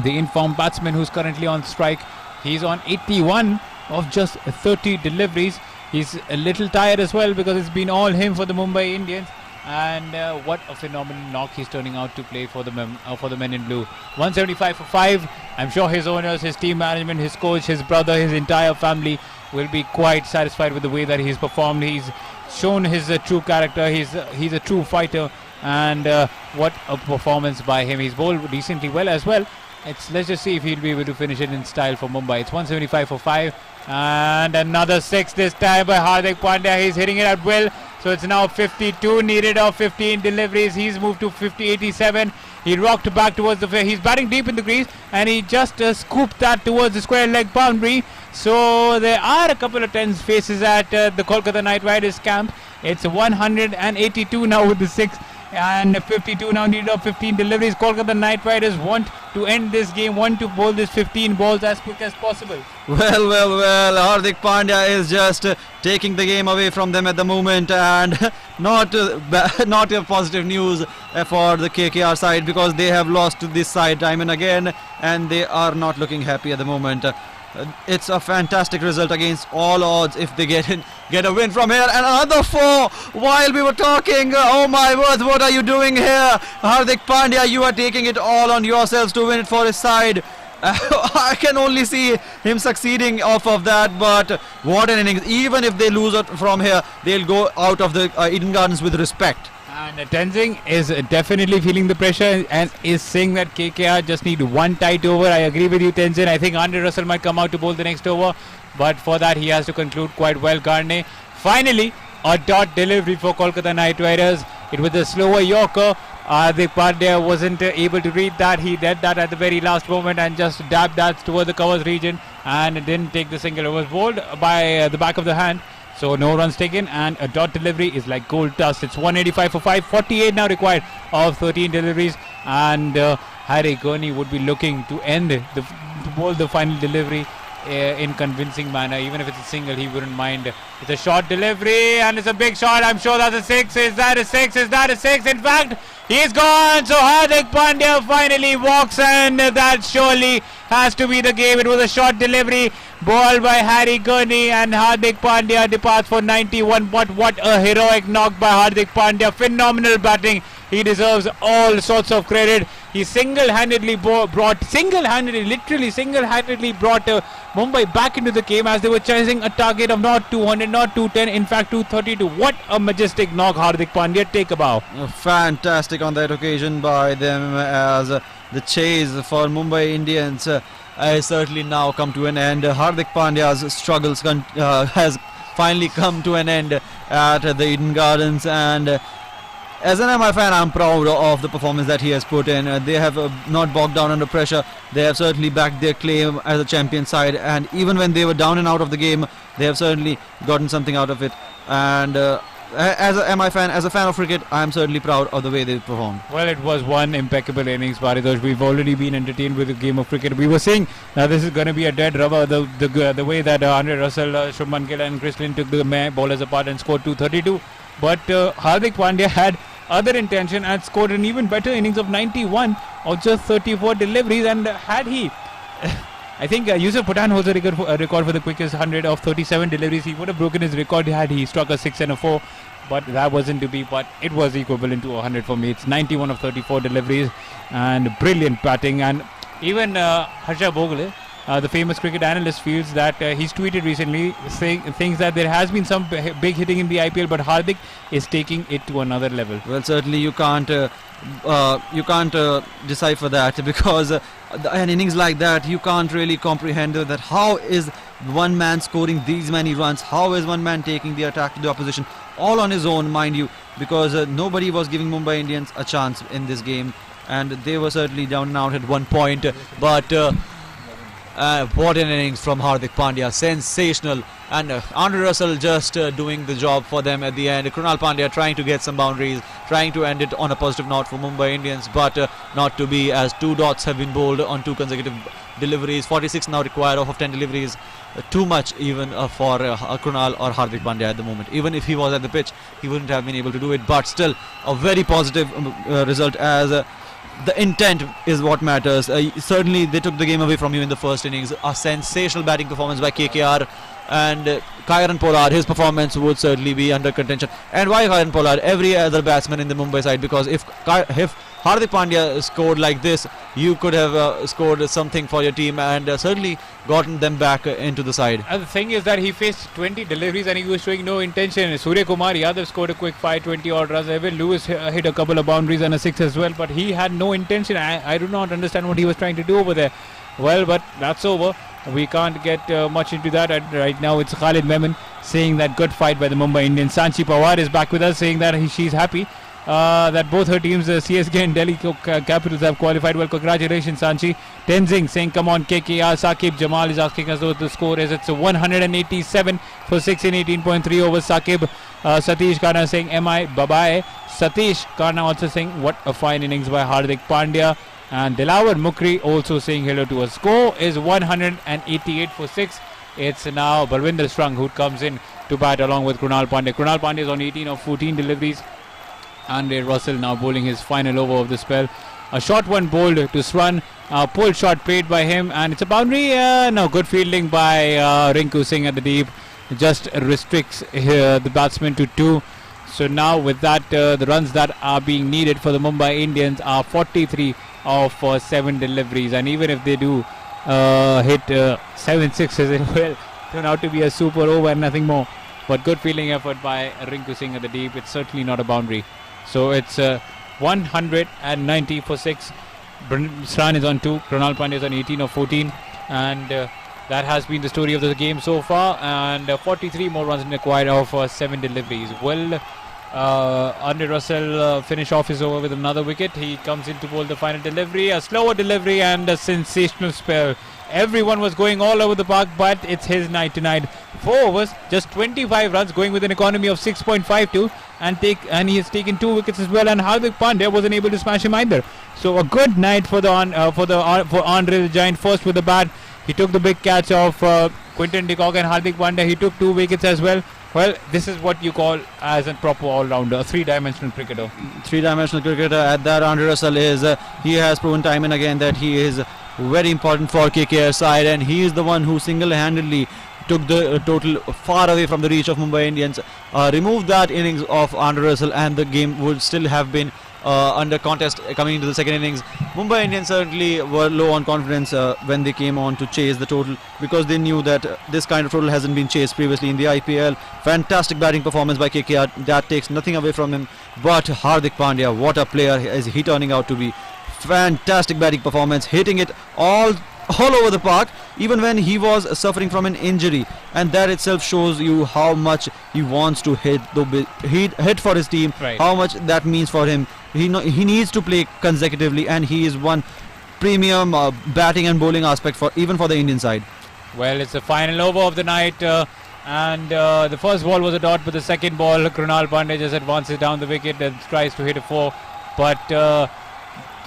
the informed batsman who's currently on strike. He's on 81 of just 30 deliveries. He's a little tired as well because it's been all him for the Mumbai Indians. And what a phenomenal knock he's turning out to play for the men in blue. 175 for 5. I'm sure his owners, his team management, his coach, his brother, his entire family will be quite satisfied with the way that he's performed. He's shown his true character. He's a true fighter, and what a performance by him. He's bowled decently well as well. Let's just see if he'll be able to finish it in style for Mumbai. It's 175 for 5, and another 6 this time by Hardik Pandya. He's hitting it at will. So it's now 52 needed of 15 deliveries. He's moved to 87. He rocked back towards the fair. He's batting deep in the crease, and he just scooped that towards the square leg boundary. So there are a couple of tense faces at the Kolkata Knight Riders camp. It's 182 now with the 6. And 52 now needed of 15 deliveries. Kolkata Knight Riders want to end this game, want to bowl this 15 balls as quick as possible. Well, Hardik Pandya is just taking the game away from them at the moment, and not a positive news for the KKR side because they have lost to this side time and again, and they are not looking happy at the moment. It's a fantastic result against all odds if they get a win from here. And another 4 while we were talking. Oh my word, what are you doing here? Hardik Pandya, you are taking it all on yourselves to win it for his side. I can only see him succeeding off of that, but what an innings. Even if they lose it from here, they'll go out of the Eden Gardens with respect. And Tenzing is definitely feeling the pressure and is saying that KKR just need one tight over. I agree with you, Tenzin. I think Andre Russell might come out to bowl the next over, but for that he has to conclude quite well. Garne, finally a dot delivery for Kolkata Knight Riders. It was a slower Yorker. Hardik Pandya wasn't able to read that. He did that at the very last moment and just dabbed that toward the covers region and didn't take the single. It was bowled by the back of the hand. So no runs taken, and a dot delivery is like gold dust. It's 185 for 5, 48 now required of 13 deliveries, and Harry Gurney would be looking to end to bowl the final delivery in convincing manner. Even if it's a single, he wouldn't mind. It's a short delivery and it's a big shot. I'm sure that's a 6. Is that a 6? Is that a 6? In fact, he's gone. So Hardik Pandya finally walks, and that surely has to be the game. It was a short delivery ball by Harry Gurney, and Hardik Pandya departs for 91. But what a heroic knock by Hardik Pandya. Phenomenal batting. He deserves all sorts of credit. He single-handedly literally single-handedly brought Mumbai back into the game as they were chasing a target of not 200, not 210, in fact 232. What a majestic knock, Hardik Pandya. Take a bow. Fantastic on that occasion by them, as the chase for Mumbai Indians has certainly now come to an end. Hardik Pandya's struggles has finally come to an end at the Eden Gardens, and as an MI fan, I'm proud of the performance that he has put in. They have not bogged down under pressure. They have certainly backed their claim as a champion side, and even when they were down and out of the game, they have certainly gotten something out of it. And as a MI fan, as a fan of cricket, I'm certainly proud of the way they performed. Well, it was one impeccable innings, Paritosh. We've already been entertained with the game of cricket. We were saying this is going to be a dead rubber. The way that Andre Russell, Shubman Gill and Chris Lynn took the bowlers apart and scored 232. But Hardik Pandya had other intention and scored an even better innings of 91 of just 34 deliveries. And had he, I think Yusuf Pathan holds a record for the quickest 100 of 37 deliveries. He would have broken his record had he struck a 6 and a 4. But that wasn't to be. But it was equivalent to 100 for me. It's 91 of 34 deliveries and brilliant batting. And even Harsha Bhogle, the famous cricket analyst, feels that he's tweeted recently thinks that there has been some big hitting in the IPL, but Hardik is taking it to another level. Well, certainly you can't decipher that, because an innings like that, you can't really comprehend that. How is one man scoring these many runs? How is one man taking the attack to the opposition all on his own, mind you, because nobody was giving Mumbai Indians a chance in this game, and they were certainly down and out at one point. But what an innings from Hardik Pandya, sensational. And Andre Russell just doing the job for them at the end. Krunal Pandya trying to get some boundaries, trying to end it on a positive note for Mumbai Indians, but not to be, as 2 dots have been bowled on 2 consecutive deliveries. 46 now required off of 10 deliveries. Too much even for Krunal or Hardik Pandya at the moment. Even if he was at the pitch, he wouldn't have been able to do it, but still a very positive result, as the intent is what matters. Certainly they took the game away from you in the first innings. A sensational batting performance by KKR, and Kieron Pollard, his performance would certainly be under contention. And why Kieron Pollard? Every other batsman in the Mumbai side, because if Hardik Pandya scored like this, you could have scored something for your team and certainly gotten them back into the side. And the thing is that he faced 20 deliveries and he was showing no intention. Surya Kumar Yadav scored a quick 520 odd runs. Evan Lewis hit a couple of boundaries and a 6 as well, but he had no intention. I do not understand what he was trying to do over there. Well, but that's over. We can't get much into that right now. It's Khalid Memon saying that good fight by the Mumbai Indians. Sanchi Pawar is back with us, saying that she's happy that both her teams, CSK and Delhi Capitals, have qualified. Well, congratulations, Sanchi. Tenzing saying, come on, KKR. Saqib Jamal is asking us what the score is. It's 187 for 6 in 18.3 overs. Saqib. Satish Karna saying, MI, bye-bye. Satish Karna also saying, what a fine innings by Hardik Pandya. And Dilawar Mukri also saying hello to us. Score is 188 for 6. It's now Balwinder Strung who comes in to bat along with Krunal Pandya. Krunal Pandya is on 18 of 14 deliveries. Andre Russell now bowling his final over of the spell. A short one bowled to Swan. Pulled shot played by him, and it's a boundary. No, good fielding by Rinku Singh at the deep. Just restricts the batsman to 2. So now with that, the runs that are being needed for the Mumbai Indians are 43 of 7 deliveries, and even if they do hit 7 sixes, it will turn out to be a super over and nothing more. But good fielding effort by Rinku Singh at the deep. It's certainly not a boundary. So it's 190 for 6. Sran is on 2. Krunal Pandya is on 18 of 14, and that has been the story of the game so far. And 43 more runs required of 7 deliveries. Well, Andre Russell finish off his over with another wicket. He comes in to bowl the final delivery, a slower delivery and a sensational spell. Everyone was going all over the park, but it's his night tonight. 4 overs, just 25 runs, going with an economy of 6.52, and he has taken 2 wickets as well. And Hardik Pandya wasn't able to smash him either. So a good night for Andre the Giant. First with the bat, he took the big catch of Quinton de Kock and Hardik Pandya. He took 2 wickets as well. Well, this is what you call as a proper all-rounder, a 3-dimensional cricketer. 3-dimensional cricketer. At that, Andre Russell is he has proven time and again that he is very important for KKR side, and he is the one who single-handedly took the total far away from the reach of Mumbai Indians. Remove that innings of Andre Russell and the game would still have been under contest coming into the second innings. Mumbai Indians certainly were low on confidence when they came on to chase the total, because they knew that this kind of total hasn't been chased previously in the IPL. Fantastic batting performance by KKR, that takes nothing away from him, but Hardik Pandya, what a player is he turning out to be. Fantastic batting performance, hitting it all over the park, even when he was suffering from an injury, and that itself shows you how much he wants to hit for his team, right. How much that means for him. He needs to play consecutively, and he is one premium batting and bowling aspect for the Indian side. Well, it's the final over of the night, and the first ball was a dot, but the second ball, Krunal Pandya just advances down the wicket and tries to hit a 4, but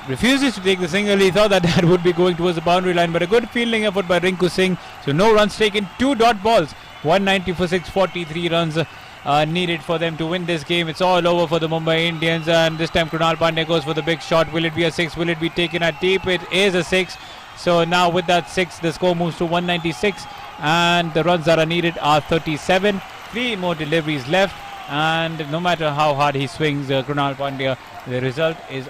refuses to take the single. He thought that would be going towards the boundary line, but a good fielding effort by Rinku Singh. So no runs taken, 2 dot balls, 190 for 6, 43 runs needed for them to win this game. It's all over for the Mumbai Indians, and this time Krunal Pandya goes for the big shot. Will it be a 6? Will it be taken at deep? It is a 6. So now with that 6, the score moves to 196, and the runs that are needed are 37. 3 more deliveries left, and no matter how hard he swings, Krunal Pandya, the result is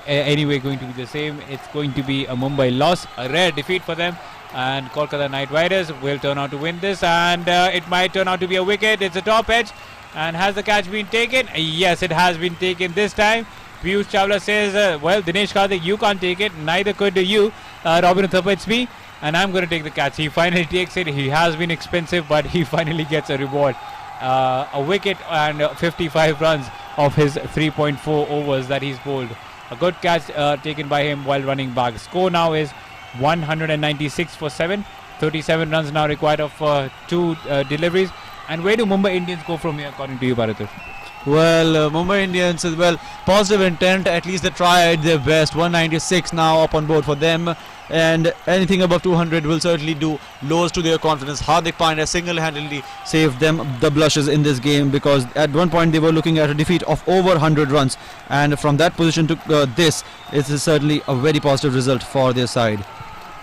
anyway going to be the same. It's going to be a Mumbai loss, a rare defeat for them, and Kolkata Knight Riders will turn out to win this, and it might turn out to be a wicket. It's a top edge, and has the catch been taken? Yes, it has been taken this time. Piyush Chawla says, well, Dinesh Karthik, you can't take it, neither could you. Robin Uthappa, it's me, and I'm going to take the catch. He finally takes it. He has been expensive, but he finally gets a reward. A wicket and 55 runs of his 3.4 overs that he's bowled. A good catch taken by him while running back. Score now is 196 for 7. 37 runs now required of 2 deliveries. And where do Mumbai Indians go from here, according to you, Bharatish? Well, Mumbai Indians, positive intent. At least they tried their best. 196 now up on board for them, and anything above 200 will certainly do lowers to their confidence. Hardik Pandya single-handedly saved them the blushes in this game, because at one point they were looking at a defeat of over 100 runs, and from that position to this, it is certainly a very positive result for their side.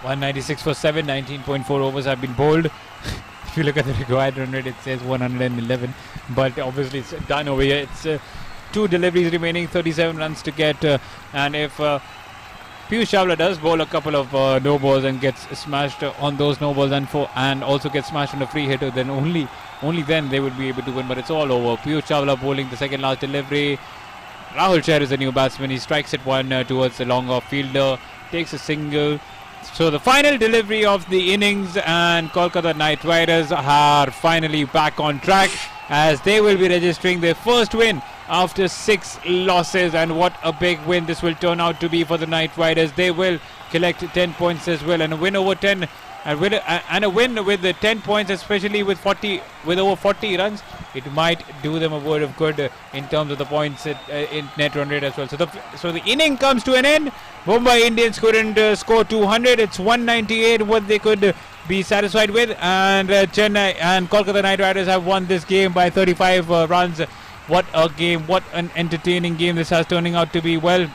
196 for 7, 19.4 overs have been bowled. If you look at the required run rate, it says 111, but obviously it's done over here. It's 2 deliveries remaining, 37 runs to get, and if Piyush Chawla does bowl a couple of no balls and gets smashed on those no balls and also gets smashed on a free hitter, then only then they would be able to win. But it's all over. Piyush Chawla bowling the second last delivery. Rahul Chair is a new batsman. He strikes at one towards the long off fielder, takes a single. So the final delivery of the innings, and Kolkata Knight Riders are finally back on track, as they will be registering their first win after 6 losses. And what a big win this will turn out to be for the Knight Riders. They will collect 10 points as well, and a win over 10 and a win with the 10 points, especially with over 40 runs, it might do them a word of good in terms of the points in net run rate as well. So the inning comes to an end. Mumbai Indians couldn't score 200. It's 198 what they could be satisfied with, and Chennai and Kolkata Knight Riders have won this game by 35 runs. What a game, what an entertaining game this has turning out to be. Well,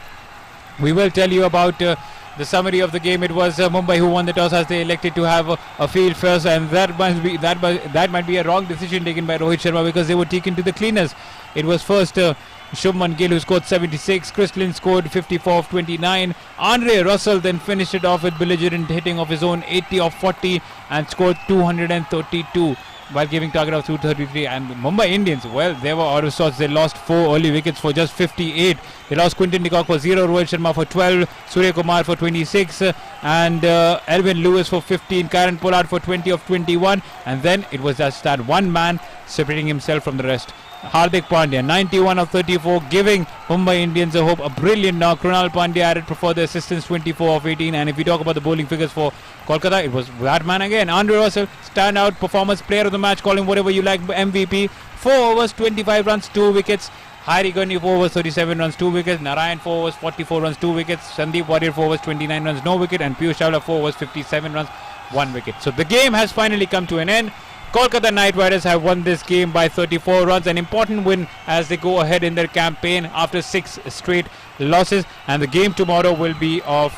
we will tell you about the summary of the game. It was Mumbai who won the toss, as they elected to have a field first, and that might be a wrong decision taken by Rohit Sharma, because they were taken to the cleaners. It was first Shubman Gill who scored 76, Chris Lynn scored 54 of 29, Andre Russell then finished it off with belligerent hitting of his own, 80 of 40, and scored 232 while giving target of 233. And Mumbai Indians, well, they were out of sorts. They lost 4 early wickets for just 58. They lost Quinton de Kock for 0, Rohit Sharma for 12, Surya Kumar for 26, and Elvin Lewis for 15, Karen Pollard for 20 of 21, and then it was just that one man separating himself from the rest. Hardik Pandya, 91 of 34, giving Mumbai Indians a hope. A brilliant knock. Krunal Pandya added for the assistance, 24 of 18. And if we talk about the bowling figures for Kolkata, it was that man again. Andre Russell, standout performance, player of the match, call him whatever you like, MVP. 4 overs, 25 runs, 2 wickets. Hari Gandhi 4 overs, 37 runs, 2 wickets. Narayan 4 overs, 44 runs, 2 wickets. Sandeep Warrior 4 overs, 29 runs, no wicket. And Piyush Chawla 4 overs, 57 runs, 1 wicket. So the game has finally come to an end. Kolkata Knight Riders have won this game by 34 runs, an important win as they go ahead in their campaign after 6 straight losses. And the game tomorrow will be of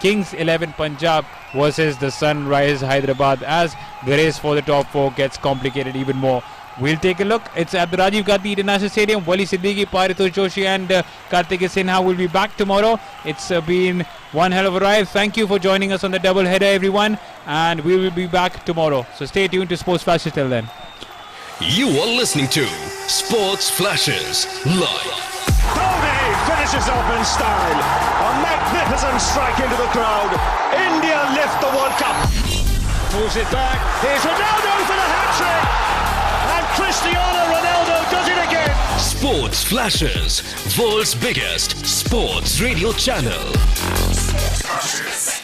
Kings 11 Punjab versus the Sunrise Hyderabad as the race for the top 4 gets complicated even more. We'll take a look. It's at the Rajiv Gandhi International Stadium. Wali Siddiqui, Paritosh Joshi and Karthik Sinha will be back tomorrow. It's been one hell of a ride. Thank you for joining us on the double header, everyone. And we will be back tomorrow. So stay tuned to Sports Flashes till then. You are listening to Sports Flashes Live. Dhoni finishes off in style. A magnificent strike into the crowd. India lift the World Cup. Pulls it back. Here's Ronaldo for the hat-trick. And Cristiano Ronaldo does it again. Sports Flashes, world's biggest sports radio channel. Sports Flashes.